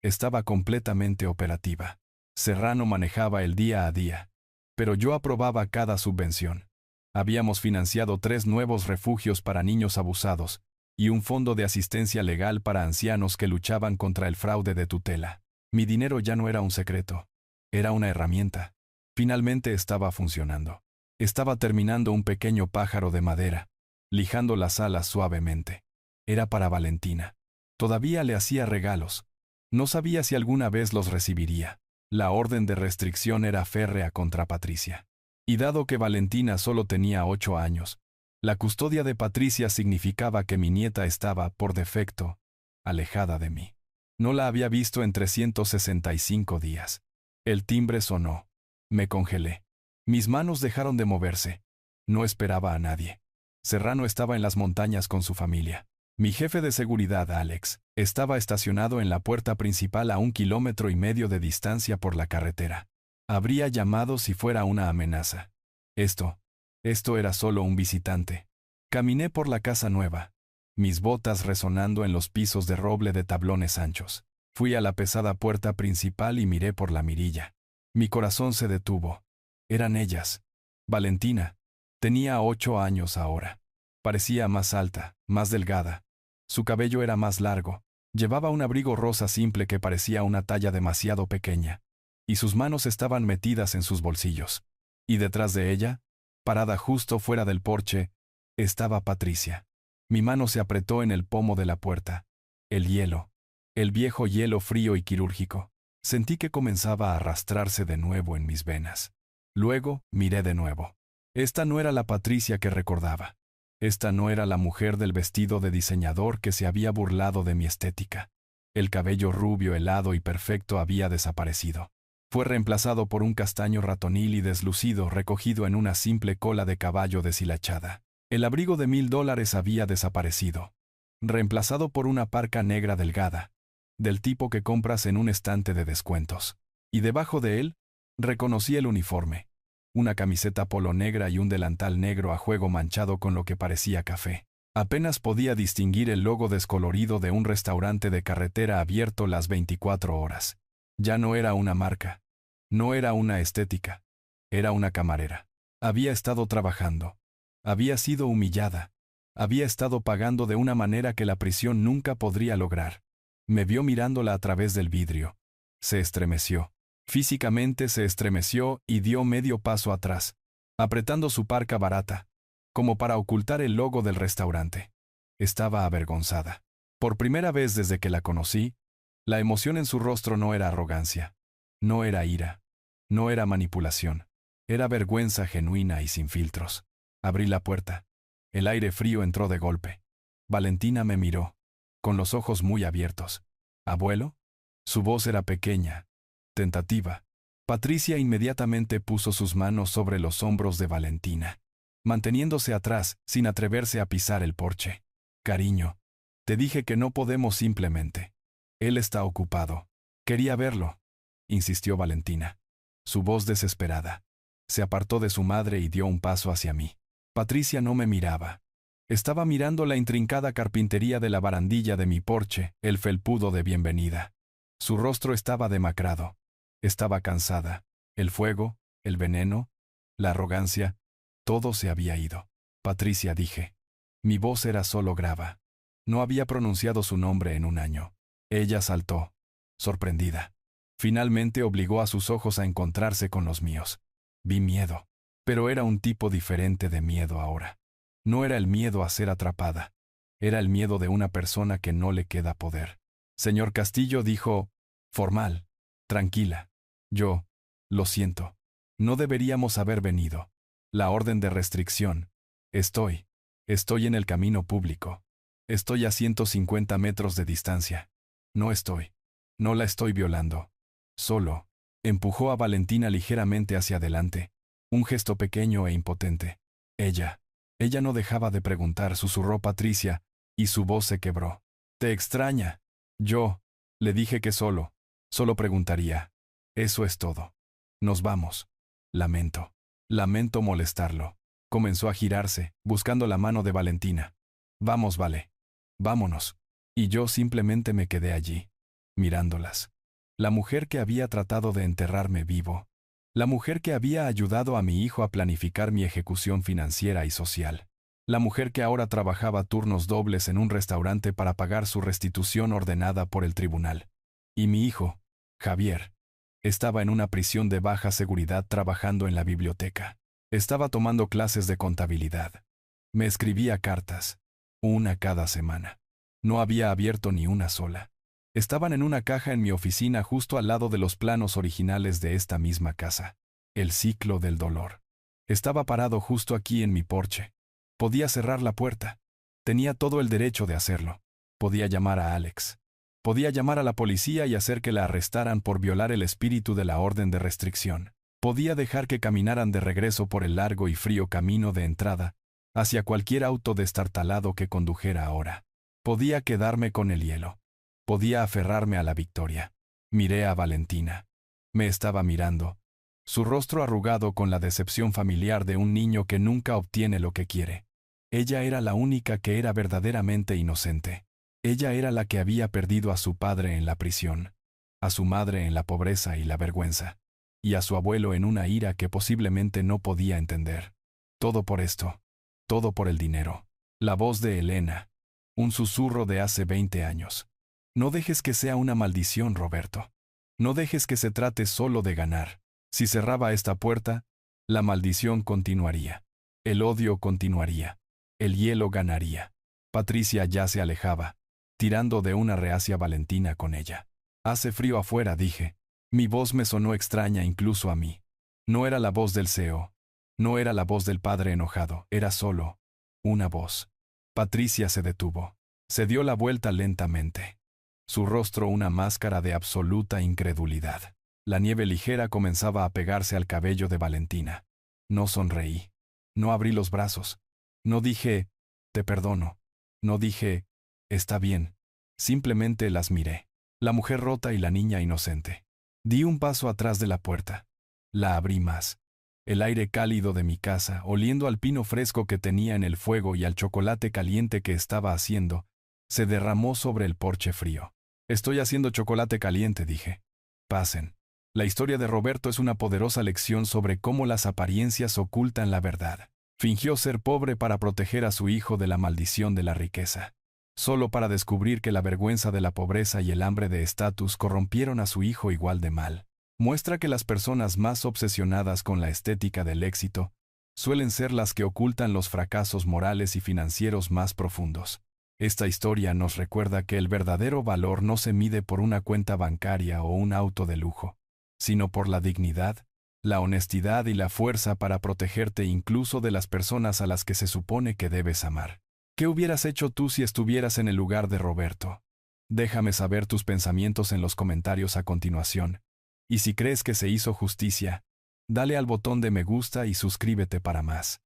estaba completamente operativa. Serrano manejaba el día a día. Pero yo aprobaba cada subvención. Habíamos financiado 3 nuevos refugios para niños abusados y un fondo de asistencia legal para ancianos que luchaban contra el fraude de tutela. Mi dinero ya no era un secreto. Era una herramienta. Finalmente estaba funcionando. Estaba terminando un pequeño pájaro de madera, lijando las alas suavemente. Era para Valentina. Todavía le hacía regalos. No sabía si alguna vez los recibiría. La orden de restricción era férrea contra Patricia. Y dado que Valentina solo tenía 8 años, la custodia de Patricia significaba que mi nieta estaba, por defecto, alejada de mí. No la había visto en 365 días. El timbre sonó. Me congelé. Mis manos dejaron de moverse. No esperaba a nadie. Serrano estaba en las montañas con su familia. Mi jefe de seguridad, Alex, estaba estacionado en la puerta principal a 1,5 kilómetros de distancia por la carretera. Habría llamado si fuera una amenaza. Esto era solo un visitante. Caminé por la casa nueva, mis botas resonando en los pisos de roble de tablones anchos. Fui a la pesada puerta principal y miré por la mirilla. Mi corazón se detuvo. Eran ellas. Valentina. Tenía 8 años ahora. Parecía más alta, más delgada. Su cabello era más largo. Llevaba un abrigo rosa simple que parecía una talla demasiado pequeña. Y sus manos estaban metidas en sus bolsillos. Y detrás de ella, parada justo fuera del porche, estaba Patricia. Mi mano se apretó en el pomo de la puerta. El hielo. El viejo hielo frío y quirúrgico. Sentí que comenzaba a arrastrarse de nuevo en mis venas. Luego, miré de nuevo. Esta no era la Patricia que recordaba. Esta no era la mujer del vestido de diseñador que se había burlado de mi estética. El cabello rubio, helado y perfecto había desaparecido. Fue reemplazado por un castaño ratonil y deslucido recogido en una simple cola de caballo deshilachada. El abrigo de $1,000 había desaparecido, reemplazado por una parca negra delgada, del tipo que compras en un estante de descuentos. Y debajo de él, reconocí el uniforme. Una camiseta polo negra y un delantal negro a juego manchado con lo que parecía café. Apenas podía distinguir el logo descolorido de un restaurante de carretera abierto las 24 horas. Ya no era una marca. No era una estética. Era una camarera. Había estado trabajando. Había sido humillada. Había estado pagando de una manera que la prisión nunca podría lograr. Me vio mirándola a través del vidrio. Se estremeció. Físicamente se estremeció y dio medio paso atrás, apretando su parca barata, como para ocultar el logo del restaurante. Estaba avergonzada. Por primera vez desde que la conocí, la emoción en su rostro no era arrogancia, no era ira, no era manipulación, era vergüenza genuina y sin filtros. Abrí la puerta. El aire frío entró de golpe. Valentina me miró, con los ojos muy abiertos. ¿Abuelo? Su voz era pequeña, tentativa. Patricia inmediatamente puso sus manos sobre los hombros de Valentina, manteniéndose atrás, sin atreverse a pisar el porche. Cariño, te dije que no podemos simplemente. Él está ocupado. Quería verlo, insistió Valentina. Su voz desesperada. Se apartó de su madre y dio un paso hacia mí. Patricia no me miraba. Estaba mirando la intrincada carpintería de la barandilla de mi porche, el felpudo de bienvenida. Su rostro estaba demacrado. Estaba cansada. El fuego, el veneno, la arrogancia, todo se había ido. Patricia, dije. Mi voz era solo grava. No había pronunciado su nombre en un año. Ella saltó, sorprendida. Finalmente obligó a sus ojos a encontrarse con los míos. Vi miedo. Pero era un tipo diferente de miedo ahora. No era el miedo a ser atrapada. Era el miedo de una persona que no le queda poder. Señor Castillo, dijo, formal, tranquila. Yo, lo siento. No deberíamos haber venido. La orden de restricción. Estoy en el camino público. Estoy a 150 metros de distancia. No la estoy violando. Solo, empujó a Valentina ligeramente hacia adelante. Un gesto pequeño e impotente. Ella no dejaba de preguntar, susurró Patricia, y su voz se quebró. ¿Te extraña? Yo, le dije que solo preguntaría. Eso es todo. Nos vamos. Lamento molestarlo. Comenzó a girarse, buscando la mano de Valentina. Vamos, Vale. Vámonos. Y yo simplemente me quedé allí, mirándolas. La mujer que había tratado de enterrarme vivo. La mujer que había ayudado a mi hijo a planificar mi ejecución financiera y social. La mujer que ahora trabajaba turnos dobles en un restaurante para pagar su restitución ordenada por el tribunal. Y mi hijo, Javier, estaba en una prisión de baja seguridad trabajando en la biblioteca. Estaba tomando clases de contabilidad. Me escribía cartas, una cada semana. No había abierto ni una sola. Estaban en una caja en mi oficina justo al lado de los planos originales de esta misma casa. El ciclo del dolor. Estaba parado justo aquí en mi porche. Podía cerrar la puerta. Tenía todo el derecho de hacerlo. Podía llamar a Alex. Podía llamar a la policía y hacer que la arrestaran por violar el espíritu de la orden de restricción. Podía dejar que caminaran de regreso por el largo y frío camino de entrada, hacia cualquier auto destartalado que condujera ahora. Podía quedarme con el hielo. Podía aferrarme a la victoria. Miré a Valentina. Me estaba mirando. Su rostro arrugado con la decepción familiar de un niño que nunca obtiene lo que quiere. Ella era la única que era verdaderamente inocente. Ella era la que había perdido a su padre en la prisión, a su madre en la pobreza y la vergüenza, y a su abuelo en una ira que posiblemente no podía entender. Todo por esto. Todo por el dinero. La voz de Elena. Un susurro de hace 20 años. No dejes que sea una maldición, Roberto. No dejes que se trate solo de ganar. Si cerraba esta puerta, la maldición continuaría. El odio continuaría. El hielo ganaría. Patricia ya se alejaba, tirando de una reacia Valentina con ella. Hace frío afuera, dije. Mi voz me sonó extraña incluso a mí. No era la voz del CEO. No era la voz del padre enojado. Era solo una voz. Patricia se detuvo. Se dio la vuelta lentamente. Su rostro una máscara de absoluta incredulidad. La nieve ligera comenzaba a pegarse al cabello de Valentina. No sonreí. No abrí los brazos. No dije, te perdono. No dije, está bien. Simplemente las miré. La mujer rota y la niña inocente. Di un paso atrás de la puerta. La abrí más. El aire cálido de mi casa, oliendo al pino fresco que tenía en el fuego y al chocolate caliente que estaba haciendo, se derramó sobre el porche frío. Estoy haciendo chocolate caliente, dije. Pasen. La historia de Roberto es una poderosa lección sobre cómo las apariencias ocultan la verdad. Fingió ser pobre para proteger a su hijo de la maldición de la riqueza. Solo para descubrir que la vergüenza de la pobreza y el hambre de estatus corrompieron a su hijo igual de mal. Muestra que las personas más obsesionadas con la estética del éxito suelen ser las que ocultan los fracasos morales y financieros más profundos. Esta historia nos recuerda que el verdadero valor no se mide por una cuenta bancaria o un auto de lujo, sino por la dignidad, la honestidad y la fuerza para protegerte incluso de las personas a las que se supone que debes amar. ¿Qué hubieras hecho tú si estuvieras en el lugar de Roberto? Déjame saber tus pensamientos en los comentarios a continuación. Y si crees que se hizo justicia, dale al botón de me gusta y suscríbete para más.